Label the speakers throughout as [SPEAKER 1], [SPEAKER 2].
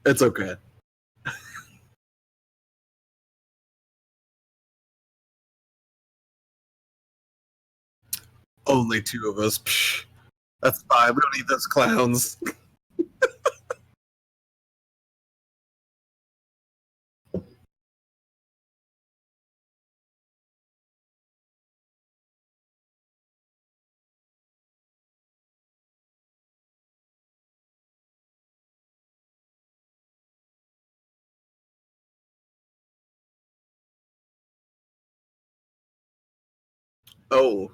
[SPEAKER 1] It's okay. Only two of us. Psh, that's fine. We don't need those clowns. Oh.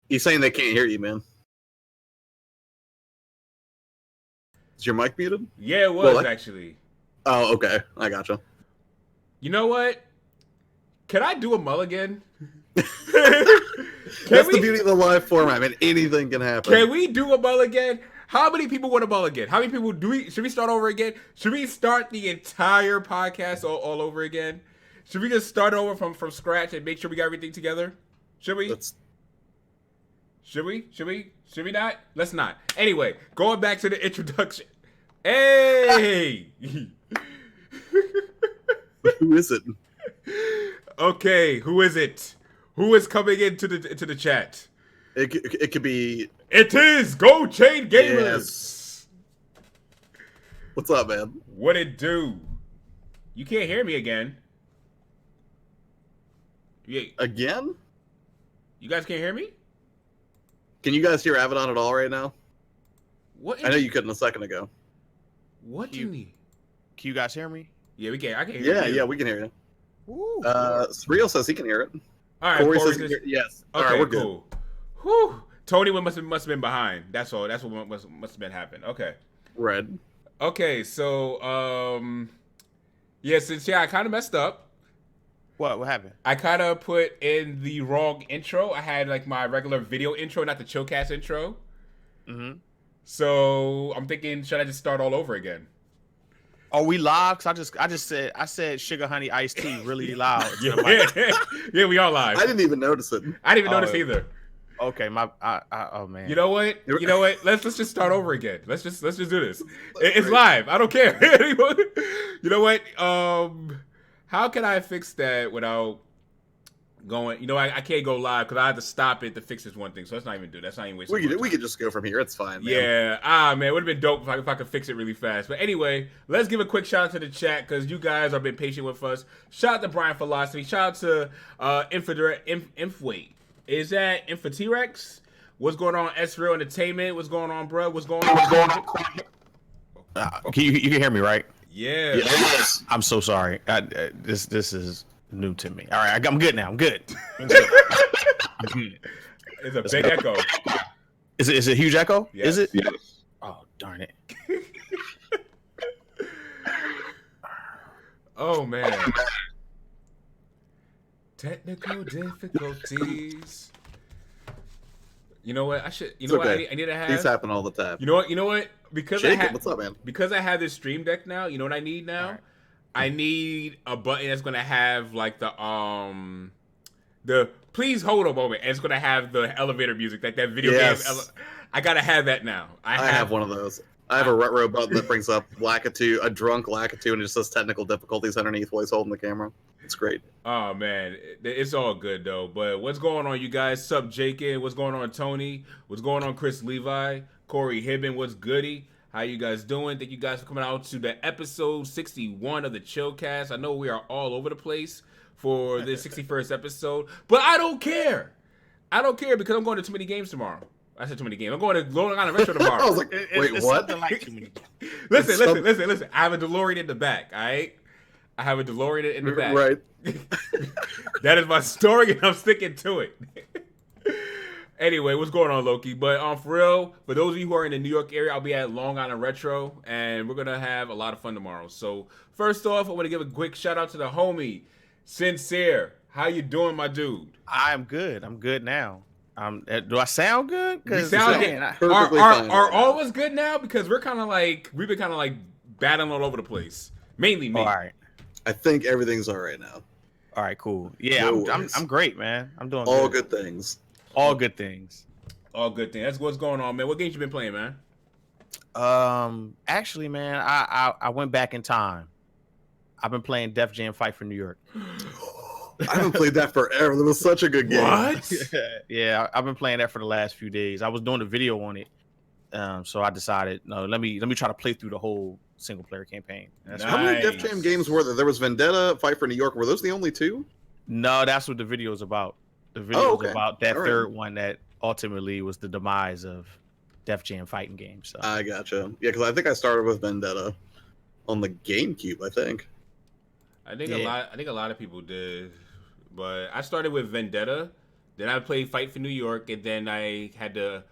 [SPEAKER 1] He's saying they can't hear you, man. Is your mic muted?
[SPEAKER 2] Yeah, it was actually.
[SPEAKER 1] Oh, okay. I gotcha.
[SPEAKER 2] You know what? Can I do a mulligan?
[SPEAKER 1] That's the beauty of the live format, man. Anything can happen.
[SPEAKER 2] Can we do a mulligan? How many people want a mulligan? How many people do we? Should we start over again? Should we start the entire podcast all over again? Should we just start over from scratch and make sure we got everything together? Should we? Should we? Should we not? Let's not. Anyway, going back to the introduction. Hey!
[SPEAKER 1] Who is it?
[SPEAKER 2] Okay, who is it? Who is coming into the chat?
[SPEAKER 1] It could be.
[SPEAKER 2] It is Go Chain Gamers.
[SPEAKER 1] Yes. What's up, man?
[SPEAKER 2] What it do? You can't hear me again. Yeah.
[SPEAKER 1] Again?
[SPEAKER 2] You guys can't hear me?
[SPEAKER 1] Can you guys hear Avidan at all right now?
[SPEAKER 2] What?
[SPEAKER 1] I know you couldn't a second ago.
[SPEAKER 2] What do you need?
[SPEAKER 3] Can you guys hear me?
[SPEAKER 2] Yeah, we can. I can hear you.
[SPEAKER 1] Yeah, we can hear you.
[SPEAKER 3] Woo.
[SPEAKER 1] Surreal says he can hear it.
[SPEAKER 2] All right,
[SPEAKER 1] Corey says he can hear it. Yes.
[SPEAKER 2] Okay,
[SPEAKER 1] all right, we're
[SPEAKER 2] cool. Good. Whew. Tony must have been behind. That's all. That's what must have been happening. Okay.
[SPEAKER 1] Red.
[SPEAKER 2] Okay, so since I kind of messed up.
[SPEAKER 3] What happened?
[SPEAKER 2] I kind of put in the wrong intro. I had like my regular video intro, not the Chillcast intro.
[SPEAKER 3] Mm-hmm.
[SPEAKER 2] So I'm thinking, should I just start all over again?
[SPEAKER 3] Are we live? Cause I said sugar honey iced tea really loud.
[SPEAKER 2] Yeah, we are live.
[SPEAKER 1] I didn't even notice it.
[SPEAKER 2] I didn't even notice either.
[SPEAKER 3] Okay, oh man.
[SPEAKER 2] You know what? Let's just start over again. Let's just do this. It's live. I don't care. You know what? How can I fix that without going? You know, I can't go live because I have to stop it to fix this one thing. So let's not even do that. That's not even wasting.
[SPEAKER 1] We could just go from here. It's fine. Man.
[SPEAKER 2] Yeah. Man, it would have been dope if I could fix it really fast. But anyway, let's give a quick shout out to the chat because you guys have been patient with us. Shout out to Brian Philosophy. Shout out to Infway. Is that Info-T-Rex? What's going on, S-Real Entertainment? What's going on, bro? What's going on?
[SPEAKER 3] You can hear me, right?
[SPEAKER 2] Yeah.
[SPEAKER 1] Yes.
[SPEAKER 3] I'm so sorry. This is new to me. All right, I'm good now. I'm good.
[SPEAKER 2] It's a big echo.
[SPEAKER 3] Is it a huge echo?
[SPEAKER 2] Yes.
[SPEAKER 3] Is it?
[SPEAKER 1] Yes.
[SPEAKER 3] Oh, darn it.
[SPEAKER 2] Oh, man. Technical difficulties. You know what? I need to have.
[SPEAKER 1] These happen all the time.
[SPEAKER 2] You know what? Because
[SPEAKER 1] what's up, man?
[SPEAKER 2] Because I have this Stream Deck now. You know what I need now? Right. I need a button that's gonna have like the please hold a moment, and it's gonna have the elevator music, like that video game. I gotta have that now. I
[SPEAKER 1] have one of those. I have a retro button that brings up a drunk Lakitu, and it just says technical difficulties underneath while he's holding the camera. It's great.
[SPEAKER 2] Oh, man. It's all good, though. But what's going on, you guys? Sup, Jacob? What's going on, Tony? What's going on, Chris Levi? Corey Hibben? What's goody? How you guys doing? Thank you guys for coming out to the episode 61 of the Chillcast. I know we are all over the place for the 61st episode, but I don't care. I don't care because I'm going to too many games tomorrow. I said too many games. I'm going to Long Island Retro tomorrow.
[SPEAKER 1] I was like, wait, what?
[SPEAKER 3] Like too many
[SPEAKER 2] Listen. I have a DeLorean in the back, all right? I have a DeLorean in the back.
[SPEAKER 1] Right.
[SPEAKER 2] That is my story, and I'm sticking to it. Anyway, what's going on, Loki? But for real, for those of you who are in the New York area, I'll be at Long Island Retro, and we're going to have a lot of fun tomorrow. So first off, I want to give a quick shout-out to the homie, Sincere. How you doing, my dude?
[SPEAKER 3] I'm good. I'm good now. Do I sound good?
[SPEAKER 2] You sound good. Are all of us good now? Because we've been kind of like battling all over the place. Mainly me.
[SPEAKER 3] All right.
[SPEAKER 1] I think everything's all right now.
[SPEAKER 3] All right, cool. Yeah, I'm great, man. I'm doing
[SPEAKER 1] all good things.
[SPEAKER 3] All good things.
[SPEAKER 2] All good things. That's what's going on, man. What games you been playing, man?
[SPEAKER 3] Actually, man, I went back in time. I've been playing Def Jam Fight for New York.
[SPEAKER 1] I haven't played that forever. That was such a good game.
[SPEAKER 2] What?
[SPEAKER 3] Yeah, I've been playing that for the last few days. I was doing a video on it, so I decided, no, let me try to play through the whole single player campaign. That's
[SPEAKER 1] How many Def Jam games were there? There was Vendetta, Fight for New York. Were those the only two?
[SPEAKER 3] No, that's what the video is about. The video is about that third one that ultimately was the demise of Def Jam fighting games. So.
[SPEAKER 1] I gotcha. Yeah, because I think I started with Vendetta on the GameCube. I think
[SPEAKER 2] a lot of people did, but I started with Vendetta. Then I played Fight for New York, and then I had the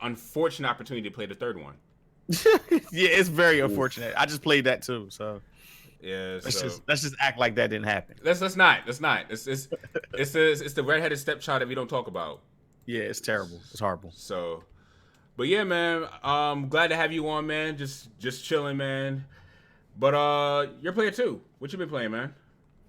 [SPEAKER 2] unfortunate opportunity to play the third one.
[SPEAKER 3] Yeah, it's very unfortunate. I just played that too, so.
[SPEAKER 2] Yeah,
[SPEAKER 3] let's just act like that didn't happen.
[SPEAKER 2] Let's not. It's the redheaded stepchild that we don't talk about.
[SPEAKER 3] Yeah, it's terrible. It's horrible.
[SPEAKER 2] So, but yeah, man. Glad to have you on, man. Just chilling, man. But you're player 2. What you been playing, man?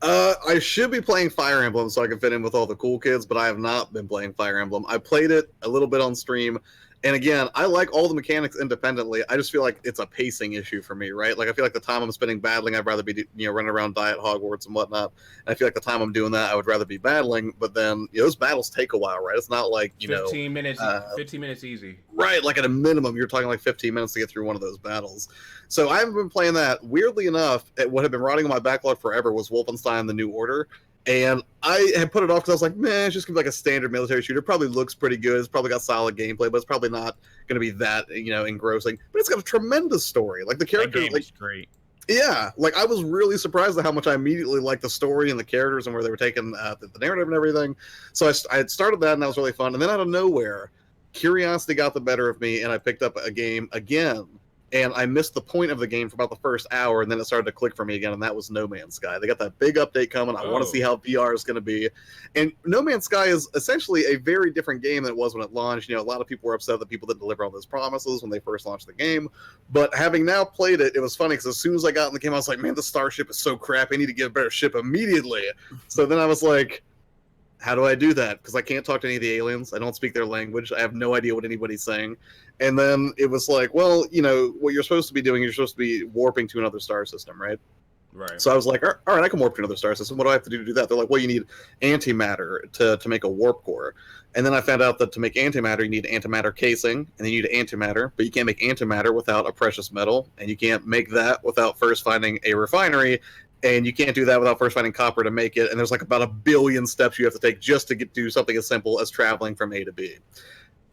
[SPEAKER 1] I should be playing Fire Emblem so I can fit in with all the cool kids, but I have not been playing Fire Emblem. I played it a little bit on stream. And again, I like all the mechanics independently. I just feel like it's a pacing issue for me, right? Like I feel like the time I'm spending battling, I'd rather be running around Diet Hogwarts and whatnot. And I feel like the time I'm doing that, I would rather be battling. But then those battles take a while, right? It's not like
[SPEAKER 2] 15 minutes easy.
[SPEAKER 1] Right, like at a minimum, you're talking like 15 minutes to get through one of those battles. So I haven't been playing that. Weirdly enough, what had been rotting on my backlog forever was Wolfenstein: The New Order. And I had put it off because I was like, man, it's just going to be like a standard military shooter. It probably looks pretty good. It's probably got solid gameplay, but it's probably not going to be that, engrossing. But it's got a tremendous story. Like the character,
[SPEAKER 3] that game is great.
[SPEAKER 1] Yeah, like I was really surprised at how much I immediately liked the story and the characters and where they were taking the narrative and everything. So I had started that and that was really fun. And then out of nowhere, curiosity got the better of me and I picked up a game again. And I missed the point of the game for about the first hour, and then it started to click for me again, and that was No Man's Sky. They got that big update coming. I want to see how VR is going to be. And No Man's Sky is essentially a very different game than it was when it launched. A lot of people were upset that people didn't deliver on those promises when they first launched the game. But having now played it, it was funny because as soon as I got in the game, I was like, man, the starship is so crap. I need to get a better ship immediately. So then I was like, how do I do that? Because I can't talk to any of the aliens. I don't speak their language. I have no idea what anybody's saying. And then it was like, well, what you're supposed to be doing, you're supposed to be warping to another star system, right?
[SPEAKER 2] Right.
[SPEAKER 1] So I was like, all right, I can warp to another star system. What do I have to do to do that? They're like, well, you need antimatter to make a warp core. And then I found out that to make antimatter, you need antimatter casing, and then you need antimatter, but you can't make antimatter without a precious metal, and you can't make that without first finding a refinery, and you can't do that without first finding copper to make it. And there's like about 1 billion steps you have to take just to do something as simple as traveling from A to B.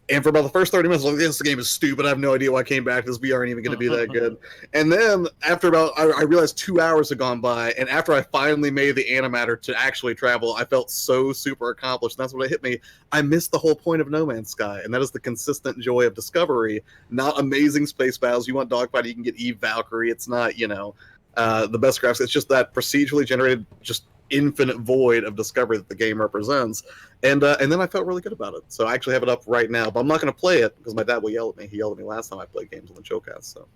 [SPEAKER 1] And for about the first 30 minutes, I was like, this game is stupid. I have no idea why I came back. This VR ain't even going to be that good. And then after I realized 2 hours had gone by. And after I finally made the animatter to actually travel, I felt so super accomplished. And that's what hit me. I missed the whole point of No Man's Sky. And that is the consistent joy of discovery, not amazing space battles. You want dogfight, you can get Eve Valkyrie. It's not, the best graphics. It's just that procedurally generated, just infinite void of discovery that the game represents. And then I felt really good about it. So I actually have it up right now, but I'm not going to play it because my dad will yell at me. He yelled at me last time I played games on the Chillcast. So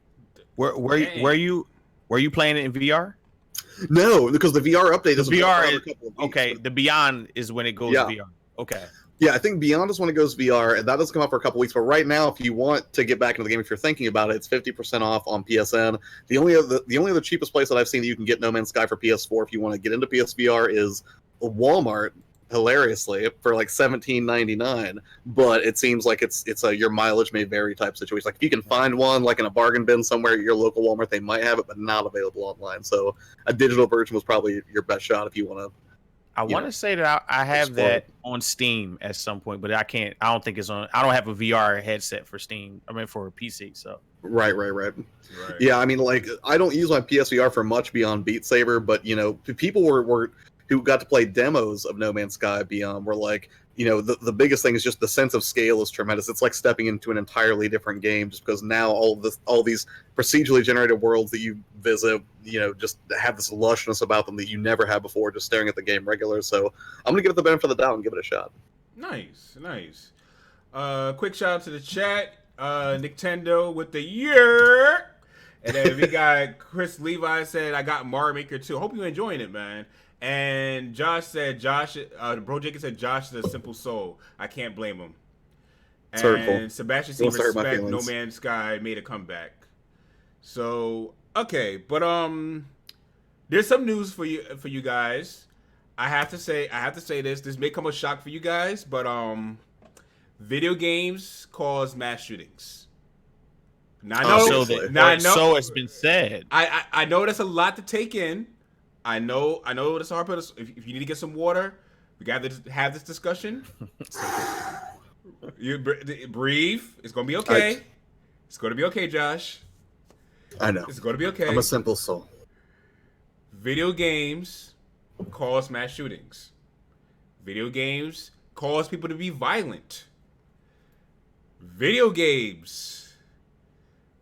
[SPEAKER 3] were you playing it in VR?
[SPEAKER 1] No, because the VR update is
[SPEAKER 3] VR. Okay, the Beyond is when it goes VR. Okay.
[SPEAKER 1] Yeah, I think Beyond is when it goes VR, and that doesn't come out for a couple weeks. But right now, if you want to get back into the game, if you're thinking about it, it's 50% off on PSN. The only other cheapest place that I've seen that you can get No Man's Sky for PS4 if you want to get into PSVR is Walmart. Hilariously, for like $17.99, but it seems like it's a your mileage may vary type situation. Like if you can find one like in a bargain bin somewhere at your local Walmart, they might have it, but not available online. So a digital version was probably your best shot if you want to.
[SPEAKER 3] I want to say that I have that on Steam at some point, but I can't. I don't think it's on. I don't have a VR headset for Steam. I mean, for a PC. So
[SPEAKER 1] right. Yeah, I mean, like I don't use my PSVR for much beyond Beat Saber, but people were who got to play demos of No Man's Sky Beyond were like, the biggest thing is just the sense of scale is tremendous. It's like stepping into an entirely different game just because now all these procedurally generated worlds that you visit, just have this lushness about them that you never had before just staring at the game regular. So I'm going to give it the benefit of the doubt and give it a shot.
[SPEAKER 2] Nice. Quick shout out to the chat. Nintendo with the year. And then we got Chris Levi said, I got Mario Maker 2. Hope you're enjoying it, man. And Josh said, Bro Jacob said, Josh is a simple soul. I can't blame him.
[SPEAKER 1] It's hurtful.
[SPEAKER 2] And Sebastian
[SPEAKER 1] It
[SPEAKER 2] C.
[SPEAKER 1] wants to hurt my
[SPEAKER 2] Respect, No
[SPEAKER 1] feelings.
[SPEAKER 2] Man's Sky made a comeback. So okay, but there's some news for you guys. I have to say this. This may come a shock for you guys, but video games cause mass shootings. Now I know.
[SPEAKER 1] Obviously.
[SPEAKER 2] Now I know.
[SPEAKER 3] So it's been said.
[SPEAKER 2] I know that's a lot to take in. I know that's hard. But if you need to get some water, we got to have this discussion. You breathe. It's gonna be okay. It's gonna be okay, Josh.
[SPEAKER 1] I know.
[SPEAKER 2] It's gonna be okay.
[SPEAKER 1] I'm a simple soul.
[SPEAKER 2] Video games cause mass shootings. Video games cause people to be violent. Video games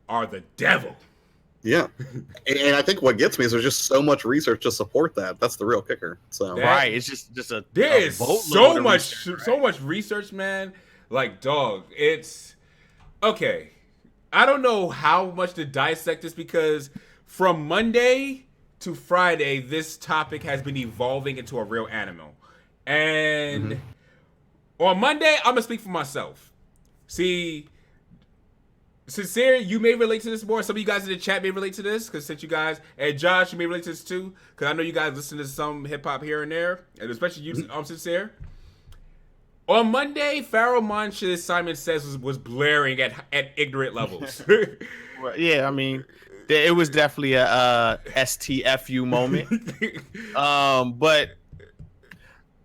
[SPEAKER 2] are the devil.
[SPEAKER 1] Yeah, and I think what gets me is there's just so much research to support that. That's the real kicker. So
[SPEAKER 3] Right, it's just a
[SPEAKER 2] There is
[SPEAKER 3] boatload
[SPEAKER 2] so
[SPEAKER 3] of
[SPEAKER 2] much
[SPEAKER 3] research, right?
[SPEAKER 2] so much research, man. Like, dog, it's okay. I don't know how much to dissect this because from Monday to Friday, this topic has been evolving into a real animal. And on Monday, I'm gonna speak for myself. See, Sincere, you may relate to this more. Some of you guys in the chat may relate to this because since you guys, and Josh, you may relate to this too because I know you guys listen to some hip hop here and there, and especially you, Sincere. On Monday, Pharaoh Monch's Simon Says was blaring at ignorant levels.
[SPEAKER 3] Well, yeah, I mean, it was definitely a STFU moment. But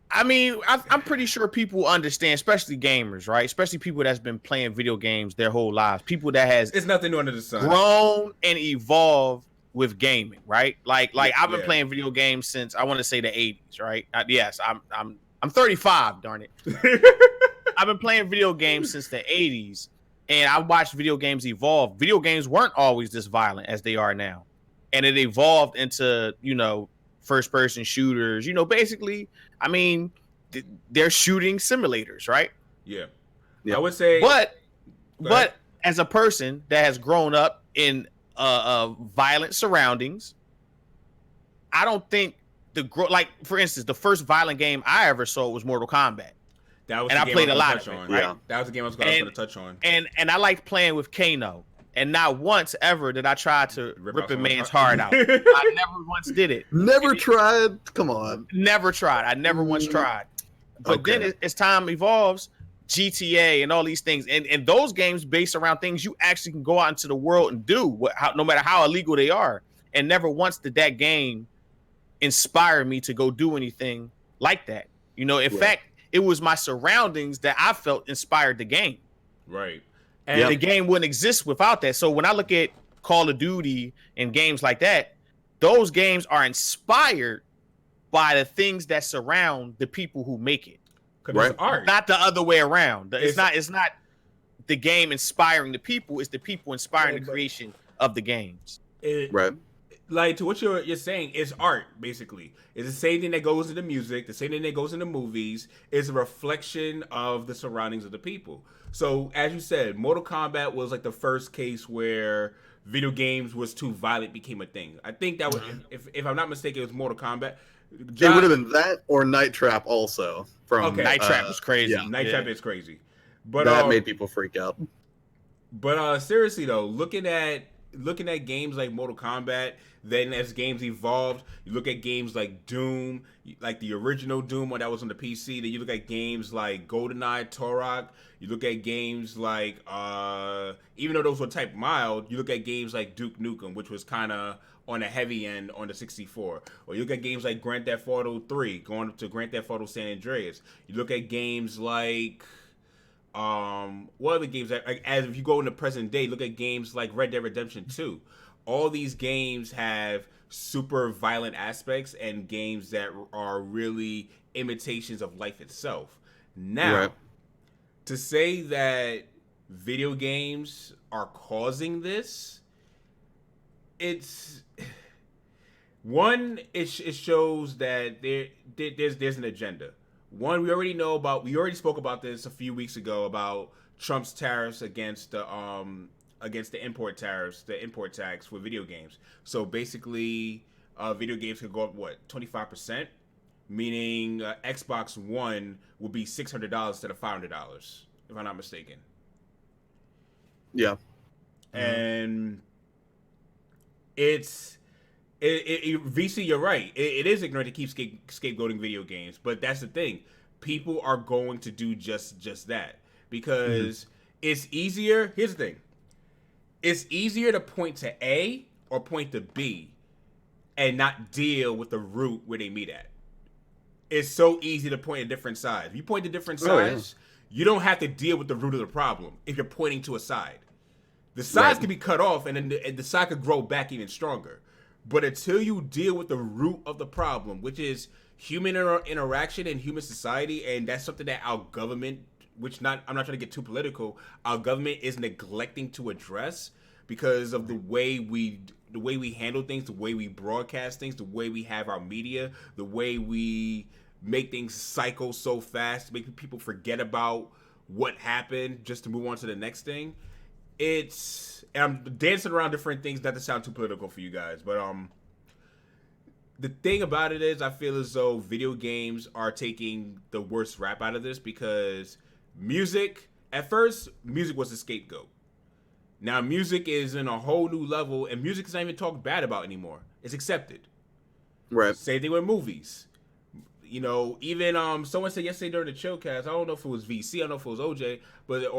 [SPEAKER 3] I mean, I'm pretty sure people understand, especially gamers, right? Especially people that's been playing video games their whole lives. People that has
[SPEAKER 2] It's nothing new under the sun.
[SPEAKER 3] grown and evolved with gaming, right? Like I've been
[SPEAKER 2] Yeah.
[SPEAKER 3] playing video games since I want to say the 80s, right? Yes, I'm 35, darn it. I've been playing video games since the 80s, and I watched video games evolve. Video games weren't always this violent as they are now, and it evolved into, first-person shooters. Basically, I mean, they're shooting simulators, right?
[SPEAKER 2] Yeah.
[SPEAKER 1] Yeah.
[SPEAKER 2] I would say,
[SPEAKER 3] But as a person that has grown up in violent surroundings, I don't think for instance, the first violent game I ever saw was Mortal Kombat.
[SPEAKER 2] that was
[SPEAKER 3] and
[SPEAKER 2] the
[SPEAKER 3] I
[SPEAKER 2] game
[SPEAKER 3] played
[SPEAKER 2] was
[SPEAKER 3] a
[SPEAKER 2] gonna
[SPEAKER 3] lot
[SPEAKER 2] touch
[SPEAKER 3] of it,
[SPEAKER 2] on.
[SPEAKER 1] right? Yeah.
[SPEAKER 2] That was the game I was going to touch on.
[SPEAKER 3] And I liked playing with Kano. And not once ever did I try to rip a
[SPEAKER 2] someone's
[SPEAKER 3] man's
[SPEAKER 2] heart.
[SPEAKER 3] heart out. I never once did it.
[SPEAKER 1] never tried. Come on.
[SPEAKER 3] Never tried. I never once tried. But
[SPEAKER 1] Okay.
[SPEAKER 3] then as time evolves, GTA and all these things, and those games based around things you actually can go out into the world and do, no matter how illegal they are. And never once did that game inspire me to go do anything like that. In fact, it was my surroundings that I felt inspired the game.
[SPEAKER 2] Right.
[SPEAKER 3] And
[SPEAKER 1] Yep.
[SPEAKER 3] the game wouldn't exist without that. So when I look at Call of Duty and games like that, those games are inspired by the things that surround the people who make it.
[SPEAKER 2] Because
[SPEAKER 1] Right.
[SPEAKER 2] it's art.
[SPEAKER 3] Not the other way around. It's
[SPEAKER 2] It's-
[SPEAKER 3] not the game inspiring the people, it's the people inspiring the creation of the games.
[SPEAKER 1] Right.
[SPEAKER 2] Like, to what you're saying, is art, basically. It's the same thing that goes into music, the same thing that goes into movies. It's a reflection of the surroundings of the people. So, as you said, Mortal Kombat was like the first case where video games was too violent became a thing. I think that was, if I'm not mistaken, it was Mortal Kombat.
[SPEAKER 1] It would have been that or Night Trap also. From
[SPEAKER 2] Okay.
[SPEAKER 3] Night Trap was crazy.
[SPEAKER 1] yeah.
[SPEAKER 2] Night Trap is crazy. But
[SPEAKER 1] that made people freak out.
[SPEAKER 2] But seriously though, looking at games like Mortal Kombat, then as games evolved, you look at games like Doom, like the original Doom one that was on the PC. Then you look at games like GoldenEye, Turok. You look at games like even though those were type mild, you look at games like Duke Nukem, which was kind of on the heavy end on the 64. Or you look at games like Grand Theft Auto 3, going up to Grand Theft Auto San Andreas. You look at games like what other games as if you go into present day, look at games like Red Dead Redemption 2. All these games have super violent aspects and games that are really imitations of life itself. Now,
[SPEAKER 1] Right.
[SPEAKER 2] to say that video games are causing this, it's one, it shows that there's an agenda. One, we already spoke about this a few weeks ago about Trump's tariffs against the import tariffs, the import tax for video games. So basically, video games could go up 25%, meaning Xbox One will be $600 instead of $500, if I'm not mistaken.
[SPEAKER 1] Yeah.
[SPEAKER 2] And VC, you're right. It is ignorant to keep scapegoating video games, but that's the thing. People are going to do just that because it's easier. Here's the thing. It's easier to point to A or point to B and not deal with the root where they meet at. It's so easy to point at different sides. If you point to different sides, you don't have to deal with the root of the problem if you're pointing to a side. The sides can be cut off, and then the side could grow back even stronger. But until you deal with the root of the problem, which is human interaction and human society, and that's something that our government, I'm not trying to get too political, our government is neglecting to address because of the way we handle things, the way we broadcast things, the way we have our media, the way we make things cycle so fast, make people forget about what happened just to move on to the next thing. And I'm dancing around different things, not to sound too political for you guys, but the thing about it is I feel as though video games are taking the worst rap out of this because at first, music was the scapegoat. Now music is in a whole new level, and music is not even talked bad about anymore. It's accepted.
[SPEAKER 3] Right.
[SPEAKER 2] Same thing with movies. You know, even someone said yesterday during the Chillcast, I don't know if it was VC, I don't know if it was OJ, it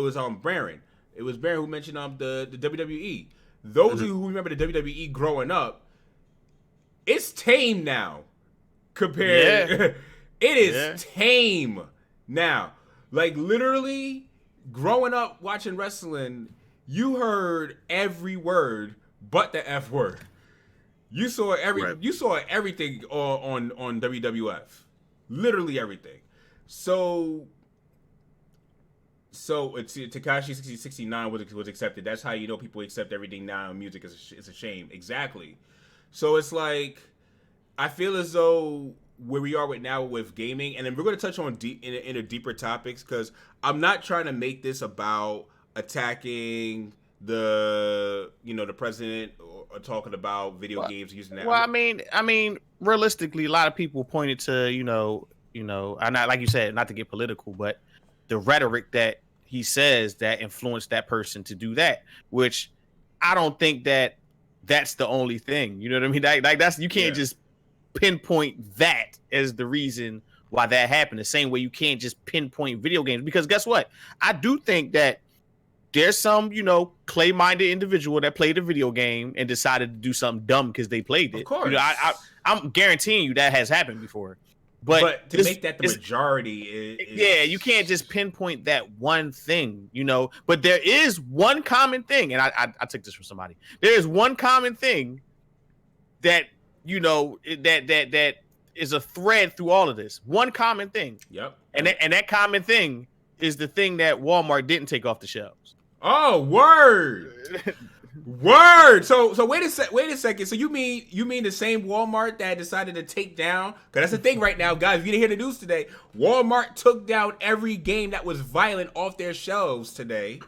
[SPEAKER 2] was Baron. It was Baron who mentioned the WWE. Those of you who remember the WWE growing up, it's tame now. It is tame now. Like literally, growing up watching wrestling, you heard every word but the F word. You saw everything on WWF, literally everything. So it's Tekashi 69 was accepted. That's how you know people accept everything now. Music is a shame. Exactly. So it's like I feel as though where we are right now with gaming, and then we're going to touch on into deeper topics because I'm not trying to make this about attacking the president or talking about video games using that.
[SPEAKER 3] Well, I mean, realistically, a lot of people pointed to I'm not, like you said, not to get political, but the rhetoric that he says that influenced that person to do that, which I don't think that's the only thing. You know what I mean? Like that's, you can't just pinpoint that as the reason why that happened. The same way you can't just pinpoint video games, because guess what? I do think that there's some, clay-minded individual that played a video game and decided to do something dumb because they played it.
[SPEAKER 2] Of course.
[SPEAKER 3] I'm guaranteeing you that has happened before. But
[SPEAKER 2] to make that the majority is...
[SPEAKER 3] you can't just pinpoint that one thing, But there is one common thing, and I took this from somebody. There is one common thing that, that is a thread through all of this. One common thing.
[SPEAKER 2] Yep.
[SPEAKER 3] And that common thing is the thing that Walmart didn't take off the shelves.
[SPEAKER 2] Oh, word. Word. So wait a second. So you mean the same Walmart that decided to take down? Because that's the thing right now, guys. If you didn't hear the news today, Walmart took down every game that was violent off their shelves today.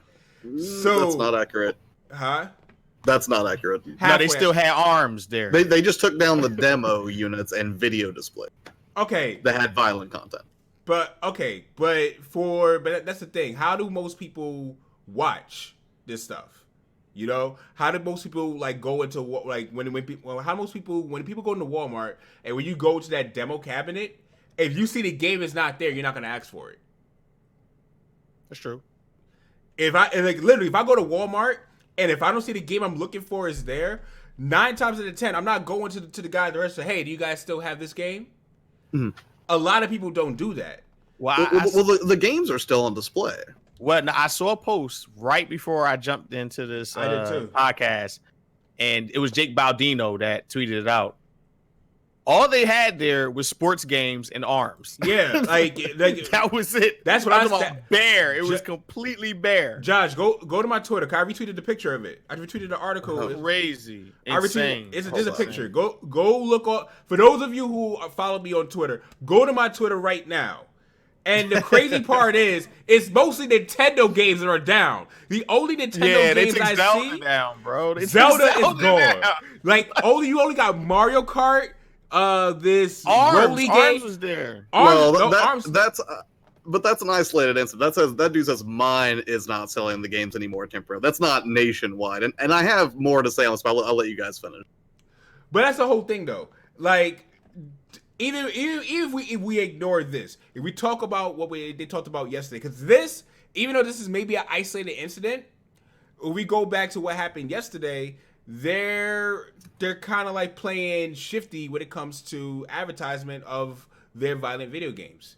[SPEAKER 2] So
[SPEAKER 1] that's not accurate.
[SPEAKER 2] Huh?
[SPEAKER 1] That's not accurate.
[SPEAKER 3] No, they still had arms there.
[SPEAKER 1] They just took down the demo units and video display.
[SPEAKER 2] Okay.
[SPEAKER 1] That had violent content.
[SPEAKER 2] But that's the thing. How do most people watch this stuff? How do most people go into when people go into Walmart and when you go to that demo cabinet, if you see the game is not there, you're not gonna ask for it.
[SPEAKER 3] That's true.
[SPEAKER 2] If I go to Walmart and if I don't see the game I'm looking for is there, 9 times out of 10, I'm not going to the guy at the restaurant. Hey, do you guys still have this game?
[SPEAKER 1] Mm-hmm.
[SPEAKER 2] A lot of people don't do that.
[SPEAKER 1] Well, the games are still on display.
[SPEAKER 3] Well, I saw a post right before I jumped into this podcast, and it was Jake Baldino that tweeted it out. All they had there was sports games and arms.
[SPEAKER 2] Yeah,
[SPEAKER 3] that was it.
[SPEAKER 2] That's what I was
[SPEAKER 3] about. Bare. It was completely bare.
[SPEAKER 2] Josh, go to my Twitter. I retweeted the picture of it. I retweeted the article.
[SPEAKER 3] Crazy.
[SPEAKER 2] Insane. There's a picture. Man. Go look up. For those of you who follow me on Twitter, go to my Twitter right now. And the crazy part is, it's mostly Nintendo games that are down. The only Nintendo games I
[SPEAKER 3] Zelda
[SPEAKER 2] see
[SPEAKER 3] down, bro.
[SPEAKER 2] Zelda is gone. Down. You only got Mario Kart. This
[SPEAKER 3] Arms
[SPEAKER 2] game.
[SPEAKER 3] Arms was there.
[SPEAKER 1] Arms but that's an isolated incident. That dude says mine is not selling the games anymore temporarily. That's not nationwide. And I have more to say on this, but I'll let you guys finish.
[SPEAKER 2] But that's the whole thing, though. Like, even if we ignore this, if we talk about what they talked about yesterday, because this, even though this is maybe an isolated incident, if we go back to what happened yesterday, they're kind of like playing shifty when it comes to advertisement of their violent video games.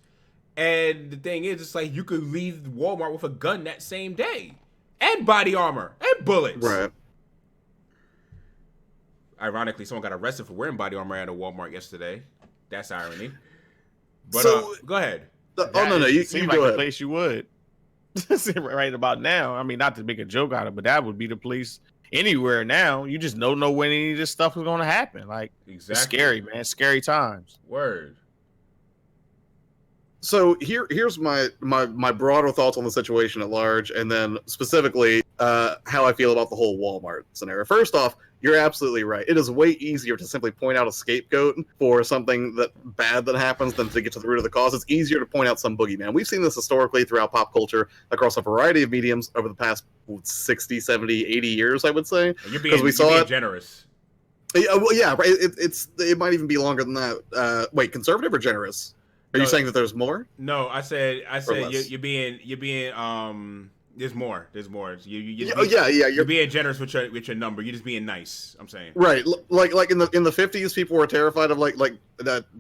[SPEAKER 2] And the thing is, it's like you could leave Walmart with a gun that same day, and body armor, and bullets.
[SPEAKER 1] Right.
[SPEAKER 2] Ironically, someone got arrested for wearing body armor at a Walmart yesterday. That's irony. But
[SPEAKER 1] So,
[SPEAKER 2] go ahead.
[SPEAKER 1] No, you
[SPEAKER 3] seem
[SPEAKER 1] go
[SPEAKER 3] like
[SPEAKER 1] ahead.
[SPEAKER 3] the place you would. Right about now. I mean, not to make a joke out of it, but that would be the place anywhere now. You just don't know when any of this stuff is going to happen. Like,
[SPEAKER 2] Exactly.
[SPEAKER 3] it's scary, man. Scary times.
[SPEAKER 2] Word.
[SPEAKER 1] So here's my broader thoughts on the situation at large, and then specifically how I feel about the whole Walmart scenario. First off, you're absolutely right. It is way easier to simply point out a scapegoat for something bad that happens than to get to the root of the cause. It's easier to point out some boogeyman. We've seen this historically throughout pop culture across a variety of mediums over the past 60, 70, 80 years, I would say.
[SPEAKER 2] You're being generous.
[SPEAKER 1] Yeah, well, yeah, right. It might even be longer than that. Wait, conservative or generous? Are you saying that there's more?
[SPEAKER 2] No, I said you're being there's more. You're being generous with your number. You're just being nice. I'm saying.
[SPEAKER 1] Right, like in the 50s, people were terrified of like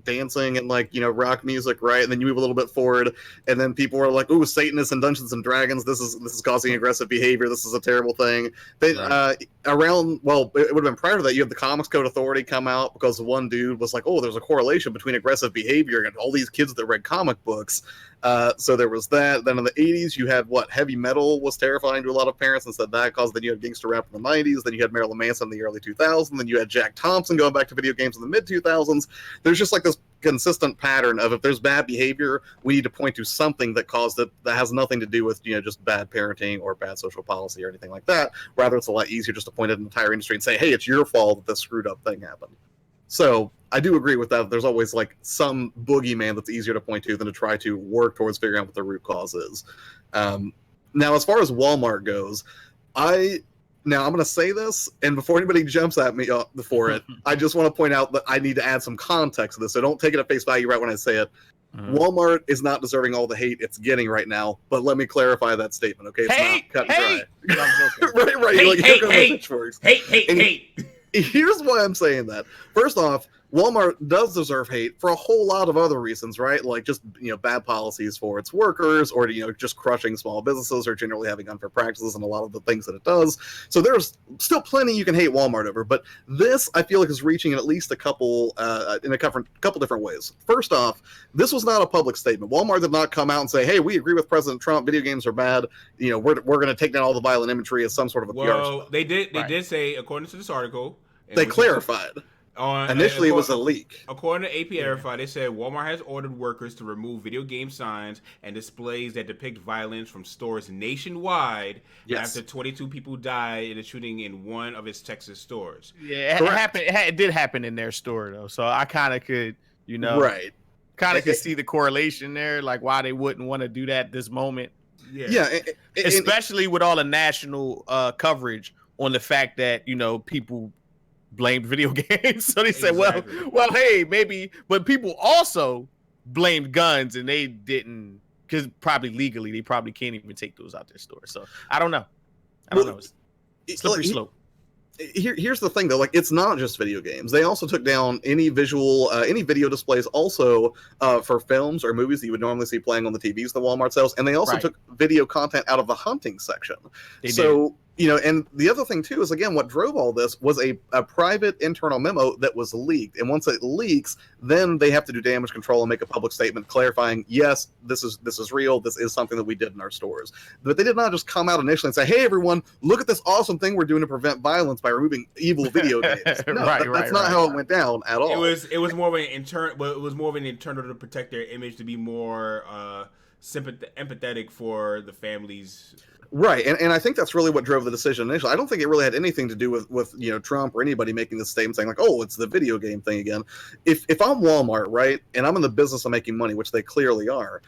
[SPEAKER 1] dancing and rock music, right? And then you move a little bit forward, and then people were like, "Ooh, Satanists and Dungeons and Dragons. This is causing aggressive behavior. This is a terrible thing." They it would have been prior to that. You had the Comics Code Authority come out because one dude was like, "Oh, there's a correlation between aggressive behavior and all these kids that read comic books." So there was that. Then in the 80s, you had heavy metal was terrifying to a lot of parents and said that caused. Then you had gangster rap in the 90s. Then you had Marilyn Manson in the early 2000s. Then you had Jack Thompson going back to video games in the mid 2000s. There's just like this consistent pattern of if there's bad behavior, we need to point to something that caused it that has nothing to do with just bad parenting or bad social policy or anything like that. Rather, it's a lot easier just to point at an entire industry and say, hey, it's your fault that this screwed up thing happened. So I do agree with that. There's always some boogeyman that's easier to point to than to try to work towards figuring out what the root cause is. Now, as far as Walmart goes, I'm going to say this, and before anybody jumps at me for it, I just want to point out that I need to add some context to this, so don't take it at face value right when I say it. Walmart is not deserving all the hate it's getting right now, but let me clarify that statement, okay? It's not cut and dry. right.
[SPEAKER 2] Hate.
[SPEAKER 1] Here's why I'm saying that. First off, Walmart does deserve hate for a whole lot of other reasons, right? Like just bad policies for its workers, or just crushing small businesses, or generally having unfair practices and a lot of the things that it does. So there's still plenty you can hate Walmart over, but this I feel like is reaching in at least a couple in a couple different ways. First off, this was not a public statement. Walmart did not come out and say, "Hey, we agree with President Trump. Video games are bad. We're going to take down all the violent imagery as some sort of a PR."
[SPEAKER 2] Well, they did say, according to this article,
[SPEAKER 1] they clarified. Initially, it was a leak.
[SPEAKER 2] According to AP Verify, they said Walmart has ordered workers to remove video game signs and displays that depict violence from stores nationwide after 22 people died in a shooting in one of its Texas stores.
[SPEAKER 3] Yeah, it happened. It did happen in their store, though. So I kind of could, could see the correlation there, like why they wouldn't want to do that at this moment.
[SPEAKER 2] Yeah.
[SPEAKER 3] Especially with all the national coverage on the fact that, people blamed video games. So they said, well, hey, maybe, but people also blamed guns, and they didn't, because probably legally they probably can't even take those out their store. So I don't know. It's slippery slope.
[SPEAKER 1] Here's the thing, though. It's not just video games. They also took down any video displays also for films or movies that you would normally see playing on the TVs that Walmart sells. And they also took video content out of the hunting section. They did. And the other thing, too, is, again, what drove all this was a private internal memo that was leaked. And once it leaks, then they have to do damage control and make a public statement clarifying, yes, this is real. This is something that we did in our stores. But they did not just come out initially and say, hey, everyone, look at this awesome thing we're doing to prevent violence by removing evil video games. No, that's not how it went down at all.
[SPEAKER 2] It was more of an internal to protect their image, to be more empathetic for the families.
[SPEAKER 1] Right, and I think that's really what drove the decision initially. I don't think it really had anything to do with Trump or anybody making this statement saying like, oh, it's the video game thing again. If I'm Walmart, right, and I'm in the business of making money, which they clearly are,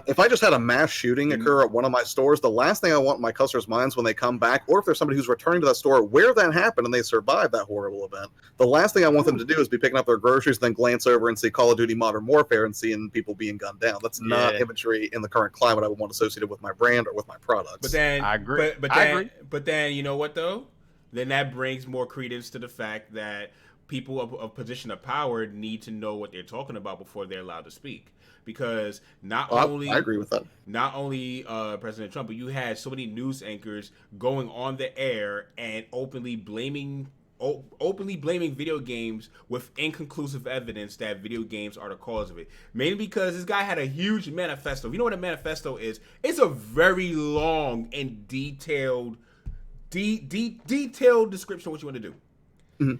[SPEAKER 1] if I just had a mass shooting occur at one of my stores, the last thing I want in my customers' minds when they come back, or if there's somebody who's returning to that store where that happened and they survived that horrible event, the last thing I want them to do is be picking up their groceries, then glance over and see Call of Duty Modern Warfare and seeing people being gunned down. That's not imagery in the current climate I would want associated with my brand or with my products.
[SPEAKER 2] I
[SPEAKER 3] agree.
[SPEAKER 2] But then you know what though? Then that brings more credence to the fact that people of position of power need to know what they're talking about before they're allowed to speak. Because I agree with that. Not only President Trump, but you had so many news anchors going on the air and openly blaming video games with inconclusive evidence that video games are the cause of it. Mainly because this guy had a huge manifesto. You know what a manifesto is? It's a very long and detailed description of what you want to do. Mm-hmm.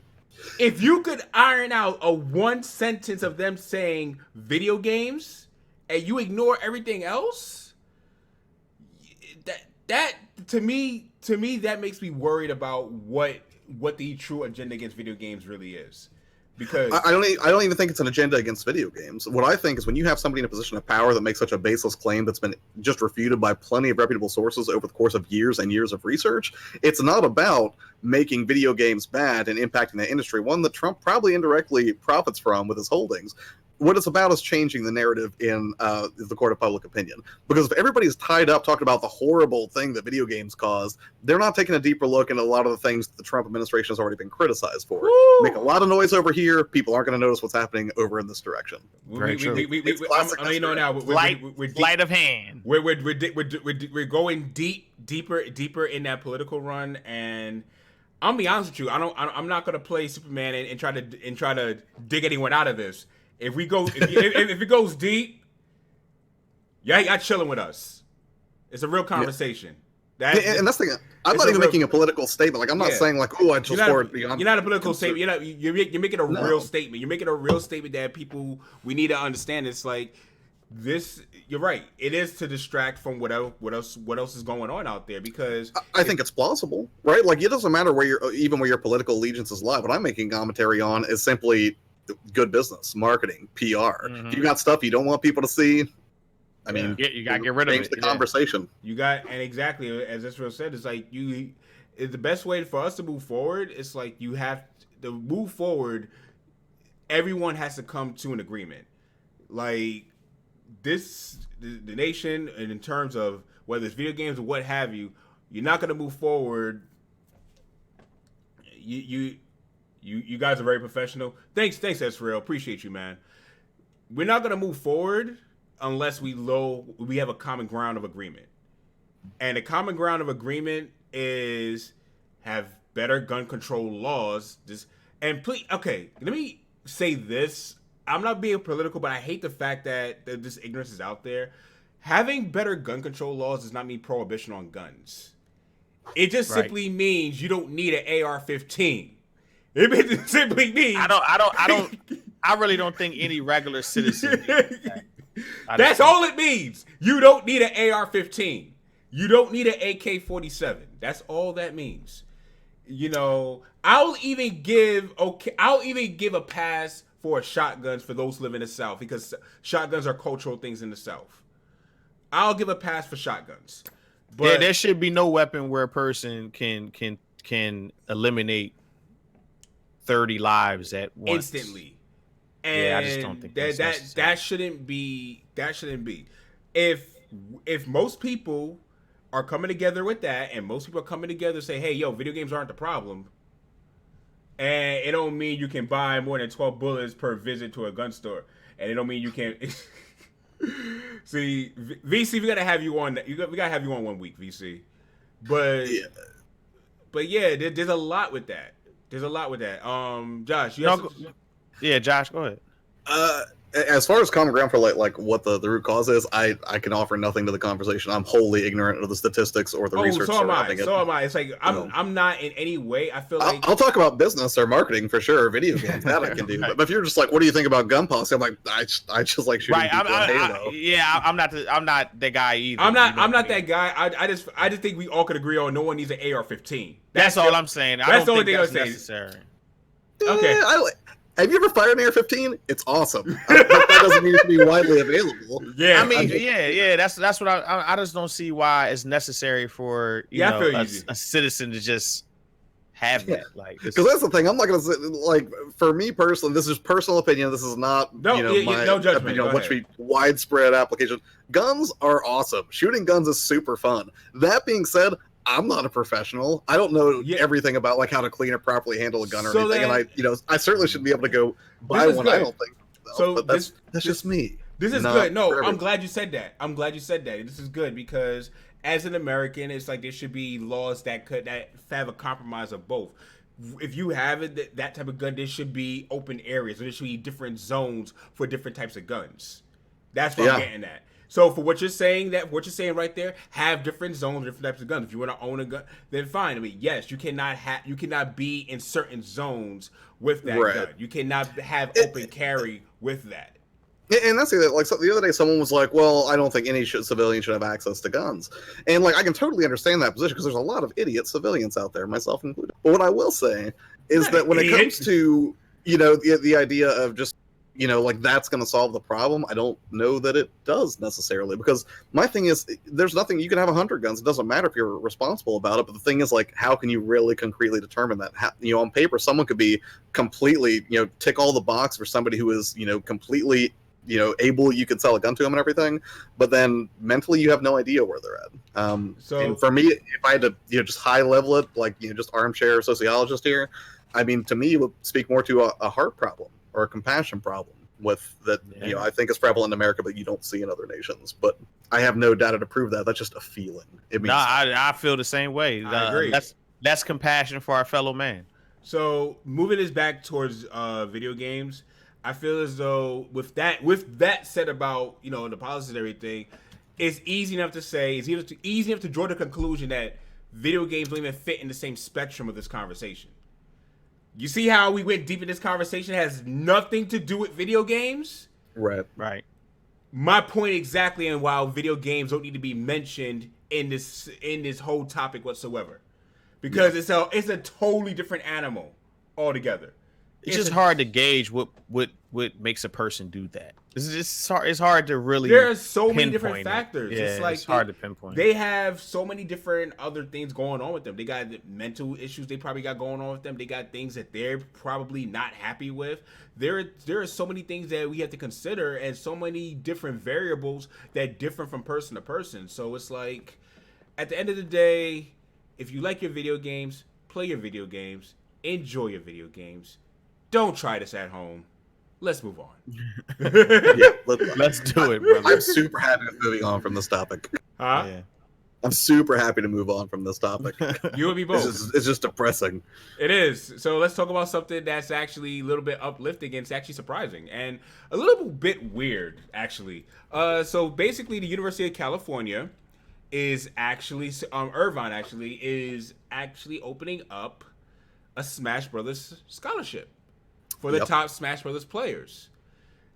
[SPEAKER 2] If you could iron out a one sentence of them saying video games and you ignore everything else, that to me that makes me worried about what the true agenda against video games really is. Because
[SPEAKER 1] I don't even think it's an agenda against video games. What I think is when you have somebody in a position of power that makes such a baseless claim that's been just refuted by plenty of reputable sources over the course of years and years of research, it's not about making video games bad and impacting the industry, one that Trump probably indirectly profits from with his holdings. What it's about is changing the narrative in the court of public opinion. Because if everybody's tied up talking about the horrible thing that video games caused, they're not taking a deeper look into a lot of the things that the Trump administration has already been criticized for. Woo! Make a lot of noise over here, people aren't going to notice what's happening over in this direction.
[SPEAKER 2] Very true.
[SPEAKER 3] Sleight of hand.
[SPEAKER 2] We're going deeper in that political run, and I'll be honest with you, I'm not going to play Superman and try to dig anyone out of this. If it goes deep, y'all chilling with us. It's a real conversation.
[SPEAKER 1] Yeah. And that's the thing. I'm not even making a political statement. Like I'm not saying like, oh, I just
[SPEAKER 2] you're not a political statement. You're making a real statement. You're making a real statement that people we need to understand. It's like this. You're right. It is to distract from what else is going on out there, because
[SPEAKER 1] I think it's plausible, right? Like it doesn't matter where your political allegiances lie. What I'm making commentary on is simply good business, marketing, PR. Mm-hmm. If you got stuff you don't want people to see, I mean,
[SPEAKER 3] you gotta get rid of it.
[SPEAKER 1] Change the conversation.
[SPEAKER 2] And exactly as Israel said, it's like it's the best way for us to move forward. It's like you have to move forward. Everyone has to come to an agreement. Like the nation, and in terms of whether it's video games or what have you, you're not going to move forward. You guys are very professional. Thanks, Esrael. Appreciate you, man. We're not gonna move forward unless we have a common ground of agreement. And the common ground of agreement is have better gun control laws. Let me say this. I'm not being political, but I hate the fact that this ignorance is out there. Having better gun control laws does not mean prohibition on guns. It just simply means you don't need an AR-15. It simply means
[SPEAKER 3] I really don't think any regular citizen.
[SPEAKER 2] That's all it means. You don't need an AR-15. You don't need an AK-47. That's all that means. I'll even give a pass for shotguns for those who live in the South, because shotguns are cultural things in the South. I'll give a pass for shotguns. But
[SPEAKER 3] there should be no weapon where a person can eliminate 30 lives at once
[SPEAKER 2] instantly. And
[SPEAKER 3] I just don't think
[SPEAKER 2] that shouldn't be. If most people are coming together with that, and most people are coming together and say, hey, yo, video games aren't the problem, and it don't mean you can buy more than 12 bullets per visit to a gun store, and it don't mean you can't see, VC, we gotta have you on. We gotta have you on one week, VC. But there's a lot with that. Josh,
[SPEAKER 3] Josh, go ahead.
[SPEAKER 1] as far as common ground for like what the root cause is, I can offer nothing to the conversation. I'm wholly ignorant of the statistics or the research surrounding it.
[SPEAKER 2] So am I. It's like I'm not in any way. I feel like
[SPEAKER 1] I'll talk about business or marketing for sure, or video games that I can do. But if you're just like, what do you think about gun policy? I'm like, I just like shooting people in Halo.
[SPEAKER 3] I'm not the guy either.
[SPEAKER 2] I'm not that guy. I just think we all could agree on no one needs an AR-15.
[SPEAKER 3] That's all I'm saying.
[SPEAKER 2] That's the only thing I'm
[SPEAKER 3] saying.
[SPEAKER 2] necessary.
[SPEAKER 1] Okay. Have you ever fired an AR-15? It's awesome. But that doesn't mean to be widely available.
[SPEAKER 2] Yeah,
[SPEAKER 3] I mean, yeah. That's what I just don't see why it's necessary for a citizen to just have that. Like,
[SPEAKER 1] because that's the thing. I'm not gonna say, like, for me personally, this is personal opinion. This is not my
[SPEAKER 2] no judgment.
[SPEAKER 1] What should be widespread application. Guns are awesome. Shooting guns is super fun. That being said, I'm not a professional. I don't know everything about like how to clean or properly handle a gun or anything. And I certainly should be able to go buy one. I don't think so. But that's just me.
[SPEAKER 2] This is good. No, I'm glad you said that. This is good because as an American, it's like there should be laws that have a compromise of both. If you have that type of gun, there should be open areas. There should be different zones for different types of guns. That's what I'm getting at. So for what you're saying right there, have different zones, different types of guns. If you want to own a gun, then fine. I mean, yes, you cannot be in certain zones with that gun. You cannot have open carry with that.
[SPEAKER 1] And that's the like. So the other day, someone was like, "Well, I don't think any civilian should have access to guns," and like I can totally understand that position because there's a lot of idiot civilians out there, myself included. But what I will say is that when it comes to the idea of just like that's going to solve the problem, I don't know that it does necessarily, because my thing is there's nothing. You can have 100 guns. It doesn't matter if you're responsible about it. But the thing is, like, how can you really concretely determine that? On paper, someone could be completely, tick all the box for somebody who is, completely, able, you can sell a gun to them and everything. But then mentally, you have no idea where they're at. So, and for me, if I had to, just high level it, like, just armchair sociologist here, I mean, to me, it would speak more to a heart problem or a compassion problem with that, I think is prevalent in America, but you don't see in other nations. But I have no data to prove that. That's just a feeling.
[SPEAKER 3] I feel the same way. I agree. That's compassion for our fellow man.
[SPEAKER 2] So moving this back towards video games, I feel as though with that said about the policies and everything, it's easy enough to say, it's easy enough to draw the conclusion that video games don't even fit in the same spectrum of this conversation. You see how we went deep in this conversation? It has nothing to do with video games.
[SPEAKER 1] Right.
[SPEAKER 2] My point exactly, and why video games don't need to be mentioned in this whole topic whatsoever, because it's a totally different animal altogether.
[SPEAKER 3] It's just hard to gauge what makes a person do that. It's hard to really.
[SPEAKER 2] There are so many different factors.
[SPEAKER 3] Yeah, it's hard to pinpoint.
[SPEAKER 2] They have so many different other things going on with them. They got mental issues they probably got going on with them. They got things that they're probably not happy with. There are so many things that we have to consider, and so many different variables that differ from person to person. So it's like, at the end of the day, if you like your video games, play your video games, enjoy your video games. Don't try this at home. Let's move on.
[SPEAKER 1] Let's do it, brother. I'm super happy with moving on from this topic.
[SPEAKER 2] Yeah.
[SPEAKER 1] I'm super happy to move on from this topic.
[SPEAKER 2] You and me both.
[SPEAKER 1] It's just depressing.
[SPEAKER 2] It is. So let's talk about something that's actually a little bit uplifting and it's actually surprising and a little bit weird, actually. So basically, the University of California is actually, Irvine actually, is actually opening up a Smash Brothers scholarship for the top Smash Brothers players.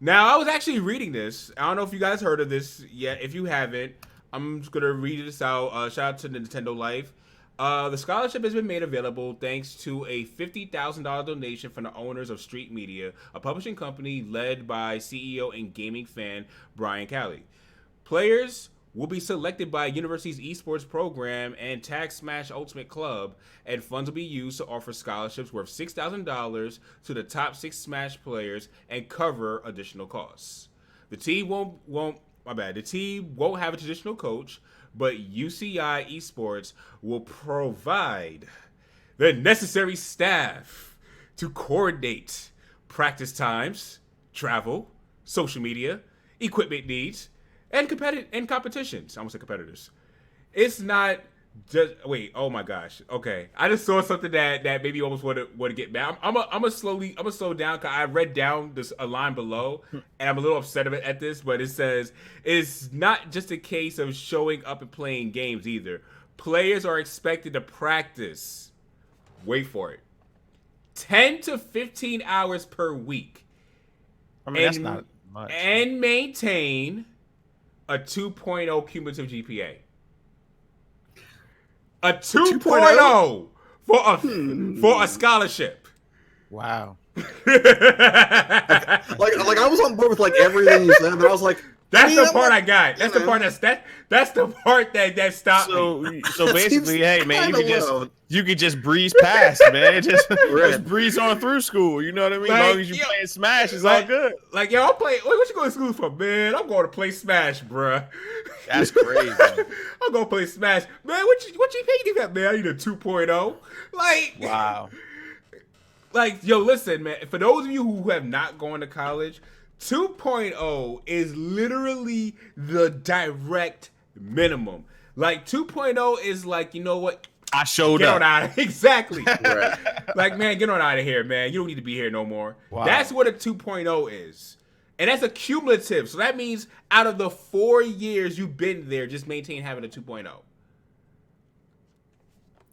[SPEAKER 2] Now, I was actually reading this. I don't know if you guys heard of this yet. If you haven't, I'm just going to read this out. Shout out to Nintendo Life. The scholarship has been made available thanks to a $50,000 donation from the owners of Street Media, a publishing company led by CEO and gaming fan Brian Calley. Players will be selected by university's esports program and Tag Smash Ultimate Club, and funds will be used to offer scholarships worth $6,000 to the top 6 Smash players and cover additional costs. The team won't have a traditional coach, but UCI Esports will provide the necessary staff to coordinate practice times, travel, social media, equipment needs, and competitions. I almost said competitors. It's not Just wait. Oh my gosh. Okay, I just saw something that maybe you almost want to get mad. I'm a slow down because I read down this a line below, and I'm a little upset at this. But it says it's not just a case of showing up and playing games either. Players are expected to practice. Wait for it. 10 to 15 hours per week.
[SPEAKER 3] I mean, that's not much.
[SPEAKER 2] And maintain a 2.0 cumulative GPA. A 2.0 for a scholarship.
[SPEAKER 3] Wow.
[SPEAKER 1] Like I was on board with like everything you said, but I was like,
[SPEAKER 2] that's the part I got. That's the part that's the part that stopped me.
[SPEAKER 3] So basically, hey man, you could just breeze past, man. Just breeze on through school. You know what I mean? As long as you playing Smash, it's all good.
[SPEAKER 2] Like yo, I'm playing. What you going to school for, man? I'm going to play Smash, bruh.
[SPEAKER 3] That's crazy.
[SPEAKER 2] I'm going to play Smash, man. What you think that, man? I need a 2.0. Like
[SPEAKER 3] wow.
[SPEAKER 2] Like yo, listen, man. For those of you who have not gone to college. 2.0 is literally the direct minimum. Like 2.0 is like, you know what?
[SPEAKER 3] I showed
[SPEAKER 2] get
[SPEAKER 3] up.
[SPEAKER 2] On out of exactly. Right. Like, man, get on out of here, man. You don't need to be here no more. Wow. That's what a 2.0 is. And that's a cumulative. So that means out of the 4 years you've been there, just maintain having a 2.0.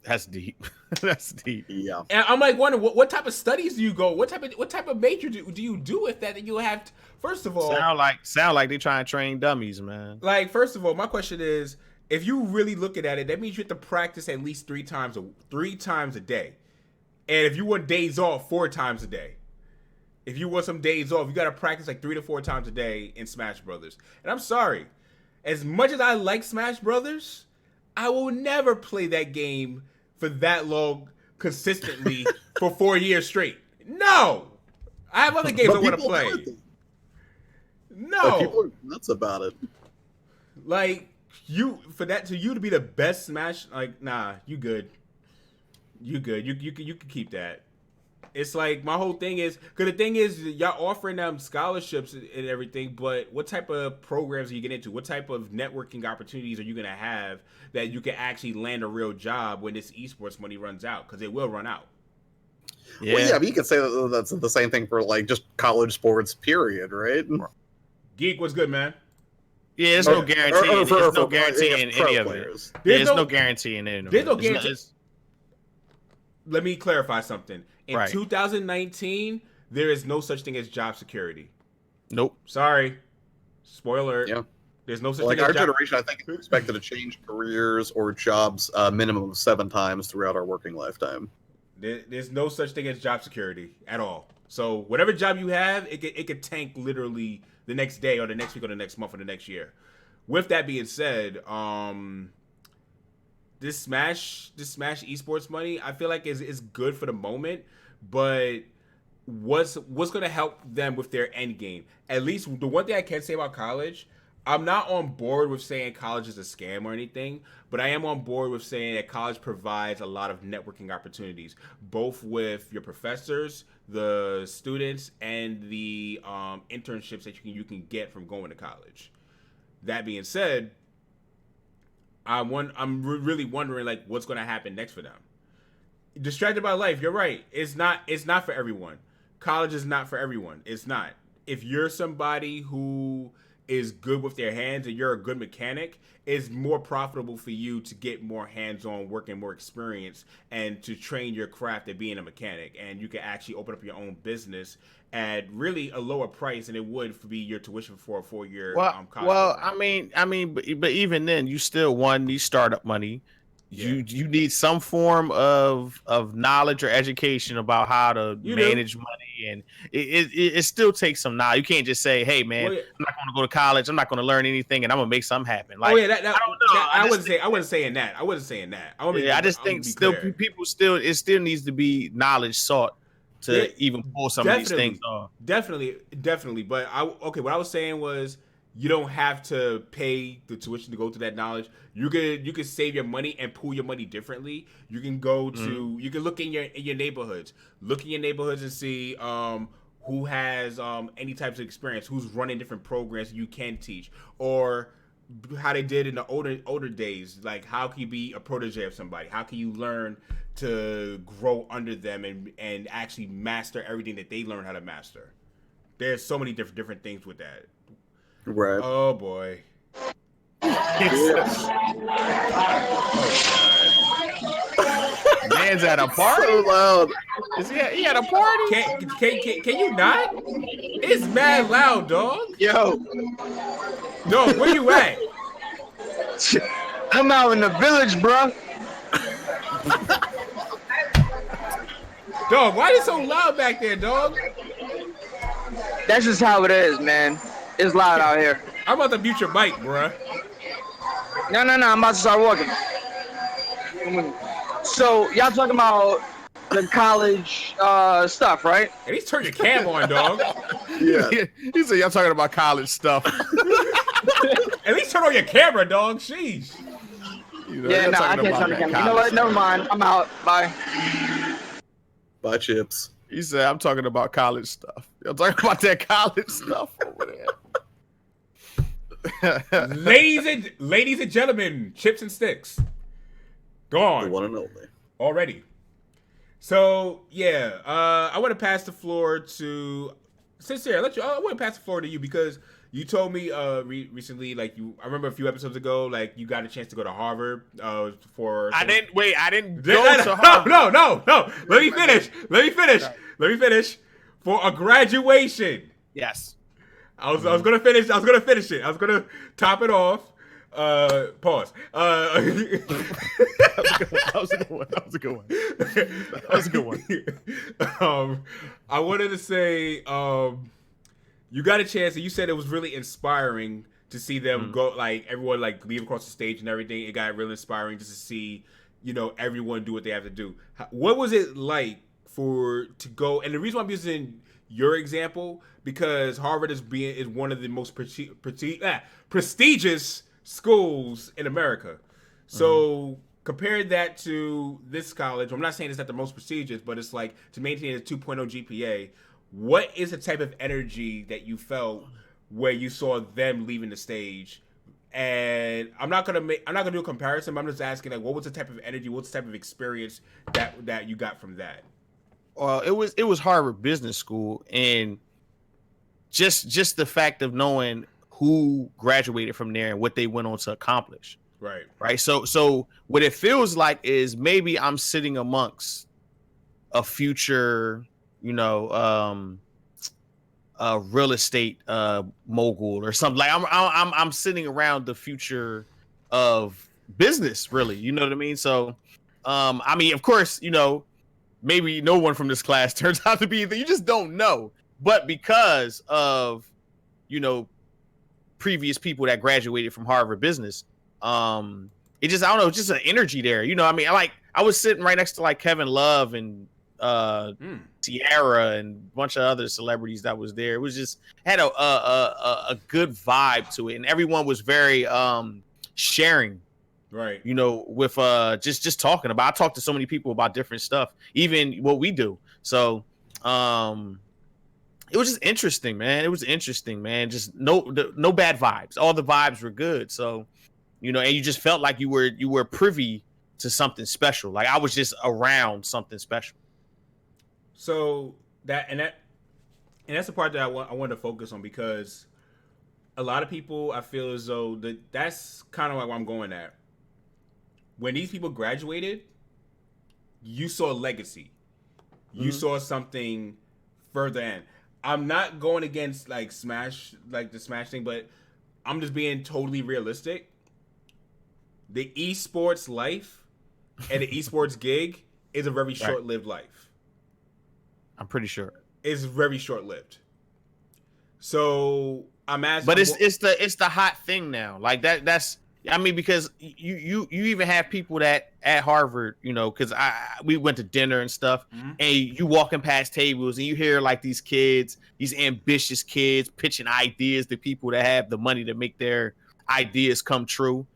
[SPEAKER 3] That's deep. That's deep.
[SPEAKER 1] Yeah.
[SPEAKER 2] And I'm like wondering what type of studies do you go? What type of major do you do with that you have to, first of all
[SPEAKER 3] sound like they trying to train dummies, man.
[SPEAKER 2] Like, first of all, my question is, if you really looking at it, that means you have to practice at least three times a day. And if you want days off, 4 times a day. If you want some days off, you got to practice like 3 to 4 times a day in Smash Brothers. And I'm sorry, as much as I like Smash Brothers, I will never play that game for that long consistently for 4 years straight. No, I have other games I want to play. No,
[SPEAKER 1] people are nuts about it.
[SPEAKER 2] Like you to be the best Smash, like nah, you good. You can keep that. It's like my whole thing is because the thing is y'all offering them scholarships and everything, but what type of programs are you getting into? What type of networking opportunities are you gonna have that you can actually land a real job when this esports money runs out? Because it will run out.
[SPEAKER 1] Yeah, well, yeah, but you could say that that's the same thing for like just college sports, period, right?
[SPEAKER 2] Geek, what's good, man?
[SPEAKER 3] Yeah, there's no guarantee. There's no guarantee in any of it. There's no guarantee in any of it.
[SPEAKER 2] There's no guarantee. Let me clarify something. In 2019, there is no such thing as job security.
[SPEAKER 3] Nope.
[SPEAKER 2] Sorry. Spoiler.
[SPEAKER 1] Yeah.
[SPEAKER 2] There's no such
[SPEAKER 1] like
[SPEAKER 2] thing
[SPEAKER 1] our
[SPEAKER 2] as job.
[SPEAKER 1] generation, I think, is expected to change careers or jobs minimum of 7 times throughout our working lifetime.
[SPEAKER 2] There's no such thing as job security at all. So whatever job you have, it could tank literally the next day or the next week or the next month or the next year. With that being said, this Smash esports money, I feel like is good for the moment, but what's going to help them with their end game? At least the one thing I can say about college, I'm not on board with saying college is a scam or anything, but I am on board with saying that college provides a lot of networking opportunities, both with your professors, the students, and the internships that you can get from going to college. That being said, I'm really wondering like what's going to happen next for them. Distracted by life, you're right. It's not for everyone. College is not for everyone. It's not. If you're somebody who is good with their hands and you're a good mechanic, it's more profitable for you to get more hands-on work and more experience and to train your craft at being a mechanic. And you can actually open up your own business at really a lower price than it would be your tuition for a 4-year college program.
[SPEAKER 3] I mean, but even then, you still need startup money. Yeah. You need some form of knowledge or education about how to manage money, and it still takes some knowledge. You can't just say, "Hey, man, I'm not going to go to college. I'm not going to learn anything, and I'm going to make something happen." Like,
[SPEAKER 2] I don't know. I wasn't saying that.
[SPEAKER 3] I just think people it still needs to be knowledge sought to even pull some of these things off.
[SPEAKER 2] Definitely. But what I was saying was, you don't have to pay the tuition to go to that knowledge. You could save your money and pool your money differently. You can go to you can look in your neighborhoods. Look in your neighborhoods and see who has any types of experience, who's running different programs you can teach, or how they did in the older days. Like, how can you be a protege of somebody? How can you learn to grow under them and actually master everything that they learn how to master? There's so many different things with that.
[SPEAKER 1] Right.
[SPEAKER 2] Oh boy.
[SPEAKER 3] Man's at a party.
[SPEAKER 1] So loud.
[SPEAKER 3] Is he at a party?
[SPEAKER 2] Can you not? It's mad loud, dog.
[SPEAKER 4] Yo,
[SPEAKER 2] Dog, where you at?
[SPEAKER 4] I'm out in the village, bro.
[SPEAKER 2] Dog, why is it so loud back there, dog?
[SPEAKER 4] That's just how it is, man. It's loud out here.
[SPEAKER 2] I'm about to mute your mic, bruh.
[SPEAKER 4] No, I'm about to start walking. So, y'all talking about the college stuff, right?
[SPEAKER 2] At least turn your cam on, dog.
[SPEAKER 1] Yeah.
[SPEAKER 3] He said y'all talking about college stuff.
[SPEAKER 2] At least turn on your camera, dog. Sheesh.
[SPEAKER 3] You know,
[SPEAKER 4] Yeah,
[SPEAKER 3] y'all
[SPEAKER 4] no, I
[SPEAKER 3] talking
[SPEAKER 4] can't
[SPEAKER 3] about
[SPEAKER 4] turn the
[SPEAKER 3] that
[SPEAKER 4] camera. You know
[SPEAKER 3] college
[SPEAKER 4] what? Never
[SPEAKER 3] stuff.
[SPEAKER 4] mind. I'm out. Bye.
[SPEAKER 1] Buy chips.
[SPEAKER 3] He said I'm talking about college stuff. Y'all talking about that college stuff over there.
[SPEAKER 2] Ladies and gentlemen, chips and sticks.
[SPEAKER 1] The
[SPEAKER 2] Gone
[SPEAKER 1] one and only.
[SPEAKER 2] already. So yeah, I want to pass the floor to Sincere. I want to pass the floor to you because you told me recently, like I remember a few episodes ago, like you got a chance to go to Harvard for.
[SPEAKER 3] I didn't go
[SPEAKER 2] No,
[SPEAKER 3] to Harvard.
[SPEAKER 2] no. Let me finish. For a graduation.
[SPEAKER 3] Yes.
[SPEAKER 2] I was gonna finish it. I was gonna top it off. Pause.
[SPEAKER 3] That was a good one.
[SPEAKER 2] I wanted to say, you got a chance, and you said it was really inspiring to see them go, like everyone like leave across the stage and everything. It got really inspiring just to see, everyone do what they have to do. What was it like to go? And the reason why I'm using your example because Harvard is one of the most prestigious schools in America. So compare that to this college. I'm not saying it's not the most prestigious, but it's like to maintain a 2.0 GPA. What is the type of energy that you felt where you saw them leaving the stage? And I'm not gonna do a comparison, but I'm just asking, like, what was the type of energy, what's the type of experience that you got from that?
[SPEAKER 3] It was Harvard Business School, and just the fact of knowing who graduated from there and what they went on to accomplish. Right. So what it feels like is maybe I'm sitting amongst a future, real estate mogul or something. Like I'm sitting around the future of business, really. You know what I mean? So, I mean, of course, maybe no one from this class turns out to be either. You just don't know. But because of, previous people that graduated from Harvard Business, it just, I don't know, just an energy there. I mean, I was sitting right next to like Kevin Love and Ciara and a bunch of other celebrities that was there. It was just had a good vibe to it, and everyone was very sharing.
[SPEAKER 2] Right.
[SPEAKER 3] With just talking about. I talked to so many people about different stuff, even what we do. So it was just interesting, man. Just no bad vibes. All the vibes were good. So, and you just felt like you were privy to something special. Like I was just around something special.
[SPEAKER 2] So that's the part that I want to focus on, because a lot of people, I feel as though that's kind of like what I'm going at. When these people graduated, you saw a legacy. You saw something further in. I'm not going against like the Smash thing, but I'm just being totally realistic. The esports life and the esports gig is a very short-lived life.
[SPEAKER 3] I'm pretty sure
[SPEAKER 2] it's very short-lived. So I'm asking,
[SPEAKER 3] but it's the hot thing now. Like that's. I mean, because you even have people that at Harvard, because we went to dinner and stuff, and you walking past tables and you hear like these kids, these ambitious kids pitching ideas to people that have the money to make their ideas come true.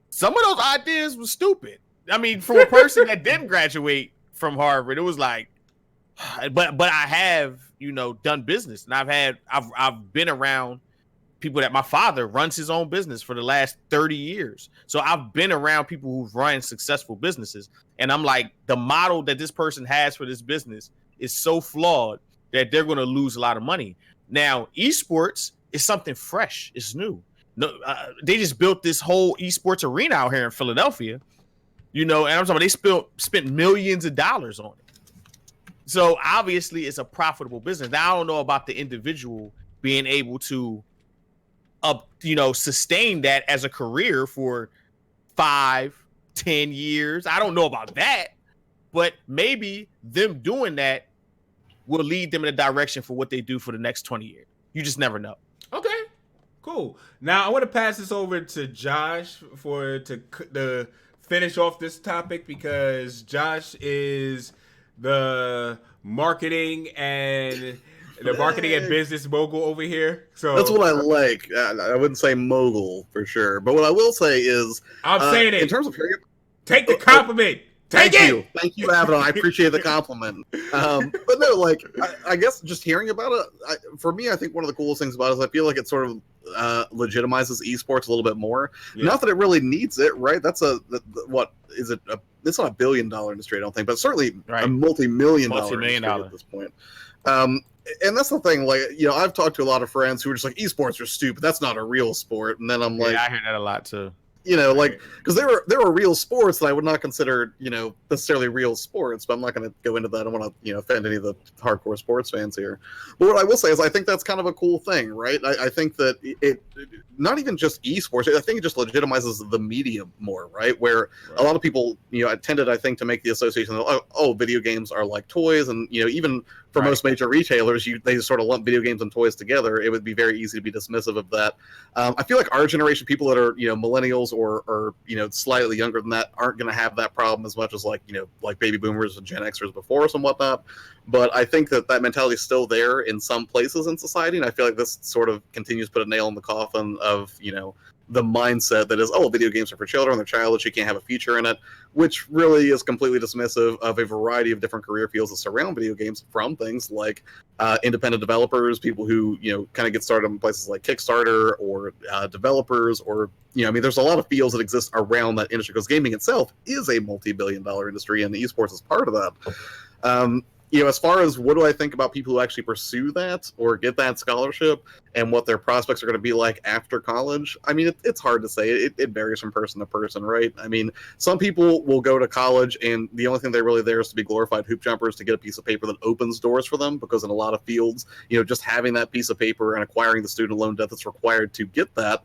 [SPEAKER 3] Some of those ideas were stupid. I mean, for a person that didn't graduate from Harvard, it was like, but I have, done business, and I've been around people that my father runs his own business for the last 30 years. So I've been around people who've run successful businesses. And I'm like, the model that this person has for this business is so flawed that they're going to lose a lot of money. Now, esports is something fresh. It's new. No, they just built this whole esports arena out here in Philadelphia, and I'm talking about they spent millions of dollars on it. So obviously it's a profitable business. Now I don't know about the individual being able to sustain that as a career for 5-10 years. I don't know about that, but maybe them doing that will lead them in a direction for what they do for the next 20 years. You just never know.
[SPEAKER 2] Okay, cool. Now I want to pass this over to Josh to finish off this topic, because Josh is the marketing and business mogul over here. So
[SPEAKER 1] that's what I like. I wouldn't say mogul for sure, but what I will say is,
[SPEAKER 2] I'm saying it
[SPEAKER 1] in terms of hearing.
[SPEAKER 2] Take the compliment.
[SPEAKER 1] Thank you, Avidan. I appreciate the compliment. But no, like I guess just hearing about it, for me, I think one of the coolest things about it is I feel like it sort of legitimizes esports a little bit more. Yeah. Not that it really needs it, right? That's what is it? It's not $1 billion industry, I don't think, but certainly a multi-million dollar industry at this point. And that's the thing, like, I've talked to a lot of friends who are just like, esports are stupid. That's not a real sport. And then I'm like,
[SPEAKER 3] I hear that a lot too.
[SPEAKER 1] Like, because there are real sports that I would not consider, necessarily real sports, but I'm not going to go into that. I don't want to, offend any of the hardcore sports fans here. But what I will say is I think that's kind of a cool thing, right? I think that it not even just esports, I think it just legitimizes the medium more, right? Where a lot of people, tended, I think, to make the association that, oh, video games are like toys. And, even for most major retailers, they sort of lump video games and toys together. It would be very easy to be dismissive of that. I feel like our generation, people that are, millennials or slightly younger than that, aren't going to have that problem as much as like baby boomers and Gen Xers before us and whatnot. But I think that mentality is still there in some places in society, and I feel like this sort of continues to put a nail in the coffin of the mindset that is, oh, video games are for children, they're childish, you can't have a future in it, which really is completely dismissive of a variety of different career fields that surround video games, from things like independent developers, people who, kind of get started in places like Kickstarter, or developers, or, there's a lot of fields that exist around that industry, because gaming itself is a multi-billion-dollar industry, and esports is part of that. As far as what do I think about people who actually pursue that or get that scholarship and what their prospects are going to be like after college, I mean, it's hard to say. It varies from person to person, right? I mean, some people will go to college and the only thing they're really there is to be glorified hoop jumpers, to get a piece of paper that opens doors for them, because in a lot of fields, just having that piece of paper and acquiring the student loan debt that's required to get that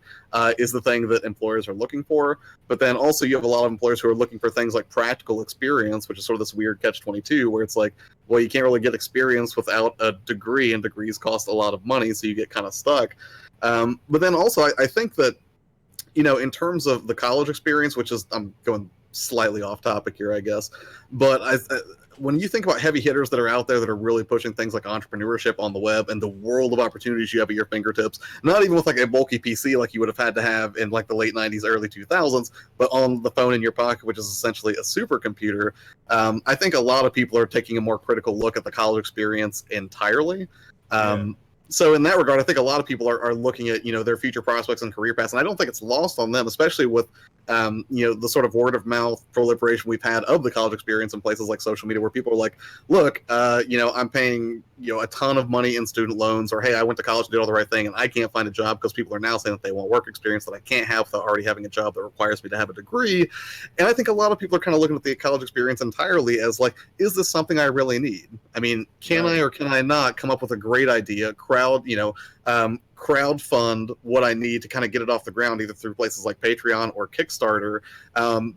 [SPEAKER 1] is the thing that employers are looking for. But then also you have a lot of employers who are looking for things like practical experience, which is sort of this weird catch-22 where it's like, well, you can't really get experience without a degree, and degrees cost a lot of money, so you get kind of stuck. But then also, I think that, in terms of the college experience, which is, I'm going slightly off topic here, I guess, but when you think about heavy hitters that are out there that are really pushing things like entrepreneurship on the web and the world of opportunities you have at your fingertips, not even with like a bulky PC like you would have had to have in like the late 90s, early 2000s, but on the phone in your pocket, which is essentially a supercomputer, I think a lot of people are taking a more critical look at the college experience entirely. So in that regard, I think a lot of people are looking at, their future prospects and career paths, and I don't think it's lost on them, especially with, the sort of word of mouth proliferation we've had of the college experience in places like social media, where people are like, look, I'm paying, a ton of money in student loans, or, hey, I went to college and did all the right thing, and I can't find a job because people are now saying that they want work experience that I can't have without already having a job that requires me to have a degree. And I think a lot of people are kind of looking at the college experience entirely as like, is this something I really need? I mean, can I or can I not come up with a great idea, crowdfund what I need to kind of get it off the ground, either through places like Patreon or Kickstarter,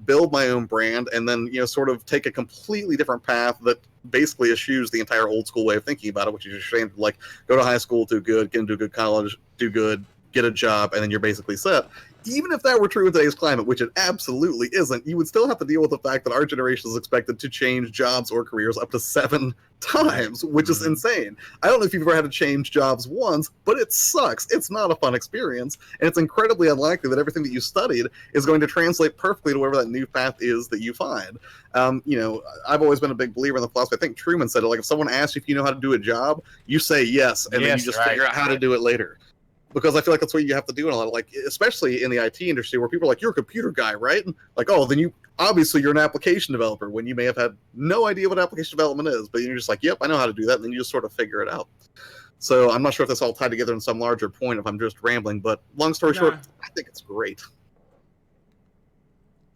[SPEAKER 1] build my own brand, and then, sort of take a completely different path that basically eschews the entire old school way of thinking about it, which is just saying, like, go to high school, do good, get into a good college, do good, get a job, and then you're basically set. Even if that were true in today's climate, which it absolutely isn't, you would still have to deal with the fact that our generation is expected to change jobs or careers up to 7 times, which is insane. I don't know if you've ever had to change jobs once, but it sucks. It's not a fun experience, and it's incredibly unlikely that everything that you studied is going to translate perfectly to whatever that new path is that you find. I've always been a big believer in the philosophy. I think Truman said it, like, if someone asks you if you know how to do a job, you say yes, and then you just figure out how to do it later. because I feel like that's what you have to do in a lot of, like, especially in the IT industry where people are like, you're a computer guy, right? Like, oh, then you're an application developer, when you may have had no idea what application development is, but you're just like, yep, I know how to do that, and then you just sort of figure it out. So I'm not sure if that's all tied together in some larger point, if I'm just rambling, but long story short, I think it's great.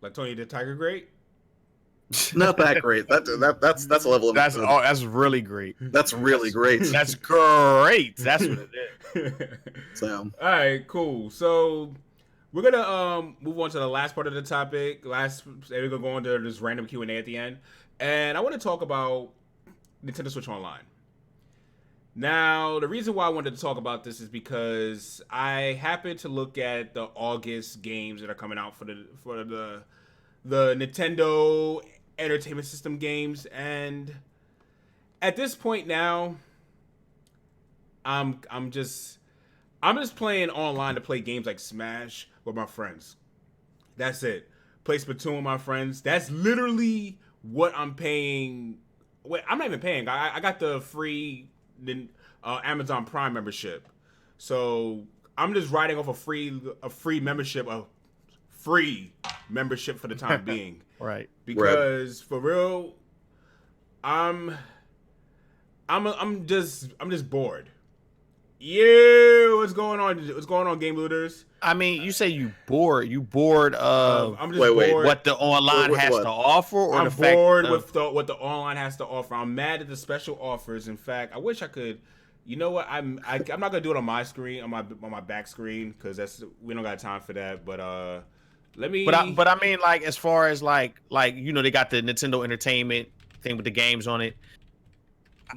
[SPEAKER 2] Like Tony did Tiger great?
[SPEAKER 1] Not that great. That's a level of
[SPEAKER 3] that's really great.
[SPEAKER 1] That's really great.
[SPEAKER 3] That's great. That's what it is.
[SPEAKER 1] So
[SPEAKER 2] all right, cool. So we're gonna move on to the last part of the topic. We're gonna go into this random Q&A at the end, and I want to talk about Nintendo Switch Online. Now, the reason why I wanted to talk about this is because I happened to look at the August games that are coming out for the Nintendo Entertainment System games, and at this point now, I'm just playing online to play games like Smash with my friends. That's it. Play Splatoon with my friends. That's literally what I'm paying. Wait, I'm not even paying. I got the free Amazon Prime membership, so I'm just riding off a free membership for the time being.
[SPEAKER 3] Right.
[SPEAKER 2] Because for real, I'm just bored. Yeah, what's going on? What's going on, Game Looters?
[SPEAKER 3] I mean, you say you bored. You bored of
[SPEAKER 2] I'm just bored.
[SPEAKER 3] What the online has to offer, or
[SPEAKER 2] I'm
[SPEAKER 3] the fact
[SPEAKER 2] bored with what the online has to offer. I'm mad at the special offers. In fact, I wish I could. You know what? I'm not gonna do it on my screen, on my back screen, because we don't got time for that. But let me.
[SPEAKER 3] But I mean, like, as far as like they got the Nintendo Entertainment thing with the games on it.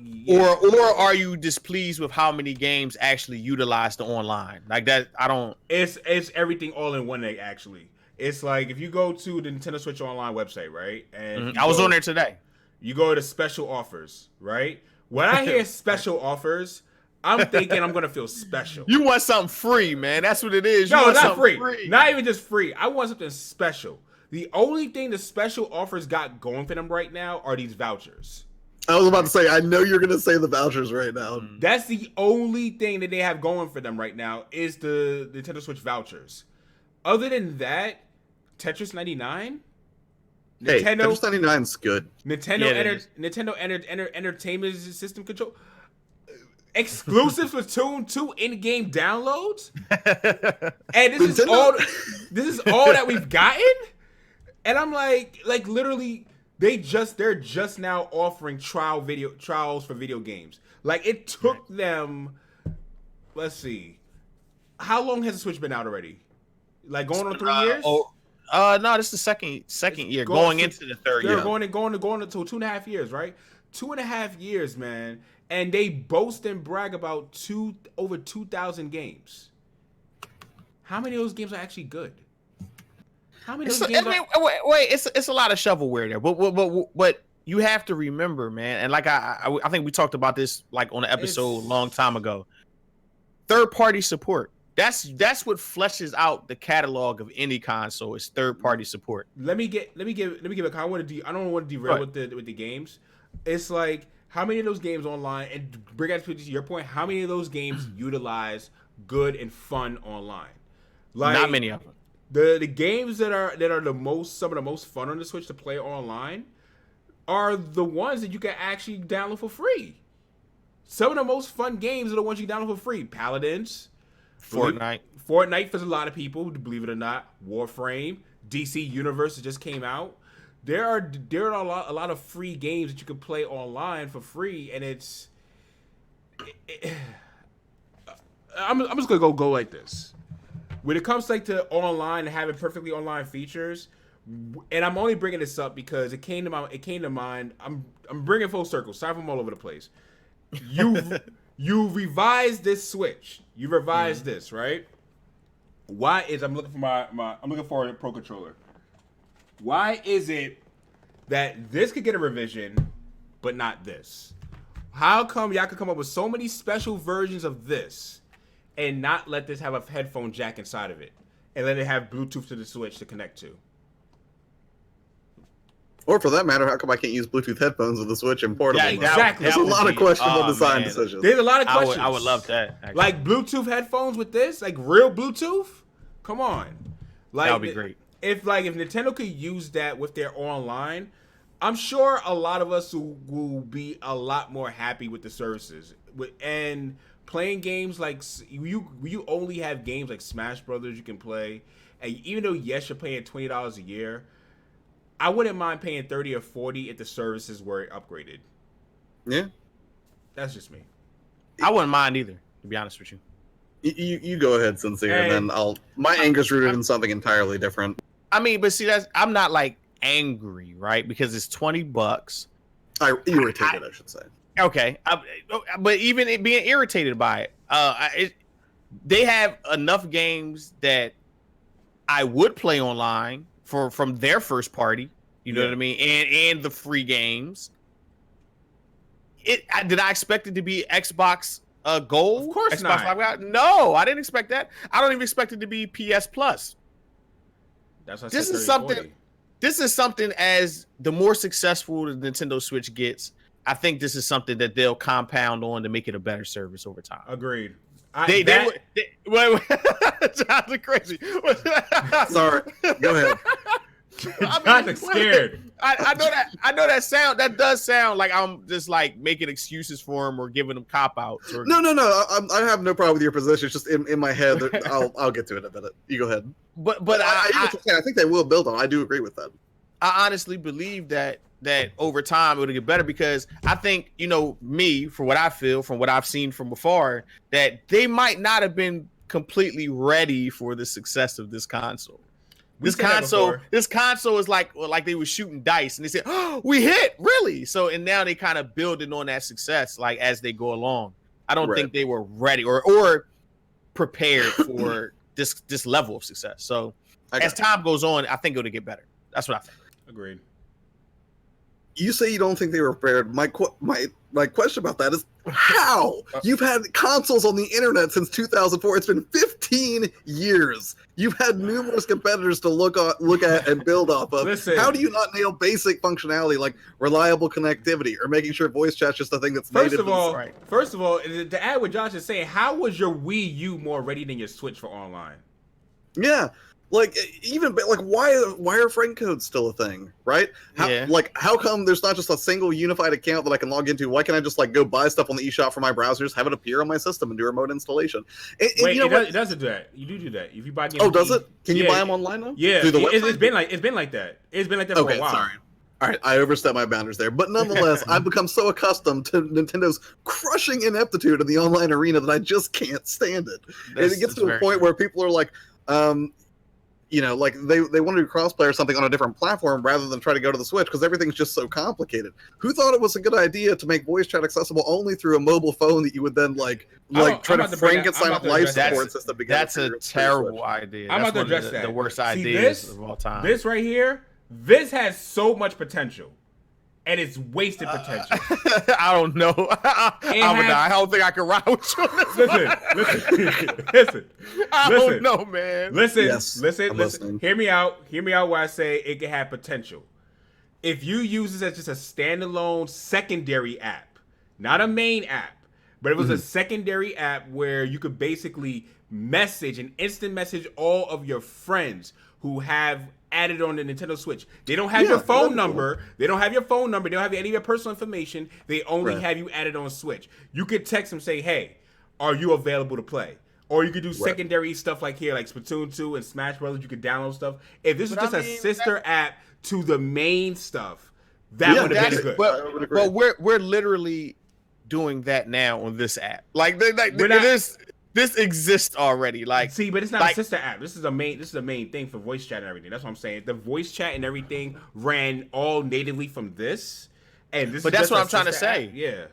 [SPEAKER 3] Yeah. Or are you displeased with how many games actually utilize the online? Like that, I don't.
[SPEAKER 2] It's everything all in one day. Actually, it's like if you go to the Nintendo Switch Online website, right? And
[SPEAKER 3] I was on there today.
[SPEAKER 2] You go to special offers, right? When I hear special offers, I'm thinking I'm gonna feel special.
[SPEAKER 3] You want something free, man. That's what it is.
[SPEAKER 2] No, not free. Not even just free. I want something special. The only thing the special offers got going for them right now are these vouchers.
[SPEAKER 1] I was about to say, I know you're going to say the vouchers right now.
[SPEAKER 2] That's the only thing that they have going for them right now is the Nintendo Switch vouchers. Other than that, Tetris 99?
[SPEAKER 1] Hey, Tetris 99 is good.
[SPEAKER 2] Nintendo Entertainment System control. Exclusive Splatoon 2 in-game downloads? And this is all that we've gotten? And I'm like literally... They're just now offering trials for video games. Like, it took them, let's see, how long has the Switch been out already? Like, going on 3 years?
[SPEAKER 3] No, this is the second year, going into the third year.
[SPEAKER 2] Going into 2.5 years, right? 2.5 years, man. And they boast and brag about over 2,000 games. How many of those games are actually good? How many?
[SPEAKER 3] It's a lot of shovelware there, but you have to remember, man. And like I think we talked about this like on an episode a long time ago. Third-party support. That's what fleshes out the catalog of any console. Is third-party support.
[SPEAKER 2] Let me give it. I don't want to derail with the games. It's like how many of those games online, and bring out to your point, how many of those games utilize good and fun online? Like,
[SPEAKER 3] not many of them.
[SPEAKER 2] The games that are some of the most fun on the Switch to play online are the ones that you can actually download for free. Some of the most fun games are the ones you download for free. Paladins, Fortnite for a lot of people, believe it or not. Warframe, DC Universe that just came out. There are a lot of free games that you can play online for free, and I'm just gonna go like this. When it comes to online and having perfectly online features, and I'm only bringing this up because it came to mind. I'm bringing full circle. Sorry from all over the place. You revised this Switch. You revised this, right? Why is I'm looking for a Pro Controller. Why is it that this could get a revision, but not this? How come y'all could come up with so many special versions of this and not let this have a headphone jack inside of it, and let it have Bluetooth to the Switch to connect to?
[SPEAKER 1] Or for that matter, how come I can't use Bluetooth headphones with the Switch and portable?
[SPEAKER 3] Yeah,
[SPEAKER 1] mode?
[SPEAKER 2] exactly.
[SPEAKER 1] There's a lot of questionable design
[SPEAKER 3] man.
[SPEAKER 1] decisions.
[SPEAKER 2] There's a lot of questions.
[SPEAKER 3] I would love that. Actually.
[SPEAKER 2] Like Bluetooth headphones with this, like real Bluetooth. Come on, like
[SPEAKER 3] that would be great.
[SPEAKER 2] If Nintendo could use that with their online, I'm sure a lot of us will be a lot more happy with the services. And playing games like you only have games like Smash Brothers you can play, and even though yes you're paying $20 a year, I wouldn't mind paying 30 or 40 if the services were upgraded.
[SPEAKER 1] Yeah,
[SPEAKER 2] that's just me.
[SPEAKER 3] I wouldn't mind either, to be honest with you.
[SPEAKER 1] You go ahead, Sincere, and then my anger's rooted in something entirely different.
[SPEAKER 3] I mean, but see, I'm not like angry, right? Because it's $20.
[SPEAKER 1] Irritated, I should say.
[SPEAKER 3] Okay, but even being irritated by it, they have enough games that I would play online from their first party. You know what I mean, and the free games. Did I expect it to be Xbox Gold?
[SPEAKER 2] Of course
[SPEAKER 3] Xbox
[SPEAKER 2] not.
[SPEAKER 3] Live? No, I didn't expect that. I don't even expect it to be PS Plus.
[SPEAKER 2] That's what
[SPEAKER 3] This is something. 40. This is something as the more successful the Nintendo Switch gets, I think this is something that they'll compound on to make it a better service over time.
[SPEAKER 2] Agreed.
[SPEAKER 3] Wait, John's crazy.
[SPEAKER 1] Sorry, go ahead.
[SPEAKER 2] John's scared.
[SPEAKER 3] I know that does sound like I'm just like making excuses for him or giving him cop outs.
[SPEAKER 1] No. I have no problem with your position. It's just in my head. I'll get to it in a minute. You go ahead.
[SPEAKER 3] But
[SPEAKER 1] I think they will build on. I do agree with that.
[SPEAKER 3] I honestly believe that over time it'll get better because I think, me, for what I feel, from what I've seen from afar, that they might not have been completely ready for the success of this console. This console is like they were shooting dice and they said, "Oh, we hit, really?" So and now they kind of building on that success like as they go along. I don't think they were ready or prepared for this level of success. So as time goes on, I think it'll get better. That's what I think.
[SPEAKER 2] Agreed.
[SPEAKER 1] You say you don't think they were prepared. My question about that is how? You've had consoles on the internet since 2004. It's been 15 years. You've had numerous competitors to look at and build off of.
[SPEAKER 2] Listen,
[SPEAKER 1] how do you not nail basic functionality like reliable connectivity or making sure voice chat's just a thing that's native?
[SPEAKER 2] First of all, to add what Josh is saying, how was your Wii U more ready than your Switch for online?
[SPEAKER 1] Yeah. Like why are friend codes still a thing, right? How come there's not just a single unified account that I can log into? Why can't I just go buy stuff on the eShop from my browsers, have it appear on my system, and do remote installation?
[SPEAKER 2] It doesn't do that. You do that if you buy games.
[SPEAKER 1] Oh, does it? Can you buy them online now?
[SPEAKER 2] Yeah, it's been like that. It's been like that for a while.
[SPEAKER 1] Sorry. All right, I overstepped my boundaries there, but nonetheless, I've become so accustomed to Nintendo's crushing ineptitude in the online arena that I just can't stand it. And it gets to a point where people are like, they want to do crossplay or something on a different platform rather than try to go to the Switch because everything's just so complicated. Who thought it was a good idea to make voice chat accessible only through a mobile phone that you would then try to Frankenstein up life support system?
[SPEAKER 3] That's a terrible idea.
[SPEAKER 2] I'm about to address that.
[SPEAKER 3] The worst ideas of all time.
[SPEAKER 2] This right here, this has so much potential. And it's wasted potential.
[SPEAKER 3] I don't know. I don't think I can ride with you. Listen. I don't know, man.
[SPEAKER 2] Listen. Hear me out where I say it can have potential. If you use this as just a standalone secondary app, not a main app, but it was a secondary app where you could basically message and instant message all of your friends who have added on the Nintendo Switch. They don't have your phone number. They don't have your phone number. They don't have any of your personal information. They only have you added on Switch. You could text them, say, "Hey, are you available to play?" Or you could do secondary stuff like here, like Splatoon 2 and Smash Brothers. You could download stuff. If this was just a sister app to the main stuff, that would have been good.
[SPEAKER 3] But we're literally doing that now on this app. This exists already. But
[SPEAKER 2] it's not a sister app. This is a main thing for voice chat and everything. That's what I'm saying. The voice chat and everything ran all natively from this. But
[SPEAKER 3] that's what I'm trying to say.
[SPEAKER 2] App. Yeah.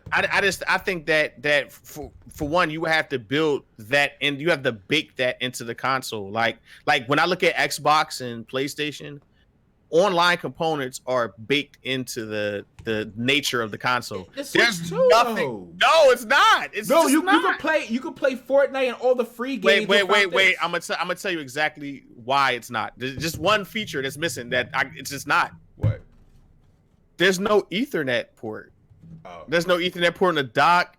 [SPEAKER 3] I think that for one, you have to build that and you have to bake that into the console. Like when I look at Xbox and PlayStation, online components are baked into the nature of the console. There's nothing. No, it's not.
[SPEAKER 2] You could play Fortnite and all the free games.
[SPEAKER 3] Wait. I'm gonna tell you exactly why it's not. There's just one feature that's missing. It's just not.
[SPEAKER 2] What?
[SPEAKER 3] there's no Ethernet port.
[SPEAKER 2] Oh.
[SPEAKER 3] There's no Ethernet port in the dock.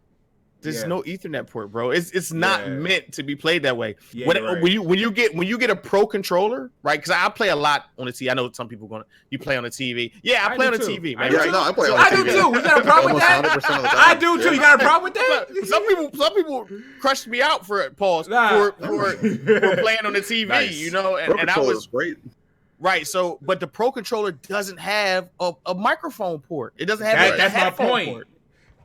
[SPEAKER 3] There's
[SPEAKER 2] Yeah.
[SPEAKER 3] no Ethernet port, bro. It's not meant to be played that way.
[SPEAKER 2] Yeah,
[SPEAKER 3] When you get a pro controller, right? Because I play a lot on the TV. I know some people you play on the TV. Yeah, I play on the TV, man.
[SPEAKER 1] Yeah, no, I play on
[SPEAKER 2] I
[SPEAKER 1] the
[SPEAKER 2] do
[SPEAKER 1] TV.
[SPEAKER 2] too. We got a problem with
[SPEAKER 1] Almost
[SPEAKER 2] that?
[SPEAKER 1] 100% of the time.
[SPEAKER 2] I do too. You got a problem with that?
[SPEAKER 3] Some people crushed me out for it, Paul,
[SPEAKER 2] Nah.
[SPEAKER 3] for playing on the TV,
[SPEAKER 2] Nice.
[SPEAKER 3] you know,
[SPEAKER 1] Pro
[SPEAKER 3] and I
[SPEAKER 1] controller
[SPEAKER 3] was
[SPEAKER 1] is great.
[SPEAKER 3] right. So, but the pro controller doesn't have a microphone port. It doesn't have
[SPEAKER 2] That's my
[SPEAKER 3] headphone
[SPEAKER 2] point.
[SPEAKER 3] port.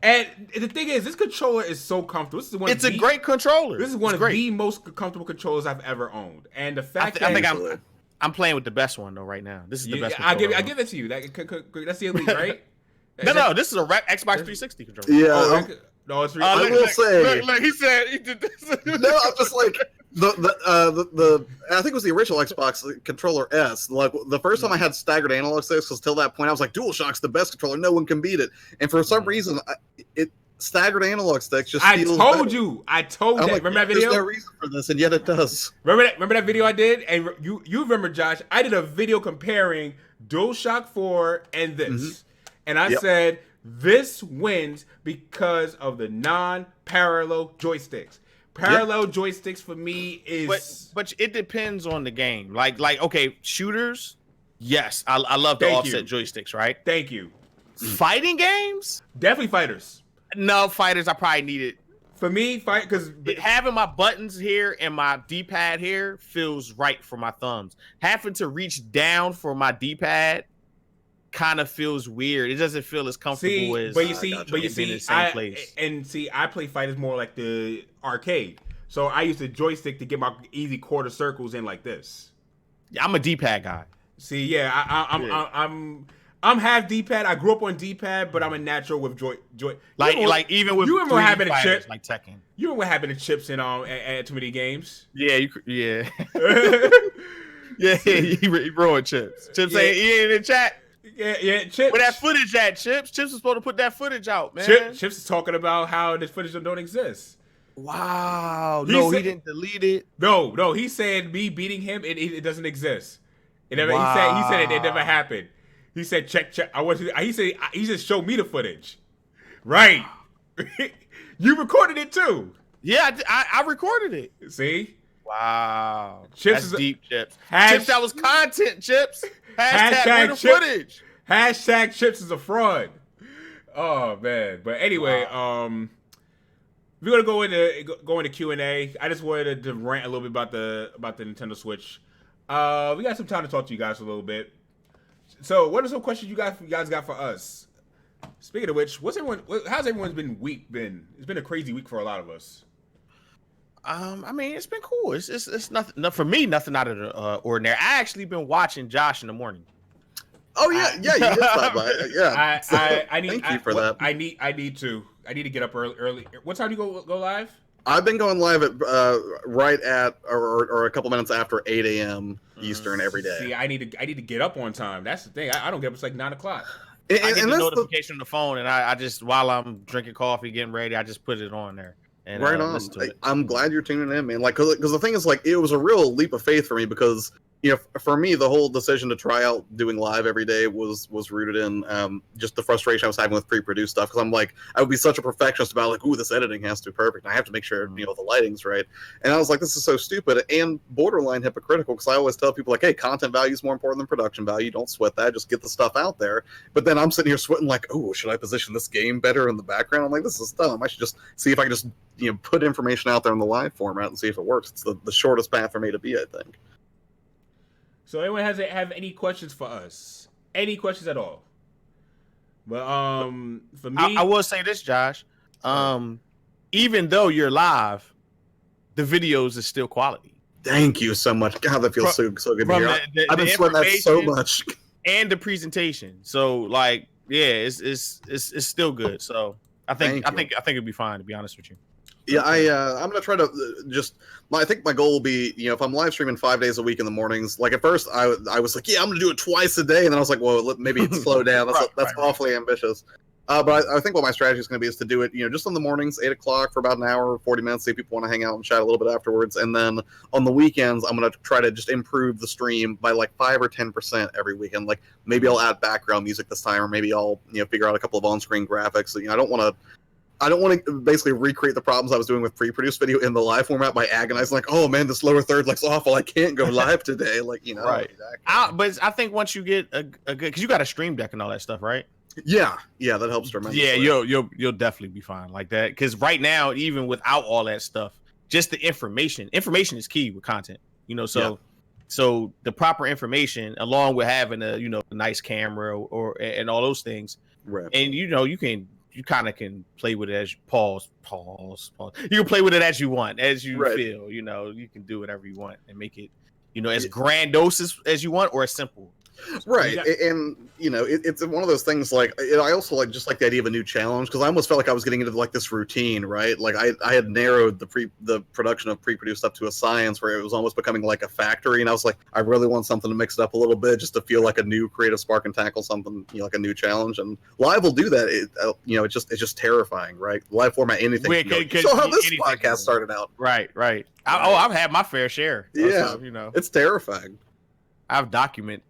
[SPEAKER 2] And the thing is, this controller is so comfortable. This is one.
[SPEAKER 3] It's a great controller.
[SPEAKER 2] This is one
[SPEAKER 3] It's
[SPEAKER 2] of
[SPEAKER 3] great.
[SPEAKER 2] the most comfortable controllers I've ever owned. And the fact
[SPEAKER 3] I
[SPEAKER 2] that
[SPEAKER 3] think I'm playing with the best one though right now. This is the best.
[SPEAKER 2] I
[SPEAKER 3] controller.
[SPEAKER 2] give it to you. That's the elite, right?
[SPEAKER 3] No, this is a Xbox 360 controller.
[SPEAKER 1] Yeah,
[SPEAKER 2] No, it's
[SPEAKER 1] I will say.
[SPEAKER 3] Look, he said he did this.
[SPEAKER 1] No, I'm just like the I think it was the original Xbox controller S. Like the first time I had staggered analog sticks, because till that point I was like, DualShock's the best controller, no one can beat it. And for some reason, staggered analog sticks just.
[SPEAKER 2] I
[SPEAKER 1] feels
[SPEAKER 2] told
[SPEAKER 1] better.
[SPEAKER 2] you. I told
[SPEAKER 1] I'm
[SPEAKER 2] that.
[SPEAKER 1] like,
[SPEAKER 2] Remember that video?
[SPEAKER 1] There's no reason for this, and yet it does.
[SPEAKER 2] Remember that video I did? And you remember, Josh? I did a video comparing DualShock 4 and this, and I said this wins because of the non-parallel joysticks. Parallel joysticks for me is,
[SPEAKER 3] but it depends on the game. Like okay, shooters. Yes, I love the
[SPEAKER 2] Thank
[SPEAKER 3] offset joysticks. Right.
[SPEAKER 2] Thank you.
[SPEAKER 3] Fighting games.
[SPEAKER 2] Definitely fighters.
[SPEAKER 3] No, fighters. I probably need it.
[SPEAKER 2] For me, because
[SPEAKER 3] having my buttons here and my D-pad here feels right for my thumbs. Having to reach down for my D-pad kind of feels weird. It doesn't feel as comfortable as.
[SPEAKER 2] But you see, I play fighters more like the arcade. So I use the joystick to get my easy quarter circles in like this.
[SPEAKER 3] I'm a D-pad guy.
[SPEAKER 2] See, yeah, I'm half D-pad. I grew up on D-pad, but I'm a natural with joy.
[SPEAKER 3] Like even with
[SPEAKER 2] you remember what happened to chips
[SPEAKER 3] like Tekken.
[SPEAKER 2] You remember what happened to chips in at too many games?
[SPEAKER 3] Yeah, yeah, he ruined chips. Chips saying he ain't in the chat.
[SPEAKER 2] Yeah, Chips.
[SPEAKER 3] Where that footage at, Chips? Chips was supposed to put that footage out, man.
[SPEAKER 2] Chips is talking about how this footage don't exist.
[SPEAKER 3] Wow. He didn't delete it.
[SPEAKER 2] No, he said me beating him, it doesn't exist. It never. He said it never happened. He said check. I want to. He said he just showed me the footage. Right. You recorded it too.
[SPEAKER 3] Yeah, I recorded it.
[SPEAKER 2] See.
[SPEAKER 3] Wow.
[SPEAKER 2] Chips
[SPEAKER 3] That's deep, Chips.
[SPEAKER 2] Chips,
[SPEAKER 3] that was content, Chips. Hashtag
[SPEAKER 2] Chips,
[SPEAKER 3] footage.
[SPEAKER 2] Hashtag Chips is a fraud. Oh man. But anyway, we're gonna go into Q&A. I just wanted to rant a little bit about the Nintendo Switch. We got some time to talk to you guys a little bit. So, what are some questions you guys got for us? Speaking of which, how's everyone's week been? It's been a crazy week for a lot of us.
[SPEAKER 3] I mean, it's been cool. It's nothing for me. Nothing out of the ordinary. I actually been watching Josh in the morning.
[SPEAKER 1] Oh yeah, you did stop by. Yeah,
[SPEAKER 2] I need.
[SPEAKER 1] Thank you for that.
[SPEAKER 2] I need to get up early. What time do you go live?
[SPEAKER 1] I've been going live at right at or a couple minutes after 8 a.m. Eastern every day.
[SPEAKER 2] See, I need to get up on time. That's the thing. I don't get up. It's like 9 o'clock.
[SPEAKER 3] I get the notification on the phone, and I just while I'm drinking coffee, getting ready, I just put it on there. And,
[SPEAKER 1] right on. I'm glad you're tuning in, man. Like, because the thing is, like, it was a real leap of faith for me because, you know, for me, the whole decision to try out doing live every day was rooted in just the frustration I was having with pre-produced stuff. Because I'm like, I would be such a perfectionist about like, ooh, this editing has to be perfect. I have to make sure you know the lighting's right. And I was like, this is so stupid and borderline hypocritical. Because I always tell people like, hey, content value is more important than production value. Don't sweat that. Just get the stuff out there. But then I'm sitting here sweating like, oh, should I position this game better in the background? I'm like, this is dumb. I should just see if I can just put information out there in the live format and see if it works. It's the shortest path for me to be, I think.
[SPEAKER 2] So anyone have any questions for us? Any questions at all? But for me,
[SPEAKER 3] I will say this, Josh. Even though you're live, the videos is still quality.
[SPEAKER 1] Thank you so much. God, that feels so good to hear. I've been sweating that so much.
[SPEAKER 3] And the presentation. So like, yeah, it's still good. So I think it'd be fine, to be honest with you.
[SPEAKER 1] Yeah, I'm gonna try to I think my goal will be, if I'm live streaming 5 days a week in the mornings. Like at first, I was like, yeah, I'm gonna do it twice a day, and then I was like, well, maybe it's slow down. That's awfully ambitious. But I think what my strategy is going to be is to do it, just on the mornings, 8 o'clock for about an hour or 40 minutes. See if people want to hang out and chat a little bit afterwards. And then on the weekends, I'm going to try to just improve the stream by like 5 or 10% every weekend. Like maybe I'll add background music this time, or maybe I'll figure out a couple of on-screen graphics. So, I don't want to basically recreate the problems I was doing with pre-produced video in the live format by agonizing like, oh man, this lower third looks awful. I can't go live today. Like,
[SPEAKER 3] right. But I think once you get a good, because you got a stream deck and all that stuff, right?
[SPEAKER 1] Yeah, that helps tremendously.
[SPEAKER 3] Yeah, you'll definitely be fine like that. Because right now, even without all that stuff, just the information is key with content. So the proper information, along with having a nice camera and all those things,
[SPEAKER 1] right? And
[SPEAKER 3] you kind of can play with it as pause. You can play with it as you want, as you feel. You can do whatever you want and make it, as grandiose as you want or as simple.
[SPEAKER 1] Right, and it's one of those things. Like, I also like the idea of a new challenge, because I almost felt like I was getting into like this routine, right? Like I had narrowed the production of pre-produced stuff to a science where it was almost becoming like a factory, and I was like, I really want something to mix it up a little bit, just to feel like a new creative spark and tackle something, like a new challenge. And live will do that. It's just terrifying, right? Live format, anything. So how this podcast started out,
[SPEAKER 3] right? I've had my fair share.
[SPEAKER 1] Yeah, it's terrifying.
[SPEAKER 3] I've documented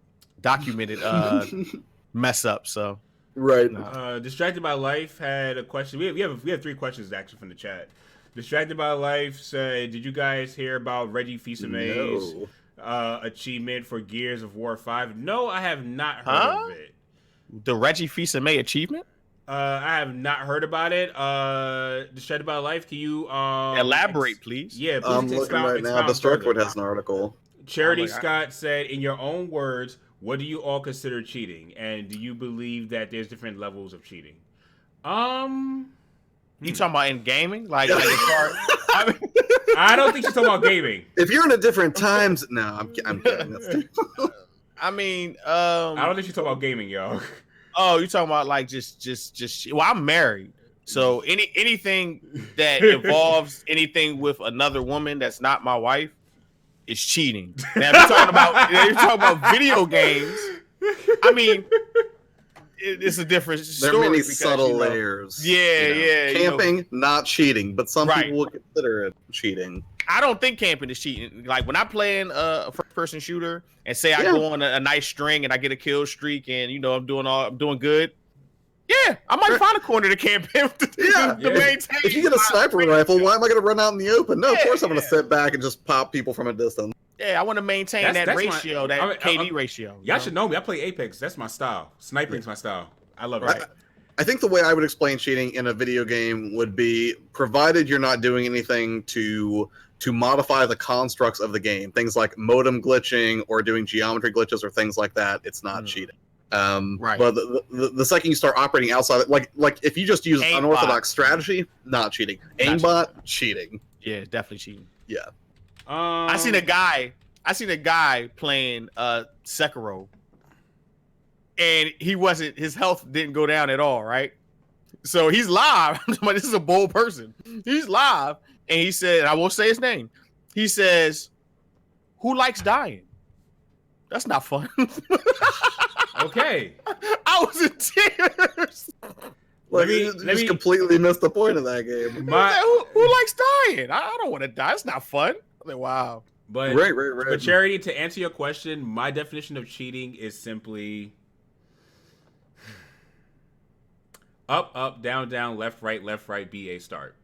[SPEAKER 3] mess up. So
[SPEAKER 1] right.
[SPEAKER 2] Distracted by Life had a question. We have 3 questions actually from the chat. Distracted by Life said, "Did you guys hear about Reggie Fils-Aimé's achievement for Gears of War 5?" No, I have not heard of it.
[SPEAKER 3] The Reggie Fils-Aimé achievement?
[SPEAKER 2] I have not heard about it. Distracted by Life, can you
[SPEAKER 3] elaborate, please?
[SPEAKER 2] Yeah, please.
[SPEAKER 1] I'm looking right now. The Starkwood has an article.
[SPEAKER 2] Charity Scott said, "In your own words, what do you all consider cheating, and do you believe that there's different levels of cheating?"
[SPEAKER 3] You talking about in gaming? Like
[SPEAKER 2] I don't think she's talking about gaming.
[SPEAKER 1] If you're in a different times, no, I'm kidding.
[SPEAKER 3] I mean,
[SPEAKER 2] I don't think she's talking about gaming, y'all.
[SPEAKER 3] Oh, you talking about like just? Well, I'm married, so anything that involves anything with another woman that's not my wife is cheating. Now, if you're talking about video games, I mean, it's a different story.
[SPEAKER 1] There are many subtle layers.
[SPEAKER 3] Yeah.
[SPEAKER 1] Camping, not cheating, but some people will consider it cheating.
[SPEAKER 3] I don't think camping is cheating. Like when I play in a first-person shooter and say I go on a nice string and I get a kill streak and I'm doing good. Yeah, I might find a corner to camp in to maintain.
[SPEAKER 1] If you get a sniper rifle, why am I going to run out in the open? No, of course I'm going to sit back and just pop people from a distance.
[SPEAKER 3] Yeah, I want to maintain that ratio, that KD ratio.
[SPEAKER 2] Y'all should know me. I play Apex. That's my style. Sniping's my style. I love it.
[SPEAKER 1] I think the way I would explain cheating in a video game would be, provided you're not doing anything to modify the constructs of the game, things like modem glitching or doing geometry glitches or things like that, it's not cheating. But the second you start operating outside, like if you just use unorthodox strategy, not cheating. Aimbot, cheating.
[SPEAKER 3] Yeah, definitely cheating.
[SPEAKER 1] Yeah.
[SPEAKER 3] I seen a guy playing Sekiro, and his health didn't go down at all, right? So he's live. This is a bold person. He's live, and he said, and I won't say his name. He says, "Who likes dying? That's not fun."
[SPEAKER 2] Okay.
[SPEAKER 3] I was in tears.
[SPEAKER 1] Let me completely missed the point of that game.
[SPEAKER 3] Who likes dying? I don't want to die. It's not fun. I'm like, wow.
[SPEAKER 2] But
[SPEAKER 1] right.
[SPEAKER 2] But Charity, to answer your question, my definition of cheating is simply up, down, left, right, BA start.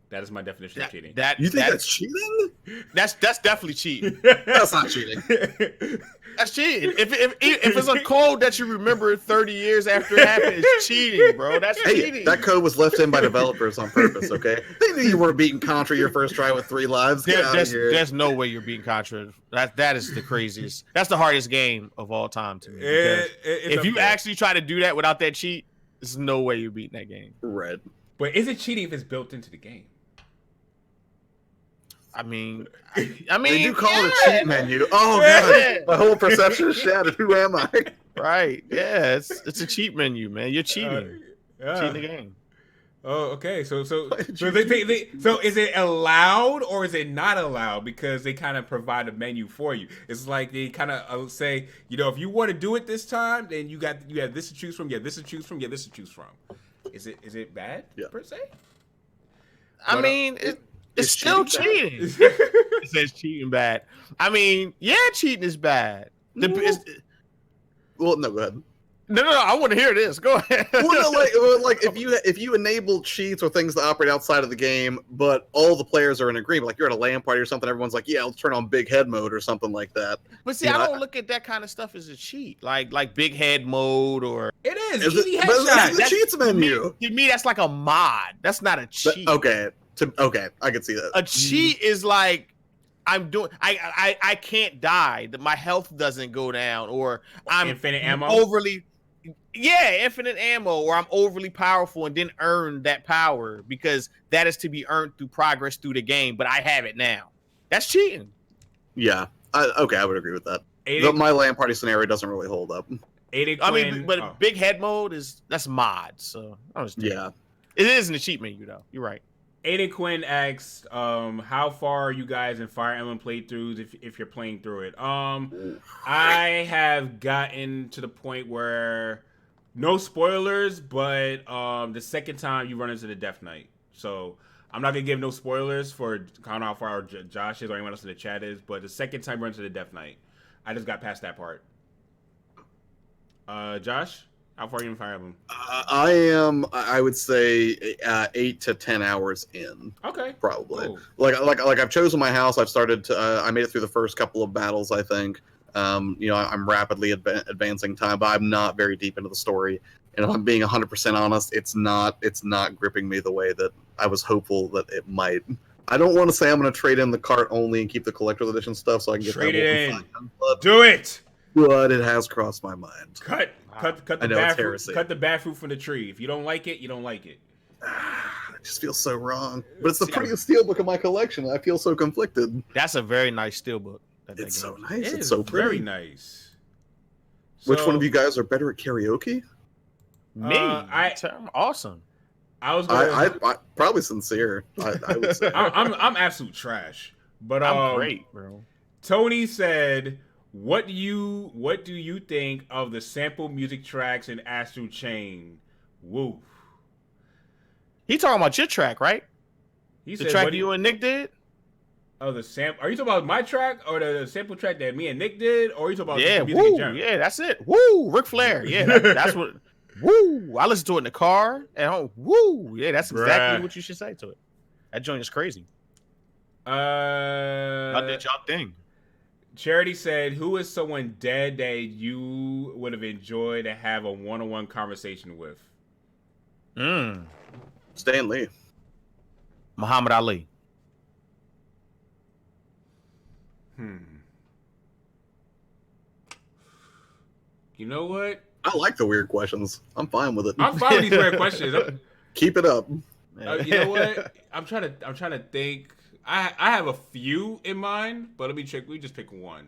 [SPEAKER 2] That is my definition of cheating.
[SPEAKER 1] You think that's cheating?
[SPEAKER 3] That's definitely cheating.
[SPEAKER 1] That's not cheating.
[SPEAKER 3] That's cheating. If it's a code that you remember 30 years after it happened, it's cheating, bro. That's cheating.
[SPEAKER 1] That code was left in by developers on purpose, okay? They knew you were beating Contra your first try with 3 lives.
[SPEAKER 3] There's no way you're beating Contra. That is the craziest. That's the hardest game of all time to me. If you actually try to do that without that cheat, there's no way you're beating that game.
[SPEAKER 1] Right.
[SPEAKER 2] But is it cheating if it's built into the game?
[SPEAKER 3] I mean,
[SPEAKER 1] they do call it a cheat menu. Oh god, my whole perception is shattered. Who am I?
[SPEAKER 3] Right? Yeah, it's a cheat menu, man. You're cheating. Cheating the game.
[SPEAKER 2] Oh, okay. So is it allowed or is it not allowed? Because they kind of provide a menu for you. It's like they kind of say, if you want to do it this time, then you have this to choose from. You have this to choose from. You have this to choose from. Is it bad per se?
[SPEAKER 3] I
[SPEAKER 2] But,
[SPEAKER 3] mean, it's still cheating. It says cheating bad. I mean, yeah, cheating is bad.
[SPEAKER 1] Well, no, go ahead.
[SPEAKER 3] No. I want to hear this. Go ahead.
[SPEAKER 1] Well, no, like if you enable cheats or things that operate outside of the game, but all the players are in agreement, like you're at a LAN party or something, everyone's like, yeah, let's turn on big head mode or something like that.
[SPEAKER 3] But see, I don't look at that kind of stuff as a cheat, like big head mode or.
[SPEAKER 2] It is.
[SPEAKER 1] It's the cheats menu.
[SPEAKER 3] To me, that's like a mod. That's not a cheat.
[SPEAKER 1] Okay, I can see that.
[SPEAKER 3] A cheat is like I can't die. That my health doesn't go down, or I'm
[SPEAKER 2] infinite ammo.
[SPEAKER 3] Infinite ammo, or I'm overly powerful and didn't earn that power because that is to be earned through progress through the game. But I have it now. That's cheating.
[SPEAKER 1] Yeah. I would agree with that. My LAN party scenario doesn't really hold up.
[SPEAKER 3] Big head mode that's mod. So
[SPEAKER 1] yeah,
[SPEAKER 3] it isn't a cheat menu though. You're right.
[SPEAKER 2] Aiden Quinn asks, how far are you guys in Fire Emblem playthroughs if you're playing through it? I have gotten to the point where no spoilers, but the second time you run into the Death Knight. So I'm not gonna give no spoilers for kind of how far Josh is or anyone else in the chat is, but the second time you run into the Death Knight, I just got past that part. Josh? How far are you in Fire Emblem?
[SPEAKER 1] I would say 8 to 10 hours in.
[SPEAKER 2] Okay.
[SPEAKER 1] Probably.
[SPEAKER 2] Cool.
[SPEAKER 1] Like I've chosen my house. I've started to. I made it through the first couple of battles. I think. I'm rapidly advancing time, but I'm not very deep into the story. And if I'm being 100% honest, it's not gripping me the way that I was hopeful that it might. I don't want to say I'm going to trade in the cart only and keep the collector's edition stuff so I can get
[SPEAKER 2] trade
[SPEAKER 1] that
[SPEAKER 2] it in.
[SPEAKER 1] But,
[SPEAKER 2] do it.
[SPEAKER 1] But it has crossed my mind.
[SPEAKER 2] Cut the bad fruit from the tree. If you don't like it, you don't like it.
[SPEAKER 1] It just feels so wrong. But it's the prettiest steelbook in my collection. I feel so conflicted.
[SPEAKER 3] That's a very nice steelbook.
[SPEAKER 1] It's so nice.
[SPEAKER 2] It's
[SPEAKER 1] so pretty.
[SPEAKER 2] Very nice.
[SPEAKER 1] Which one of you guys are better at karaoke?
[SPEAKER 3] Me. I'm awesome.
[SPEAKER 1] I probably sincere. I would say.
[SPEAKER 2] I'm absolute trash. But
[SPEAKER 3] I'm great, bro.
[SPEAKER 2] Tony said, What do you think of the sample music tracks in Astral Chain? Woo.
[SPEAKER 3] He talking about your track, right?
[SPEAKER 2] He
[SPEAKER 3] the
[SPEAKER 2] said,
[SPEAKER 3] track you and Nick did?
[SPEAKER 2] Oh, the sample. Are you talking about my track or the sample track that me and Nick did? Or are you talking about
[SPEAKER 3] the
[SPEAKER 2] music in general?
[SPEAKER 3] Yeah, that's it. Woo, Ric Flair. Yeah, that's what. Woo, I listen to it in the car at home. Woo, yeah, that's exactly what you should say to it. That joint is crazy. I did y'all thing.
[SPEAKER 2] Charity said, "Who is someone dead that you would have enjoyed to have a one-on-one conversation with?"
[SPEAKER 1] Stan Lee.
[SPEAKER 3] Muhammad Ali.
[SPEAKER 2] You know what?
[SPEAKER 1] I like the weird questions. I'm fine with it.
[SPEAKER 2] I'm fine with these weird questions.
[SPEAKER 1] Keep it up.
[SPEAKER 2] You know what? I'm trying to think. I have a few in mind, but let me check. We just pick one.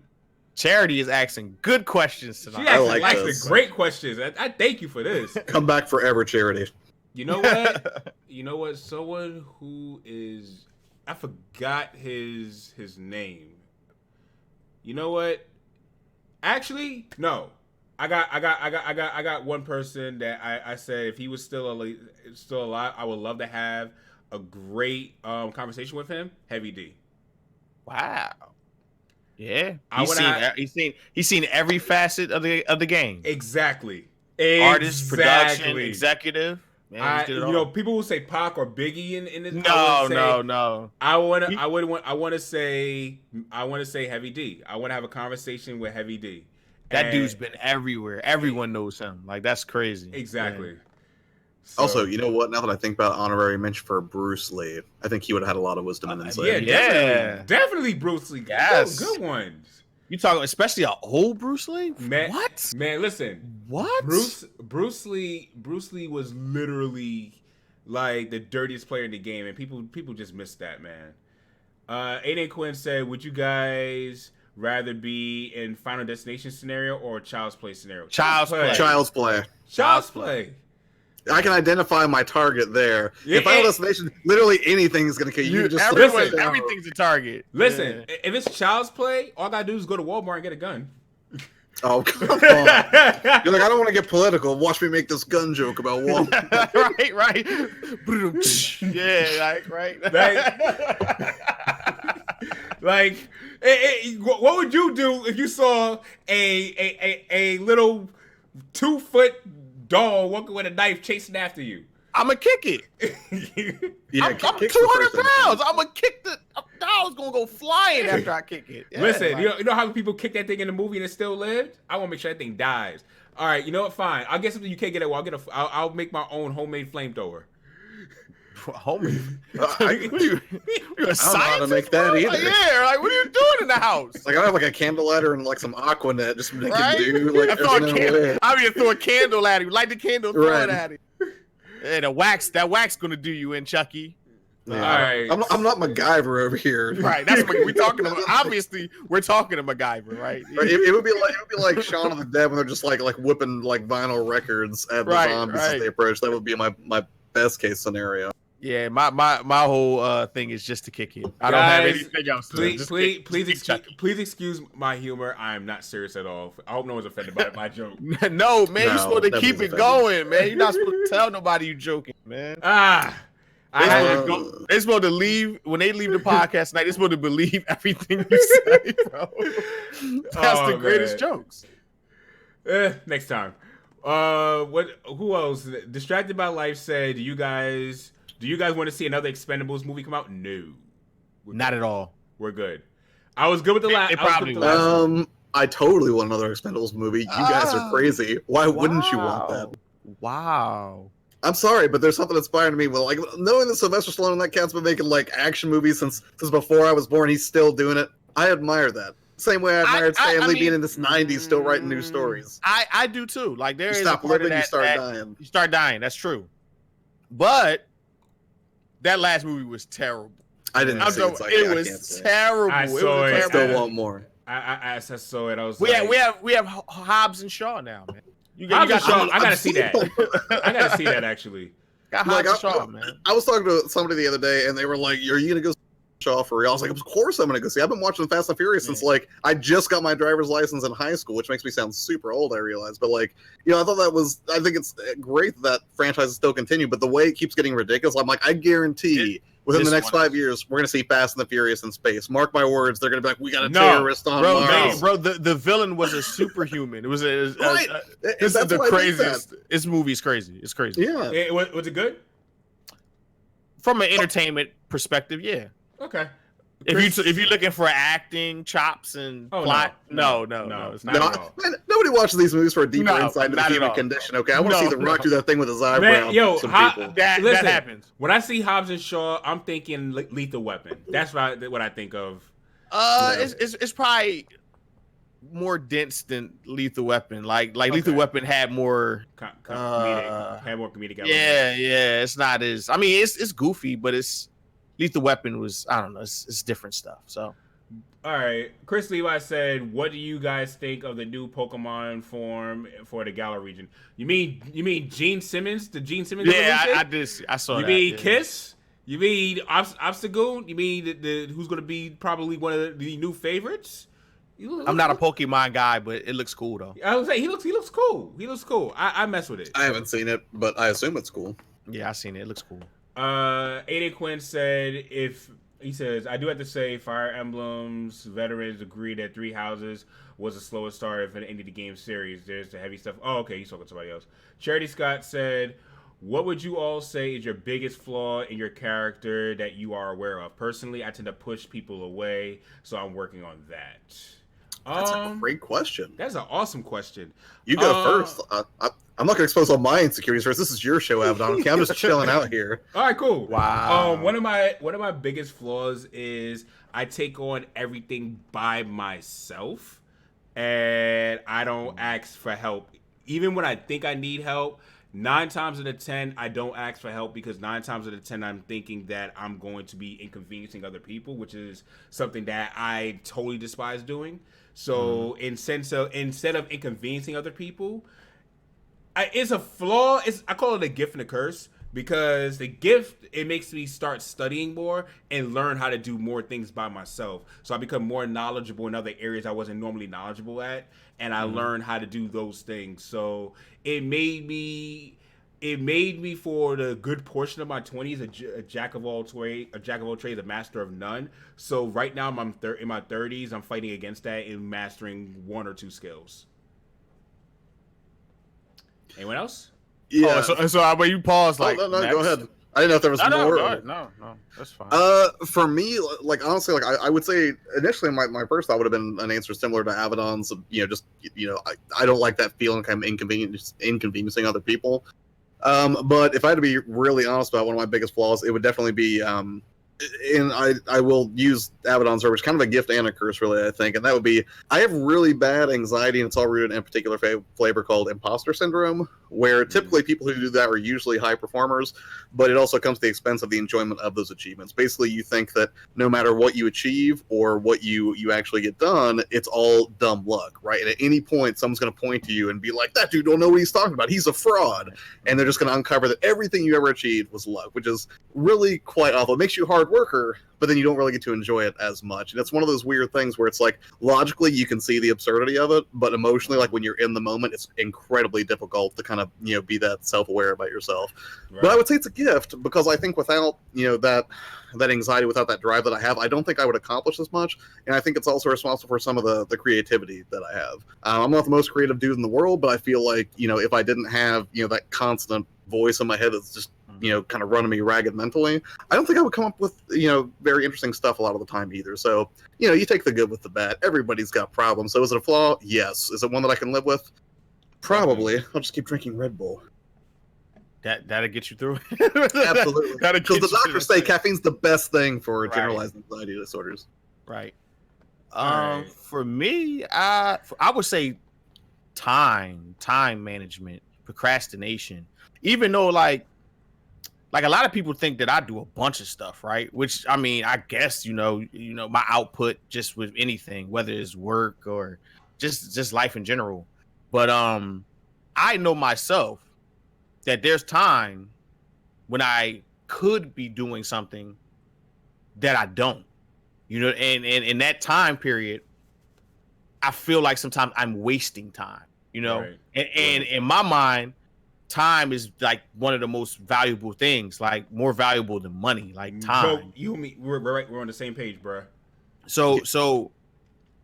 [SPEAKER 3] Charity is asking good questions tonight.
[SPEAKER 2] She asking the great questions. I thank you for this.
[SPEAKER 1] Come back forever, Charity.
[SPEAKER 2] You know what? Someone who is, I forgot his name. You know what? Actually, no. I got one person that I said if he was still alive, I would love to have a great conversation with him. Heavy D.
[SPEAKER 3] Wow. Yeah. He's seen every facet of the game.
[SPEAKER 2] Exactly.
[SPEAKER 3] Artist, production, executive. Man,
[SPEAKER 2] people will say Pac or Biggie in this.
[SPEAKER 3] No.
[SPEAKER 2] I want to say Heavy D. I want to have a conversation with Heavy D.
[SPEAKER 3] That dude's been everywhere. Everyone knows him. Like, that's crazy.
[SPEAKER 2] Exactly.
[SPEAKER 3] Yeah.
[SPEAKER 1] So, also, you know what? Now that I think about honorary mention for Bruce Lee, I think he would have had a lot of wisdom and insight.
[SPEAKER 2] Definitely Bruce Lee.
[SPEAKER 3] Yes.
[SPEAKER 2] Good ones.
[SPEAKER 3] You talking especially an old Bruce Lee?
[SPEAKER 2] What? Man, listen.
[SPEAKER 3] What?
[SPEAKER 2] Bruce Lee was literally like the dirtiest player in the game, and people just missed that, man. Aiden Quinn said, "Would you guys rather be in Final Destination scenario or Child's Play scenario?"
[SPEAKER 1] Child's Play. I can identify my target there. In Final Destination, literally anything is going to kill you.
[SPEAKER 3] Everything's a target.
[SPEAKER 2] Listen, if it's Child's Play, all I gotta do is go to Walmart and get a gun.
[SPEAKER 1] Oh, come on. You're like, I don't want to get political. Watch me make this gun joke about Walmart.
[SPEAKER 3] right. Yeah, right.
[SPEAKER 2] What would you do if you saw a little 2-foot dog walking with a knife chasing after you?
[SPEAKER 3] I'ma kick it.
[SPEAKER 1] Yeah,
[SPEAKER 3] I'm 200 pounds. I'ma kick the dog's gonna go flying after I kick it. Yeah,
[SPEAKER 2] Listen, you know how people kick that thing in the movie and it still lived? I want to make sure that thing dies. All right, you know what? Fine. I'll get something you can't get. I'll make my own homemade flamethrower.
[SPEAKER 3] Homie,
[SPEAKER 1] I don't know how to make that either.
[SPEAKER 3] Yeah, like what are you doing in the house?
[SPEAKER 1] Like I have like a candle lighter and like some Aquanet just to make
[SPEAKER 3] Right?
[SPEAKER 1] it do. Like
[SPEAKER 3] I mean, throw a candle at him. Light the candle, throw it at him. Yeah, that wax gonna do you in, Chucky.
[SPEAKER 1] Yeah.
[SPEAKER 2] All right.
[SPEAKER 1] I'm not MacGyver over here.
[SPEAKER 3] Right, that's what we're talking about. Obviously, we're talking to MacGyver, right?
[SPEAKER 1] It would be like Shaun of the Dead when they're just like whipping like vinyl records at the zombies as they approach. That would be my best case scenario.
[SPEAKER 3] Yeah, my whole thing is just to kick it. I don't have anything else.
[SPEAKER 2] Please excuse my humor. I am not serious at all. I hope no one's offended by my joke.
[SPEAKER 3] No, man, you're supposed to keep it going, man. You're not supposed to tell nobody you joking, man. They're supposed to leave when they leave the podcast tonight. They're supposed to believe everything you say, bro. That's the greatest jokes.
[SPEAKER 2] Next time. Who else? Distracted by Life said, Do you guys want to see another Expendables movie come out? No.
[SPEAKER 3] Not at all.
[SPEAKER 2] We're good. I was good with the last.
[SPEAKER 1] I totally want another Expendables movie. You guys are crazy. Why wouldn't you want that?
[SPEAKER 3] Wow.
[SPEAKER 1] I'm sorry, but there's something inspiring me. Well, like knowing that Sylvester Stallone and that cat's been making like action movies since before I was born, he's still doing it. I admire that. Same way I admired Stan Lee being in this '90s, still writing new stories.
[SPEAKER 3] I do too. Like there
[SPEAKER 1] you
[SPEAKER 3] is
[SPEAKER 1] stop
[SPEAKER 3] a part
[SPEAKER 1] living,
[SPEAKER 3] of that,
[SPEAKER 1] you start dying.
[SPEAKER 3] You start dying. That's true. But that last movie was terrible.
[SPEAKER 1] I didn't see it. So
[SPEAKER 3] it was terrible.
[SPEAKER 2] I saw it.
[SPEAKER 1] I still want more.
[SPEAKER 2] I saw it. I was
[SPEAKER 3] we have Hobbs and Shaw now, man.
[SPEAKER 2] I gotta see that. I gotta see that actually.
[SPEAKER 3] Got Hobbs and Shaw, man.
[SPEAKER 1] I was talking to somebody the other day, and they were like, "Are you gonna go see Shaw for real?" I was like, "Of course I'm gonna go see. I've been watching Fast and Furious since like I just got my driver's license in high school, which makes me sound super old. I realize, but like I think it's great that franchises still continue, but the way it keeps getting ridiculous, I'm like, I guarantee. Within the next 5 years, we're going to see Fast and the Furious in space. Mark my words, they're going to be like, we got a terrorist on Mars.
[SPEAKER 3] Bro, the villain was a superhuman. It was this is the craziest. This movie's crazy. It's crazy.
[SPEAKER 1] Yeah.
[SPEAKER 2] Was it good?
[SPEAKER 3] From an entertainment perspective, yeah.
[SPEAKER 2] Okay.
[SPEAKER 3] If you're looking for acting chops and plot, no, it's not at all.
[SPEAKER 1] Man, nobody watches these movies for a deeper insight into the human condition. Okay, I want to see The Rock do that thing with his eyebrow.
[SPEAKER 3] That happens.
[SPEAKER 2] When I see Hobbs and Shaw, I'm thinking Lethal Weapon. That's what I think of.
[SPEAKER 3] It's probably more dense than Lethal Weapon. Like Lethal Weapon had more
[SPEAKER 2] comedic elements.
[SPEAKER 3] Yeah. It's not as. I mean, it's goofy, but it's. Lethal Weapon was, I don't know, it's different stuff. So,
[SPEAKER 2] all right. Chris Levi said, "What do you guys think of the new Pokemon form for the Galar region?" You mean Gene Simmons? The Gene Simmons?
[SPEAKER 3] Yeah, I saw that.
[SPEAKER 2] You mean Kiss? You mean Obstagoon? You mean the who's going to be probably one of the new favorites?
[SPEAKER 3] I'm not a Pokemon guy, but it looks cool though.
[SPEAKER 2] I was saying he looks cool. He looks cool. I mess with it.
[SPEAKER 1] I haven't seen it, but I assume it's cool.
[SPEAKER 3] Yeah, I've seen it. It looks cool.
[SPEAKER 2] Aiden Quinn said, I do have to say Fire Emblem's veterans agree that Three Houses was the slowest start of any of the game series. There's the heavy stuff. Oh, okay, he's talking to somebody else. Charity Scott said, what would you all say is your biggest flaw in your character that you are aware of? Personally, I tend to push people away, so I'm working on that.
[SPEAKER 1] That's a great question.
[SPEAKER 2] That's an awesome question.
[SPEAKER 1] You go first. I'm not going to expose all my insecurities first. This is your show, Avidan. Okay, I'm just chilling out here.
[SPEAKER 2] All right, cool.
[SPEAKER 3] Wow.
[SPEAKER 2] One of my biggest flaws is I take on everything by myself, and I don't ask for help. Even when I think I need help, 9 times out of 10, I don't ask for help because 9 times out of 10, I'm thinking that I'm going to be inconveniencing other people, which is something that I totally despise doing. So instead of inconveniencing other people, it's a flaw. I call it a gift and a curse because the gift, it makes me start studying more and learn how to do more things by myself. So I become more knowledgeable in other areas I wasn't normally knowledgeable at, and I learn how to do those things. So it made me for the good portion of my 20s a jack of all trades, a master of none. So right now I'm in my 30s. I'm fighting against that and mastering one or two skills. Anyone else?
[SPEAKER 1] Yeah.
[SPEAKER 3] So when you pause, like,
[SPEAKER 1] no,
[SPEAKER 3] next?
[SPEAKER 1] go ahead. I didn't know if there was more.
[SPEAKER 3] No, that's fine.
[SPEAKER 1] For me, like honestly, like I would say initially my first thought would have been an answer similar to Avidan's. I don't like that feeling kind of inconveniencing other people. But if I had to be really honest about one of my biggest flaws, it would definitely be, and I will use Avidan's verbiage, kind of a gift and a curse, really, I think, and that would be, I have really bad anxiety, and it's all rooted in a particular flavor called imposter syndrome, where typically people who do that are usually high performers, but it also comes at the expense of the enjoyment of those achievements. Basically, you think that no matter what you achieve or what you actually get done, it's all dumb luck, right? And at any point, someone's going to point to you and be like, that dude don't know what he's talking about. He's a fraud. And they're just going to uncover that everything you ever achieved was luck, which is really quite awful. It makes you a hard worker, but then you don't really get to enjoy it as much. And it's one of those weird things where it's like, logically, you can see the absurdity of it, but emotionally, like when you're in the moment, it's incredibly difficult to kind of, be that self-aware about yourself. Right. But I would say it's a gift, because I think without, that anxiety, without that drive that I have, I don't think I would accomplish as much. And I think it's also responsible for some of the creativity that I have. I'm not the most creative dude in the world, but I feel like, if I didn't have, that constant voice in my head that's just, kind of running me ragged mentally, I don't think I would come up with, very interesting stuff a lot of the time either. So, you take the good with the bad. Everybody's got problems. So is it a flaw? Yes. Is it one that I can live with? Probably. I'll just keep drinking Red Bull.
[SPEAKER 3] That'll get you through.
[SPEAKER 1] Absolutely. Because the doctors say caffeine's the best thing for generalized anxiety disorders.
[SPEAKER 3] Right. For me, I would say time management, procrastination. Even though like a lot of people think that I do a bunch of stuff, right? Which, I mean, I guess, my output just with anything, whether it's work or just life in general. But I know myself that there's time when I could be doing something that I don't, and in that time period, I feel like sometimes I'm wasting time, right. And in my mind, time is like one of the most valuable things, like more valuable than money, like time.
[SPEAKER 2] You and me, we're on the same page, bro.
[SPEAKER 3] So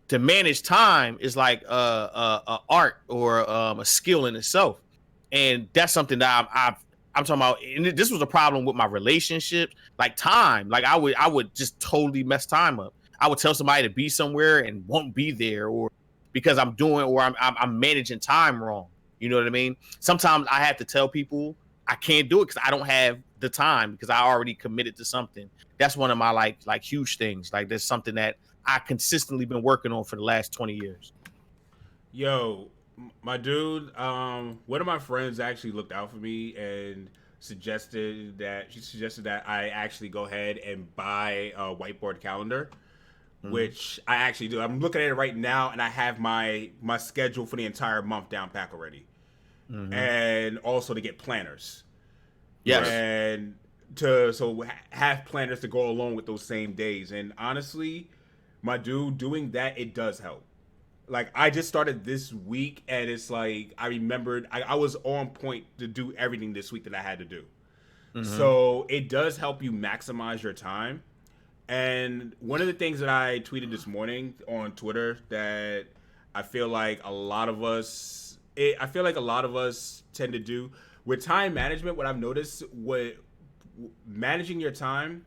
[SPEAKER 3] to manage time is like a art or a skill in itself, and that's something that I'm talking about. And this was a problem with my relationships, like time. Like I would just totally mess time up. I would tell somebody to be somewhere and won't be there, or because I'm managing time wrong. You know what I mean? Sometimes I have to tell people I can't do it because I don't have the time, because I already committed to something. That's one of my like huge things. Like there's something that I consistently been working on for the last 20 years.
[SPEAKER 2] Yo, my dude, one of my friends actually looked out for me and suggested that I actually go ahead and buy a whiteboard calendar, which I actually do. I'm looking at it right now, and I have my schedule for the entire month down pack already. And also to get planners.
[SPEAKER 3] Yes.
[SPEAKER 2] And have planners to go along with those same days. And honestly, my dude, doing that, it does help. Like, I just started this week, and it's like, I remembered, I was on point to do everything this week that I had to do. So it does help you maximize your time. And one of the things that I tweeted this morning on Twitter that I feel like a lot of us tend to do with time management, what I've noticed with managing your time,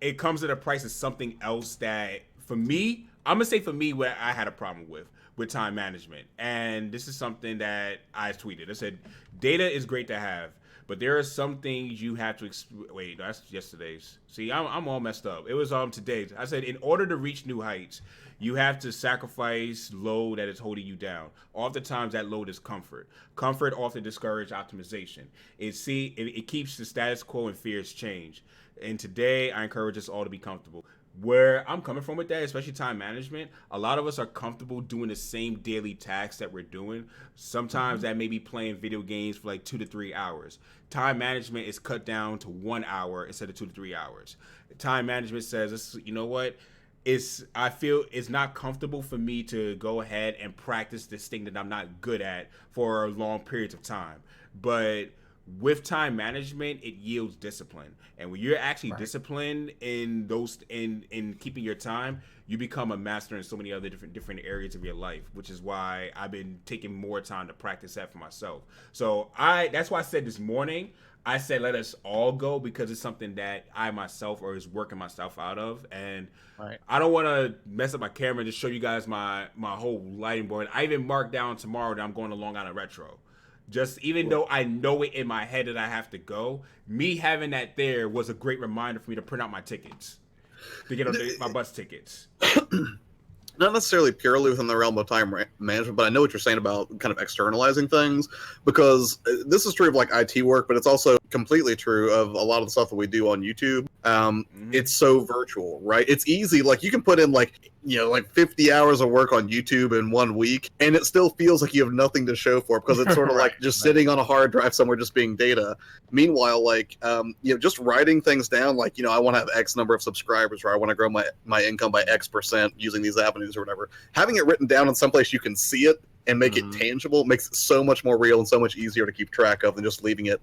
[SPEAKER 2] it comes at a price of something else that, for me, I'm going to say for me, what I had a problem with time management. And this is something that I tweeted. I said, data is great to have, but there are some things you have to wait, that's yesterday's. See, I'm all messed up. It was today's. I said, in order to reach new heights, you have to sacrifice load that is holding you down. Oftentimes, that load is comfort. Comfort often discourages optimization. It keeps the status quo and fears change. And today, I encourage us all to be comfortable. where I'm coming from with that, especially time management, a lot of us are comfortable doing the same daily tasks that we're doing. Sometimes that may be playing video games for like 2 to 3 hours. Time management is cut down to 1 hour instead of 2 to 3 hours. Time management says, you know what? I feel it's not comfortable for me to go ahead and practice this thing that I'm not good at for long periods of time. But with time management, it yields discipline. And when you're actually disciplined in keeping your time, you become a master in so many other different areas of your life, which is why I've been taking more time to practice that for myself. So that's why I said this morning, I said let us all go, because it's something that I myself or is working myself out of. And I don't want to mess up my camera and just show you guys my whole lighting board. I even marked down tomorrow that I'm going to Long Island Retro. Just even though I know it in my head that I have to go, me having that there was a great reminder for me to print out my tickets, to get my bus tickets.
[SPEAKER 1] Not necessarily purely within the realm of time management, but I know what you're saying about kind of externalizing things, because this is true of like IT work, but it's also completely true of a lot of the stuff that we do on YouTube. It's so virtual, right? It's easy. Like you can put in like 50 hours of work on YouTube in 1 week, and it still feels like you have nothing to show for it, because it's sort of like just sitting on a hard drive somewhere, just being data. Meanwhile, like, just writing things down, like, I want to have X number of subscribers, or I want to grow my income by X% using these avenues or whatever. Having it written down in some place you can see it and make it tangible makes it so much more real and so much easier to keep track of than just leaving it.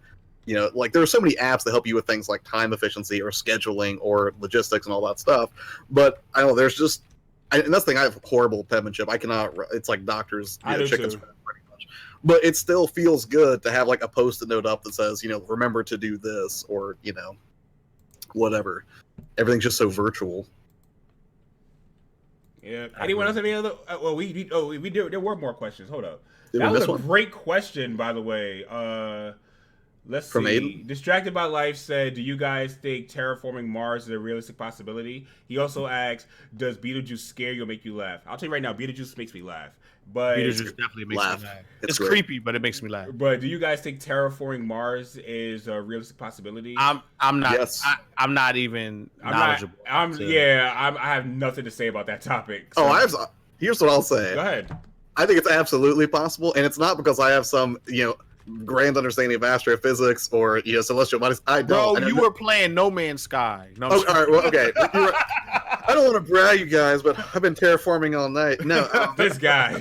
[SPEAKER 1] Like there are so many apps that help you with things like time efficiency or scheduling or logistics and all that stuff. But I don't know, there's just, and that's the thing, I have horrible penmanship. I cannot, it's like doctors, chickens pretty much. But it still feels good to have like a post-it note up that says, remember to do this, or, whatever. Everything's just so virtual.
[SPEAKER 2] Yeah. Anyone else have any other? We did. There were more questions. Hold up. That was a great question, by the way. Let's see. From Aiden? Distracted by Life said, "Do you guys think terraforming Mars is a realistic possibility?" He also asked, "Does Beetlejuice scare you or make you laugh?" I'll tell you right now, Beetlejuice makes me laugh. But
[SPEAKER 3] Beetlejuice definitely makes me laugh. It's creepy, but it makes me laugh.
[SPEAKER 2] But do you guys think terraforming Mars is a realistic possibility?
[SPEAKER 3] I'm not. Yes. I'm not even knowledgeable.
[SPEAKER 2] I have nothing to say about that topic. So.
[SPEAKER 1] Here's what I'll say.
[SPEAKER 2] Go ahead.
[SPEAKER 1] I think it's absolutely possible, and it's not because I have some grand understanding of astrophysics or celestial bodies. I don't.
[SPEAKER 3] Bro, you were playing No Man's Sky. No,
[SPEAKER 1] all right. Well, okay. I don't want to brag you guys, but I've been terraforming all night. No,
[SPEAKER 2] this guy.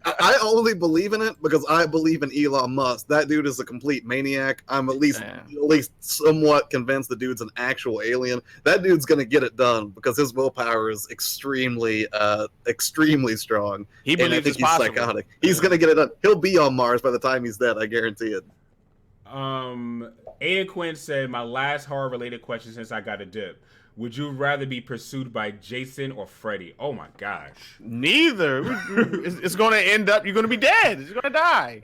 [SPEAKER 1] I only believe in it because I believe in Elon Musk. That dude is a complete maniac. I'm at least somewhat convinced the dude's an actual alien. That dude's gonna get it done because his willpower is extremely strong.
[SPEAKER 3] He believes it's possible.
[SPEAKER 1] Psychotic. He's gonna get it done. He'll be on Mars by the time he's dead. I guarantee it.
[SPEAKER 2] Aya Quinn said, "My last horror-related question since I got a dip. Would you rather be pursued by Jason or Freddy?" Oh my gosh.
[SPEAKER 3] Neither. It's going to end up, you're going to be dead. You're going to die.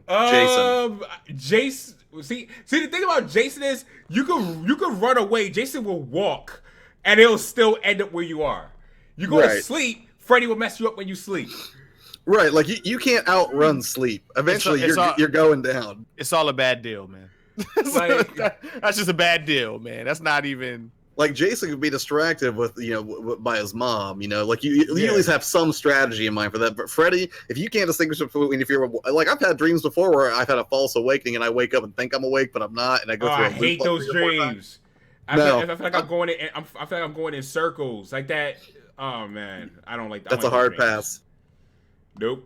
[SPEAKER 2] Jason. See, the thing about Jason is you can run away. Jason will walk, and it'll still end up where you are. You go to sleep, Freddy will mess you up when you sleep.
[SPEAKER 1] Right, like you can't outrun sleep. Eventually, you're going down.
[SPEAKER 3] It's all a bad deal, man. That's just a bad deal, man. That's not even...
[SPEAKER 1] Like Jason could be distracted with by his mom, like you at least have some strategy in mind for that. But Freddy, if you can't distinguish between, if you're like, I've had dreams before where I've had a false awakening and I wake up and think I'm awake but I'm not, and I go through.
[SPEAKER 2] I hate those dreams. I feel like I'm going in. I feel like I'm going in circles like that. Oh man, I don't like that.
[SPEAKER 1] That's a hard pass.
[SPEAKER 2] Nope.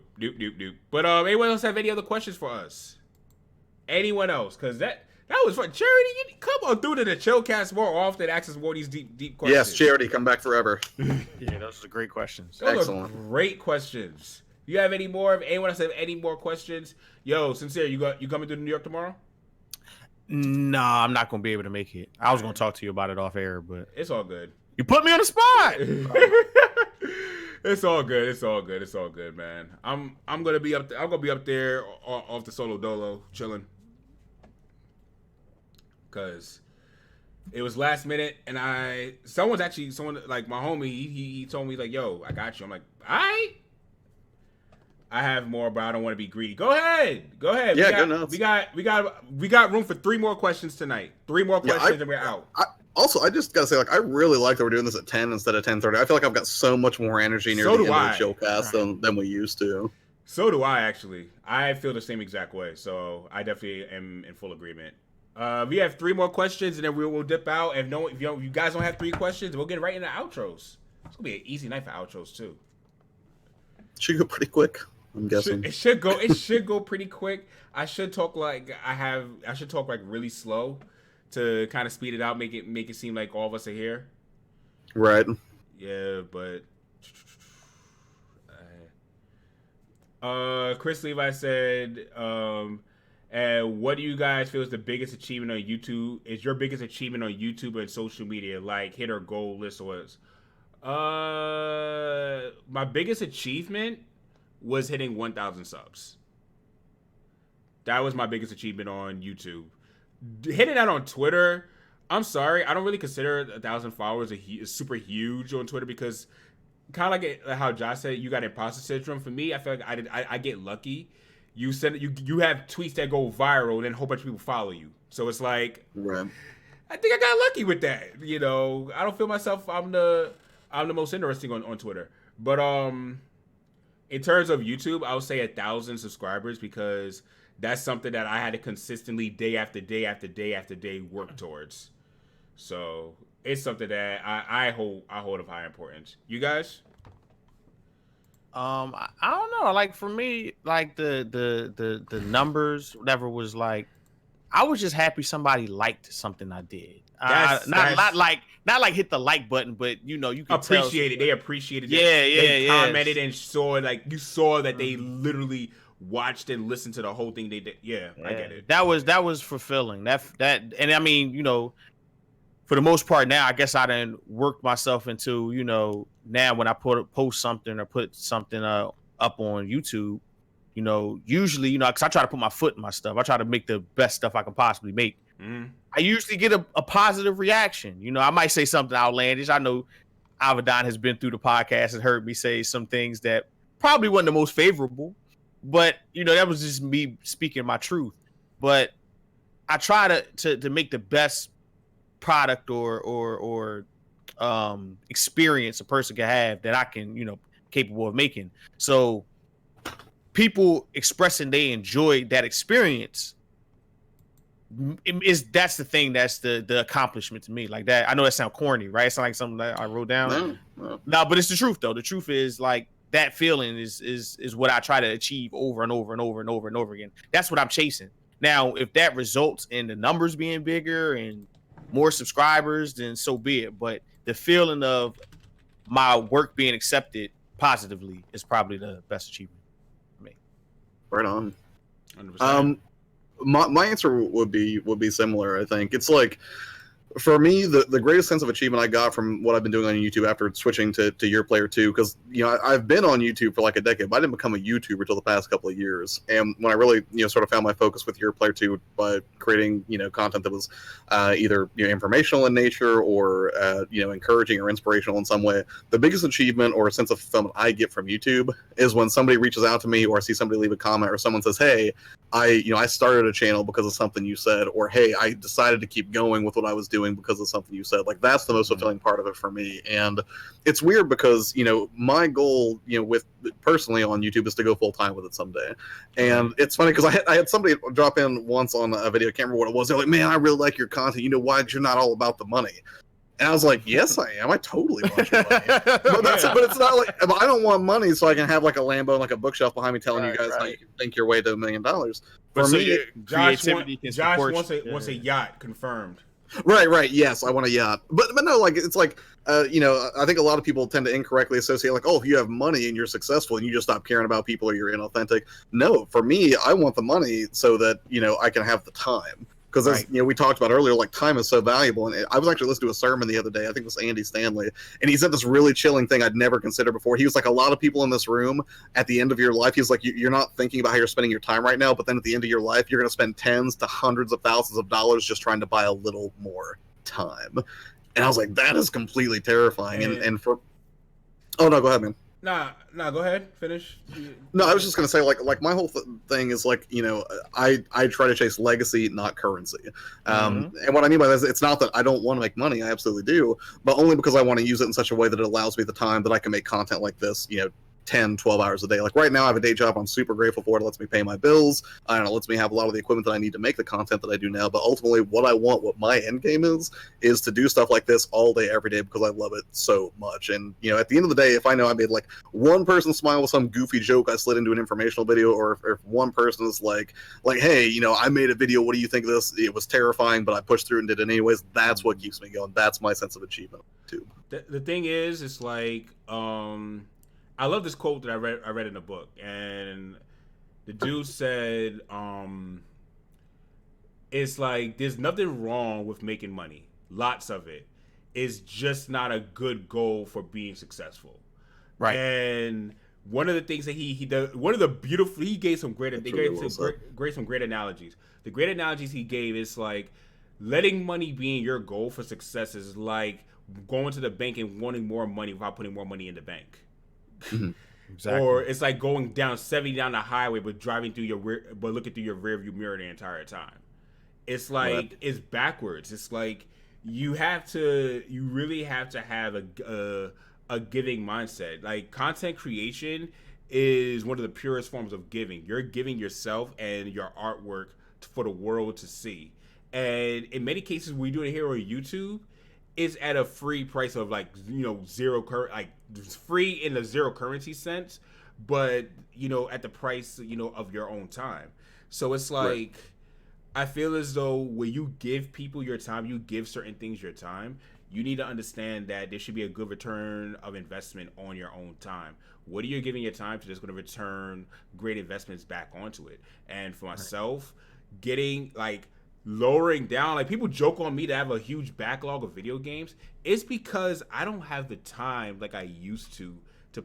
[SPEAKER 2] But anyone else have any other questions for us? Anyone else? Because that was fun. Charity, you come on through to the Chillcast more often. Ask us more of these deep questions.
[SPEAKER 1] Yes, Charity, come back forever.
[SPEAKER 3] Yeah, those are great questions.
[SPEAKER 2] Those are great questions. You have any more? If anyone else have any more questions? Yo, Sincere, you coming to New York tomorrow?
[SPEAKER 3] No, I'm not going to be able to make it. I was going to talk to you about it off air, but
[SPEAKER 2] it's all good.
[SPEAKER 3] You put me on the spot.
[SPEAKER 2] It's all good, man. I'm gonna be up there. I'm gonna be up there off the solo dolo, chilling. Cause it was last minute, and someone like my homie, he told me like, "Yo, I got you." I'm like, "I have more, but I don't want to be greedy." Go ahead.
[SPEAKER 1] Yeah, go nuts.
[SPEAKER 2] We got room for 3 more questions tonight. 3 more questions, and we're out.
[SPEAKER 1] Also, I just gotta say, like, I really like that we're doing this at 10 instead of 10:30. I feel like I've got so much more energy near
[SPEAKER 2] So
[SPEAKER 1] the
[SPEAKER 2] do
[SPEAKER 1] end
[SPEAKER 2] I.
[SPEAKER 1] of the Chillcast than we used to.
[SPEAKER 2] So do I, actually. I feel the same exact way. So I definitely am in full agreement. We have 3 more questions, and then we'll dip out. If you guys don't have 3 questions, we'll get right into outros. It's gonna be an easy night for outros too.
[SPEAKER 1] Should go pretty quick, I'm guessing.
[SPEAKER 2] It should go pretty quick. I should talk like really slow to kind of speed it out, make it seem like all of us are here.
[SPEAKER 1] Right.
[SPEAKER 2] Yeah, but Chris Levi said, and what do you guys feel is the biggest achievement on YouTube? Is your biggest achievement on YouTube and social media, like hit or goal list was? My biggest achievement was hitting 1,000 subs. That was my biggest achievement on YouTube. Hitting that on Twitter, I'm sorry, I don't really consider 1,000 followers super huge on Twitter because kind of like how Josh said, you got imposter syndrome. For me, I feel like I get lucky. You have tweets that go viral, and then a whole bunch of people follow you. So it's like,
[SPEAKER 1] right.
[SPEAKER 2] I think I got lucky with that. You know, I don't feel myself I'm the most interesting on Twitter. But in terms of YouTube, I would say 1,000 subscribers because that's something that I had to consistently day after day after day after day work towards. So it's something that I hold of high importance. You guys?
[SPEAKER 3] I don't know. Like for me, like the numbers, whatever was like, I was just happy somebody liked something I did. Not like hit the like button, but you can
[SPEAKER 2] appreciate it. They appreciated it. They commented and you saw that they literally watched and listened to the whole thing they did. Yeah, I get it.
[SPEAKER 3] That was fulfilling. That and I mean, for the most part now, I guess I done worked myself into, now when I post something or put something up on YouTube, usually, because I try to put my foot in my stuff. I try to make the best stuff I can possibly make. I usually get a positive reaction. I might say something outlandish. I know Avidan has been through the podcast and heard me say some things that probably wasn't the most favorable, but that was just me speaking my truth. But I try to make the best product or experience a person can have that I can, capable of making. So people expressing they enjoyed that experience that's the thing, that's the accomplishment to me. Like that, I know that sounds corny, right? It's not like something that I wrote down. No, but it's the truth though. The truth is like that feeling is what I try to achieve over and over and over and over and over again. That's what I'm chasing. Now, if that results in the numbers being bigger and more subscribers, then so be it. But the feeling of my work being accepted positively is probably the best achievement for me.
[SPEAKER 1] Right on.
[SPEAKER 2] 100%.
[SPEAKER 1] My answer would be similar. I think it's like, for me, the greatest sense of achievement I got from what I've been doing on YouTube after switching to Your Player 2, because I've been on YouTube for like a decade, but I didn't become a YouTuber till the past couple of years. And when I really sort of found my focus with Your Player 2 by creating content that was either informational in nature or encouraging or inspirational in some way, the biggest achievement or sense of fulfillment I get from YouTube is when somebody reaches out to me, or I see somebody leave a comment, or someone says, "Hey, I started a channel because of something you said," or "Hey, I decided to keep going with what I was doing because of something you said." Like, that's the most fulfilling part of it for me. And it's weird because my goal with personally on YouTube is to go full time with it someday. And it's funny because I had somebody drop in once on a video, I can't remember what it was. They're like, "Man, I really like your content. Why you're not all about the money?" And I was like, "Yes, I am. I totally want your money." But it's not like, I don't want money so I can have like a Lambo and like a bookshelf behind me telling you guys how you can think your way to $1 million. For me,
[SPEAKER 2] Josh wants a yacht confirmed.
[SPEAKER 1] Right. Yes, I want a yacht. But no, like, it's like, I think a lot of people tend to incorrectly associate, like, oh, if you have money and you're successful and you just stop caring about people or you're inauthentic. No, for me, I want the money so that, I can have the time. Because, right, we talked about earlier, like, time is so valuable. And I was actually listening to a sermon the other day. I think it was Andy Stanley. And he said this really chilling thing I'd never considered before. He was like, a lot of people in this room, at the end of your life, he's like, you're not thinking about how you're spending your time right now, but then at the end of your life, you're going to spend tens to hundreds of thousands of dollars just trying to buy a little more time. And I was like, that is completely terrifying. And for... Oh, no, go ahead, man.
[SPEAKER 2] Nah, go ahead. Finish.
[SPEAKER 1] No, I was just gonna say, like my whole thing is like, I try to chase legacy, not currency. And what I mean by that is, it's not that I don't want to make money. I absolutely do, but only because I want to use it in such a way that it allows me the time that I can make content like this. 10, 12 hours a day. Like right now I have a day job I'm super grateful for. It lets me pay my bills. I don't know, it lets me have a lot of the equipment that I need to make the content that I do now. But ultimately what my end game is to do stuff like this all day, every day, because I love it so much. And at the end of the day, if I know I made like one person smile with some goofy joke I slid into an informational video, or if one person is like, hey, I made a video, what do you think of this? It was terrifying, but I pushed through and did it anyways. That's what keeps me going. That's my sense of achievement too.
[SPEAKER 2] The thing is, it's like, I love this quote that I read in a book, and the dude said, it's like, there's nothing wrong with making money. Lots of it. It's just not a good goal for being successful. Right. And one of the things that he does, he gave some great analogies. The great analogies he gave is like, letting money being your goal for success is like going to the bank and wanting more money without putting more money in the bank. Exactly. Or it's like going down 70 down the highway, but looking through your rear view mirror the entire time. It's like It's backwards. It's like you really have to have a giving mindset. Like content creation is one of the purest forms of giving. You're giving yourself and your artwork for the world to see. And in many cases, we do it here on YouTube. It's at a free price of free in the zero currency sense, but at the price of your own time. So it's like, I feel as though when you give people your time, you give certain things your time, you need to understand that there should be a good return of investment on your own time. What are you giving your time to that's going to return great investments back onto it? And for myself, lowering down, like people joke on me to have a huge backlog of video games. It's because I don't have the time like I used to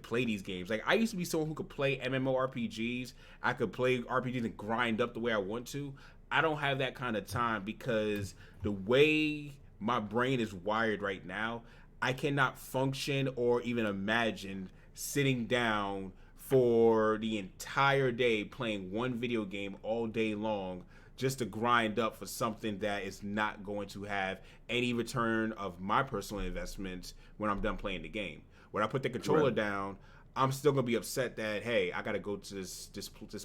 [SPEAKER 2] play these games. Like I used to be someone who could play MMORPGs. I could play RPGs and grind up the way I want to. I don't have that kind of time because the way my brain is wired right now, I cannot function or even imagine sitting down for the entire day playing one video game all day long just to grind up for something that is not going to have any return of my personal investments when I'm done playing the game. When I put the controller down, I'm still gonna be upset that, hey, I gotta go to this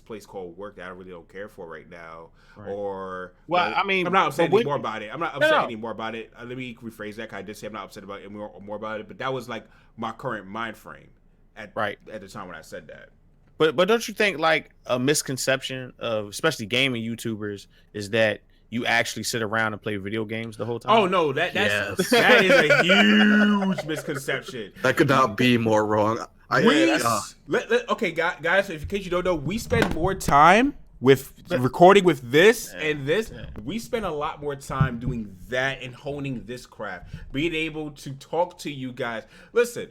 [SPEAKER 2] place called work that I really don't care for right now. Right. Or I'm not upset anymore about it. I'm not upset anymore about it. Let me rephrase that, because I did say I'm not upset about it more about it, but that was like my current mind frame at the time when I said that.
[SPEAKER 3] But don't you think like a misconception of especially gaming YouTubers is that you actually sit around and play video games the whole time?
[SPEAKER 2] Oh no, that is a huge misconception.
[SPEAKER 1] That could not be more wrong.
[SPEAKER 2] Okay, guys, in case you don't know, we spend more time with recording with this and this. We spend a lot more time doing that and honing this craft, being able to talk to you guys. Listen.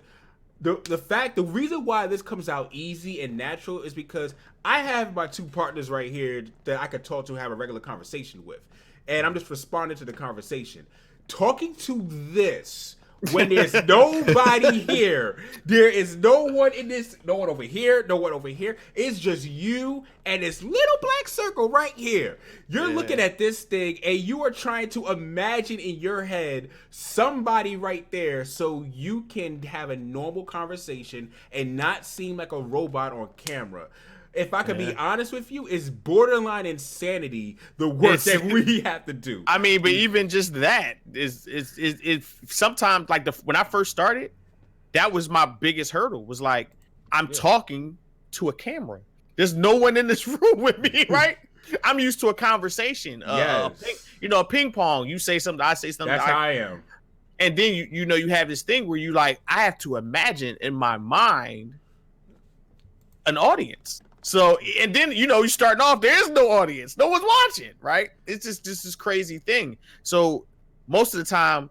[SPEAKER 2] The reason why this comes out easy and natural is because I have my two partners right here that I could talk to and have a regular conversation with. And I'm just responding to the conversation. Talking to this when there's nobody here. There is no one in this, no one over here, no one over here. It's just you and this little black circle right here. You're looking at this thing and you are trying to imagine in your head somebody right there so you can have a normal conversation and not seem like a robot on camera. If I could be honest with you, it's borderline insanity, the work that we have to do.
[SPEAKER 3] I mean, but even just that is sometimes like when I first started, that was my biggest hurdle, was like, I'm talking to a camera. There's no one in this room with me, right? I'm used to a conversation. A ping pong. You say something, I say something.
[SPEAKER 2] That's how I am.
[SPEAKER 3] And then you have this thing where you like, I have to imagine in my mind an audience. So, and then, you're starting off, there is no audience. No one's watching, right? It's just this crazy thing. So most of the time,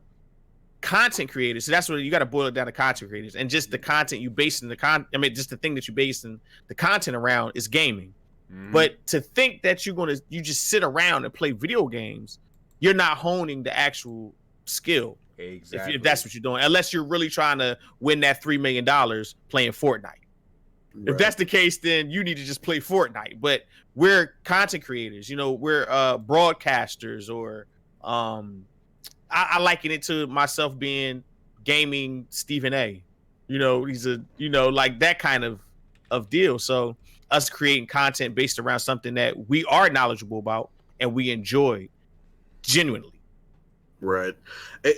[SPEAKER 3] content creators, so that's what you got to boil it down to, content creators. And just the content you base in just the thing that you base in the content around is gaming. Mm-hmm. But to think that you just sit around and play video games, you're not honing the actual skill.
[SPEAKER 2] Exactly.
[SPEAKER 3] If that's what you're doing, unless you're really trying to win that $3 million playing Fortnite.
[SPEAKER 1] Right.
[SPEAKER 3] If that's the case, then you need to just play Fortnite. But we're content creators, we're broadcasters, or I liken it to myself being gaming Stephen A. He's like that kind of deal. So us creating content based around something that we are knowledgeable about and we enjoy genuinely.
[SPEAKER 1] Right.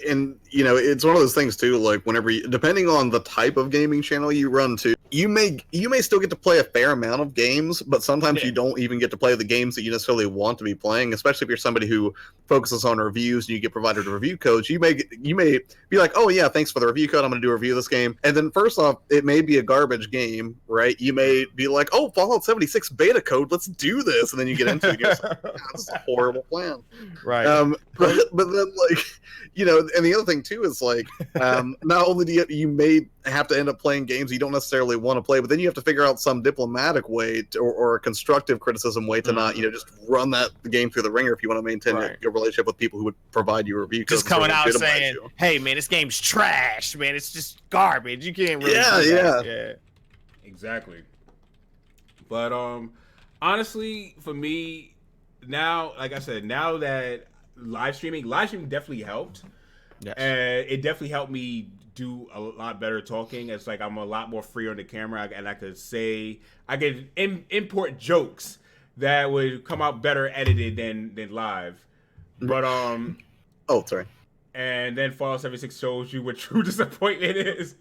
[SPEAKER 1] And it's one of those things too, like whenever depending on the type of gaming channel you run to, you may still get to play a fair amount of games, but sometimes you don't even get to play the games that you necessarily want to be playing, especially if you're somebody who focuses on reviews and you get provided a review code. You may be like, oh yeah, thanks for the review code, I'm going to do a review of this game. And then first off, it may be a garbage game, right? You may be like, oh, Fallout 76 beta code, let's do this. And then you get into it and you're like, this is a horrible plan.
[SPEAKER 3] Right.
[SPEAKER 1] But then like, and the other thing too is like, not only do you may have to end up playing games you don't necessarily want to play, but then you have to figure out some diplomatic way or a constructive criticism way to not, just run the game through the ringer if you want to maintain your relationship with people who would provide you a review.
[SPEAKER 3] Just coming out saying, hey man, this game's trash, man. It's just garbage. You can't really
[SPEAKER 1] Yeah.
[SPEAKER 2] Exactly. But honestly, for me, now, like I said, now that live streaming definitely helped.
[SPEAKER 3] Yes.
[SPEAKER 2] And it definitely helped me do a lot better talking. It's like I'm a lot more free on the camera, and I could import jokes that would come out better edited than live. But
[SPEAKER 1] oh, sorry.
[SPEAKER 2] And then Fallout 76 shows you what true disappointment is.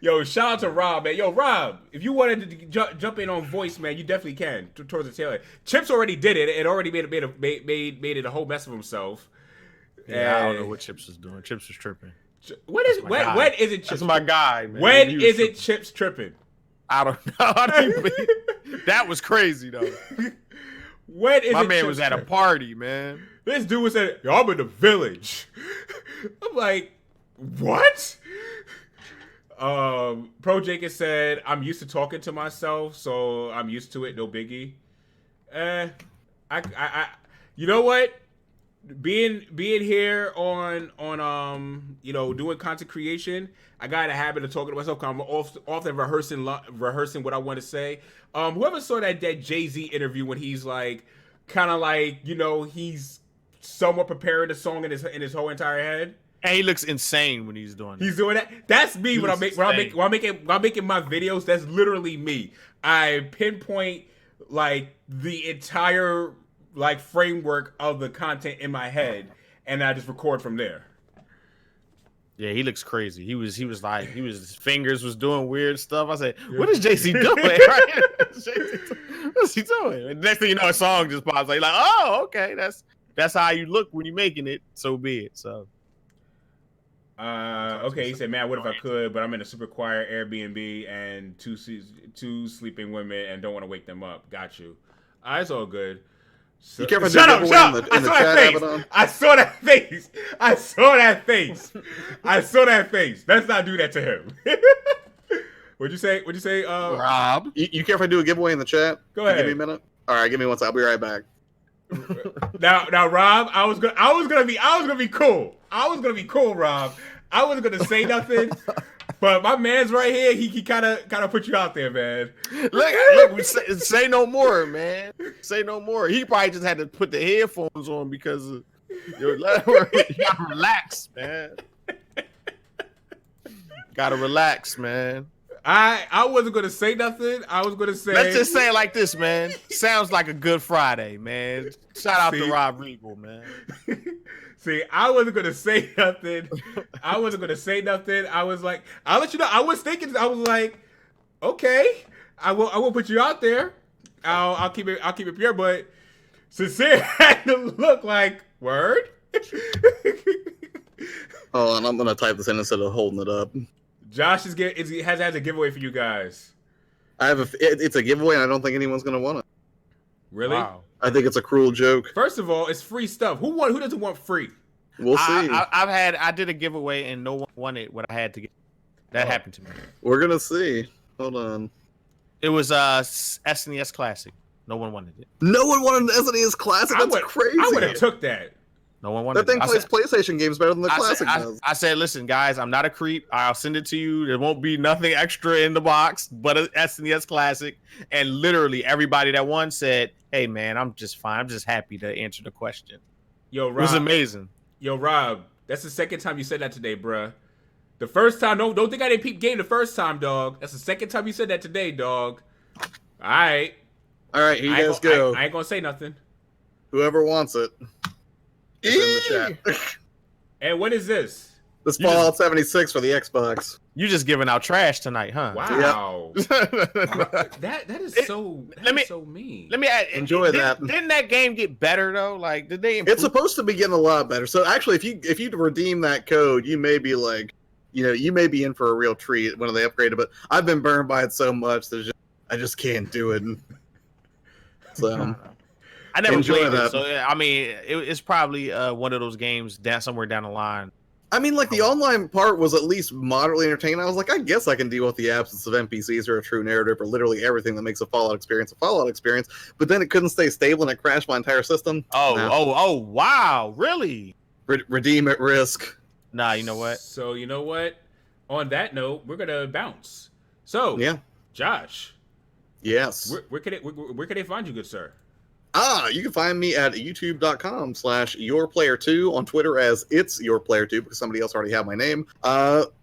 [SPEAKER 2] Yo, shout out to Rob, man. Yo, Rob, if you wanted to jump in on voice, man, you definitely can towards the tail end. Chips already did it. It already made it a whole mess of himself.
[SPEAKER 3] Yeah, I don't know what Chips was doing. Chips was tripping.
[SPEAKER 2] When is it Chips?
[SPEAKER 3] That's my guy, man.
[SPEAKER 2] When is it Chips tripping?
[SPEAKER 3] I don't know. That was crazy though.
[SPEAKER 2] When is
[SPEAKER 3] my
[SPEAKER 2] it
[SPEAKER 3] man
[SPEAKER 2] Chips
[SPEAKER 3] was at a
[SPEAKER 2] tripping?
[SPEAKER 3] party, man.
[SPEAKER 2] This dude was at, yo, I'm in the village. I'm like, what? Pro Jacob said, I'm used to talking to myself, so I'm used to it. No biggie. You know what? Being here on doing content creation, I got a habit of talking to myself. I'm often rehearsing what I want to say. Whoever saw that Jay-Z interview when he's like, kind of like, he's somewhat preparing the song in his whole entire head.
[SPEAKER 3] And he looks insane when he's doing that.
[SPEAKER 2] He's doing that. That's me when I'm making my videos. That's literally me. I pinpoint like the entire like framework of the content in my head, and I just record from there.
[SPEAKER 3] Yeah, he looks crazy. His fingers was doing weird stuff. I said, what is JC doing? Right? What's he doing? And next thing you know, a song just pops. Like, oh, okay, that's how you look when you're making it. So be it. So.
[SPEAKER 2] Okay, he said, man, what if I could, but I'm in a super quiet Airbnb and two sleeping women and don't want to wake them up. Got you. It's all good. So,
[SPEAKER 1] shut up!
[SPEAKER 2] I saw that face. Let's not do that to him. What'd you say?
[SPEAKER 3] Rob,
[SPEAKER 1] you care if I do a giveaway in the chat?
[SPEAKER 2] Go ahead.
[SPEAKER 1] Give me a minute. All right, give me one second. I'll be right back.
[SPEAKER 2] Now, Rob, I was gonna be cool. Rob. I wasn't gonna say nothing, but my man's right here. He kind of put you out there, man.
[SPEAKER 3] Look, say no more, man. Say no more. He probably just had to put the headphones on because of you gotta relax, man. Gotta relax, man.
[SPEAKER 2] I wasn't gonna say nothing. I was gonna say.
[SPEAKER 3] Let's just say it like this, man. Sounds like a good Friday, man. Shout out to Rob Regal, man.
[SPEAKER 2] See, I wasn't gonna say nothing. I was like, I'll let you know. I was like, okay, I will put you out there. I'll keep it pure. But Sincere had to look like word.
[SPEAKER 1] Oh, and I'm gonna type this in instead of holding it up.
[SPEAKER 2] Josh has a giveaway for you guys.
[SPEAKER 1] It's a giveaway, and I don't think anyone's gonna want it.
[SPEAKER 2] Really?
[SPEAKER 3] Wow.
[SPEAKER 1] I think it's a cruel joke.
[SPEAKER 2] First of all, it's free stuff. Who doesn't want free?
[SPEAKER 1] We'll see.
[SPEAKER 3] I did a giveaway and no one wanted what I had to get. That happened to me.
[SPEAKER 1] We're gonna see. Hold on.
[SPEAKER 3] It was SNES Classic. No one wanted it.
[SPEAKER 1] No one wanted an SNES Classic. That's crazy.
[SPEAKER 2] I would have took that.
[SPEAKER 3] No one wanted
[SPEAKER 1] That thing
[SPEAKER 3] it.
[SPEAKER 1] plays PlayStation games better than the classic does.
[SPEAKER 3] I said, listen, guys, I'm not a creep. I'll send it to you. There won't be nothing extra in the box, but an SNES Classic. And literally everybody that won said, hey, man, I'm just fine. I'm just happy to answer the question.
[SPEAKER 2] Yo, Rob.
[SPEAKER 3] It was amazing.
[SPEAKER 2] Yo, Rob, that's the second time you said that today, bruh. The first time, don't think I didn't peep game the first time, dog. That's the second time you said that today, dog. All right.
[SPEAKER 1] All right, here you guys go.
[SPEAKER 2] I ain't gonna say nothing.
[SPEAKER 1] Whoever wants it. It's in the chat.
[SPEAKER 2] And what is this?
[SPEAKER 1] This Fallout 76 for the Xbox.
[SPEAKER 3] You just giving out trash tonight, huh?
[SPEAKER 2] Wow.
[SPEAKER 1] Yep.
[SPEAKER 2] that is so mean.
[SPEAKER 3] Let me add,
[SPEAKER 1] enjoy that.
[SPEAKER 3] Didn't that game get better though? Like, did they improve?
[SPEAKER 1] It's supposed to be getting a lot better. So actually, if you redeem that code, you may be like, you may be in for a real treat when they upgrade it. But I've been burned by it so much that I just can't do it. So
[SPEAKER 3] I never played
[SPEAKER 1] that.
[SPEAKER 3] it, so I mean, it's probably one of those games somewhere down the line.
[SPEAKER 1] I mean, like, the online part was at least moderately entertaining. I was like, I guess I can deal with the absence of NPCs or a true narrative or literally everything that makes a Fallout experience. But then it couldn't stay stable and it crashed my entire system.
[SPEAKER 3] Oh, wow. Really?
[SPEAKER 1] Redeem at risk.
[SPEAKER 3] Nah, you know what?
[SPEAKER 2] So, you know what? On that note, we're going to bounce. So,
[SPEAKER 1] yeah,
[SPEAKER 2] Josh.
[SPEAKER 1] Yes.
[SPEAKER 2] Where can they find you, good sir?
[SPEAKER 1] You can find me at youtube.com/yourplayer2, on Twitter as it's yourplayer2 because somebody else already had my name.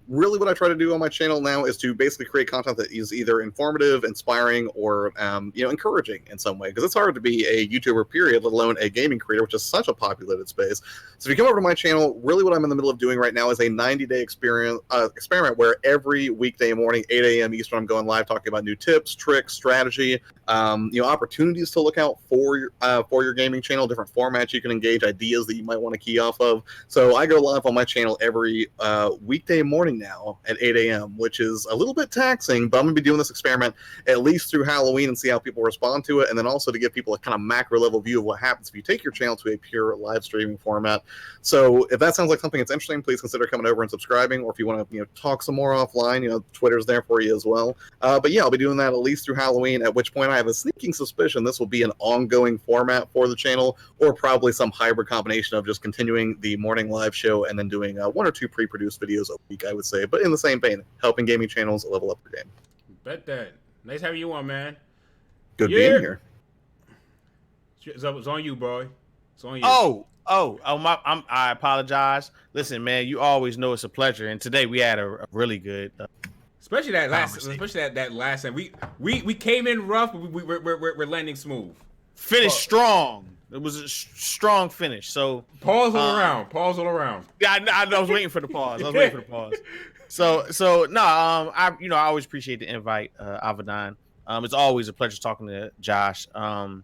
[SPEAKER 1] Really what I try to do on my channel now is to basically create content that is either informative, inspiring, or encouraging in some way, because it's hard to be a YouTuber, period, let alone a gaming creator, which is such a populated space. So if you come over to my channel, really what I'm in the middle of doing right now is a 90-day experiment where every weekday morning, 8 a.m. Eastern, I'm going live talking about new tips, tricks, strategy, opportunities to look out for your gaming channel, different formats you can engage, ideas that you might want to key off of. So I go live on my channel every weekday morning now at 8 a.m., which is a little bit taxing, but I'm going to be doing this experiment at least through Halloween and see how people respond to it, and then also to give people a kind of macro level view of what happens if you take your channel to a pure live streaming format. So if that sounds like something that's interesting, please consider coming over and subscribing, or if you want to talk some more offline, Twitter's there for you as well. But yeah, I'll be doing that at least through Halloween, at which point I have a sneaking suspicion this will be an ongoing format for the channel, or probably some hybrid combination of just continuing the morning live show and then doing 1 or 2 pre-produced videos a week, I would say. But in the same vein, helping gaming channels level up their game.
[SPEAKER 2] Bet that. Nice having you on, man.
[SPEAKER 1] Good being here.
[SPEAKER 2] It's on you, boy. It's on you.
[SPEAKER 3] I apologize. Listen, man, you always know it's a pleasure, and today we had a really good,
[SPEAKER 2] especially that last, and we came in rough, but we're landing smooth.
[SPEAKER 3] Finished strong. It was a strong finish. So
[SPEAKER 2] pause all around. Pause all around.
[SPEAKER 3] Yeah, I was waiting for the pause. So no, I always appreciate the invite, Avidan. It's always a pleasure talking to Josh. And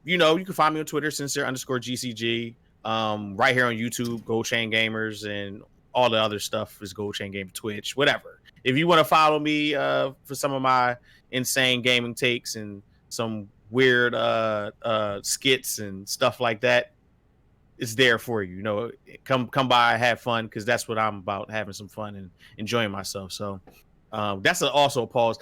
[SPEAKER 3] you can find me on Twitter, sincere_GCG. Right here on YouTube, Gold Chain Gamers, and all the other stuff is Gold Chain Game, Twitch, whatever. If you want to follow me for some of my insane gaming takes and some weird skits and stuff like that, it's there for you. Come by, have fun, because that's what I'm about, having some fun and enjoying myself. So that's also a pause.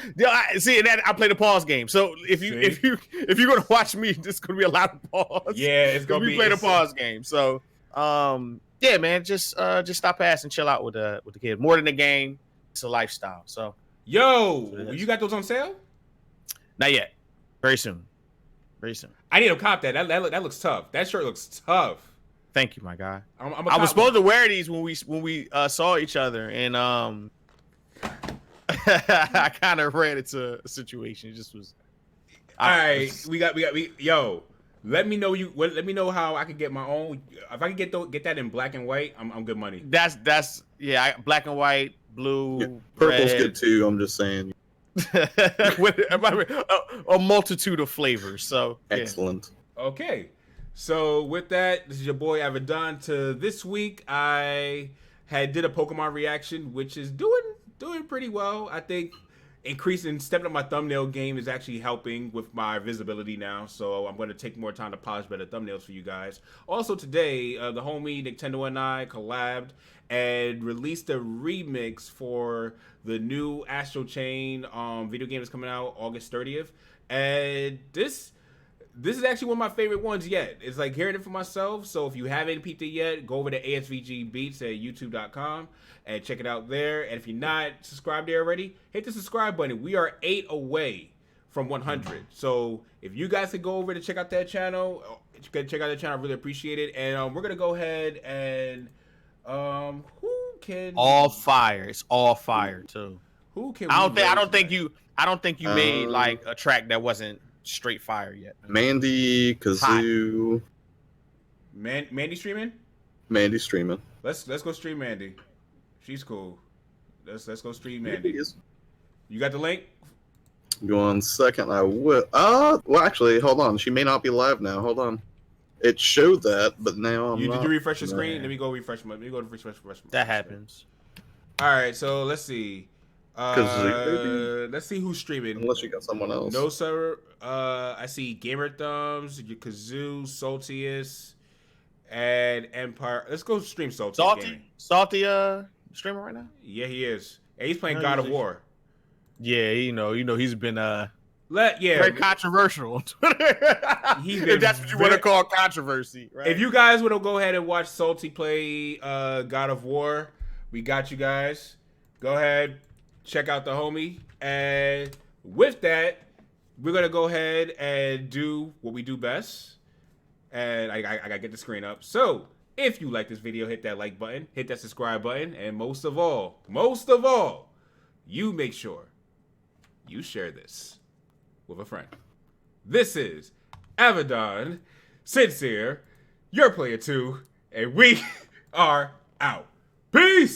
[SPEAKER 3] See, and I play the pause game. So if you're gonna watch me, there's gonna be a lot of pause.
[SPEAKER 2] Yeah, it's gonna be.
[SPEAKER 3] We play the pause game. So yeah, man, just stop past and chill out with the kid. More than a game, it's a lifestyle. So
[SPEAKER 2] you got those on sale?
[SPEAKER 3] Not yet. Very soon.
[SPEAKER 2] I need to cop that. That looks tough. That shirt looks tough.
[SPEAKER 3] Thank you, my guy. I was supposed to wear these when we saw each other, and I kind of ran into a situation. It just was.
[SPEAKER 2] All right, yo. Let me know how I can get my own. If I can get that in black and white, I'm good money.
[SPEAKER 3] That's black and white, blue,
[SPEAKER 1] yeah, purple's
[SPEAKER 3] red.
[SPEAKER 1] Good too. I'm just saying.
[SPEAKER 3] With a multitude of flavors. So
[SPEAKER 1] excellent.
[SPEAKER 2] Yeah. Okay, so with that, this is your boy Avidan. To this week, I did a Pokemon reaction, which is doing pretty well. I think stepping up my thumbnail game is actually helping with my visibility now. So I'm going to take more time to polish better thumbnails for you guys. Also today, the homie Nintendo and I collabed and released a remix for the new Astral Chain video game that's coming out August 30th. And This is actually one of my favorite ones yet. It's like hearing it for myself. So if you haven't peeped it yet, go over to ASVG Beats at youtube.com and check it out there. And if you're not subscribed there already, hit the subscribe button. We are 8 away from 100. So if you guys could go over to check out that channel, I really appreciate it. And we're gonna go ahead and who can
[SPEAKER 3] all fire? It's all fire too.
[SPEAKER 2] Who can
[SPEAKER 3] I don't think you made like a track that wasn't straight fire yet.
[SPEAKER 1] Mandy, Kazoo.
[SPEAKER 2] Mandy streaming?
[SPEAKER 1] Mandy streaming.
[SPEAKER 2] Let's go stream Mandy. She's cool. Let's go stream Mandy.
[SPEAKER 1] Yes.
[SPEAKER 2] You got the link?
[SPEAKER 1] Go on second. I will. Well, actually, hold on. She may not be live now. Hold on. It showed that, but now I'm not.
[SPEAKER 2] Did you refresh the screen? Let me go refresh. Let me go to refresh.
[SPEAKER 3] That happens.
[SPEAKER 2] All right, so let's see. Let's see who's streaming.
[SPEAKER 1] Unless you got someone else.
[SPEAKER 2] No, sir. I see Gamer Thumbs, Kazoo, Saltius, and Empire. Let's go stream Salty.
[SPEAKER 3] Salty, streaming right now.
[SPEAKER 2] Yeah, he is. And he's playing God of War.
[SPEAKER 3] Yeah, you know, he's been
[SPEAKER 2] very
[SPEAKER 3] controversial on Twitter. If that's what you want to call controversy, right?
[SPEAKER 2] If you guys want to go ahead and watch Salty play God of War, we got you guys. Go ahead, check out the homie, and with that, we're gonna go ahead and do what we do best. And I gotta get the screen up. So if you like this video, hit that like button, hit that subscribe button, and most of all, you make sure you share this with a friend. This is Avidan, Sincere, your player 2, and we are out. Peace!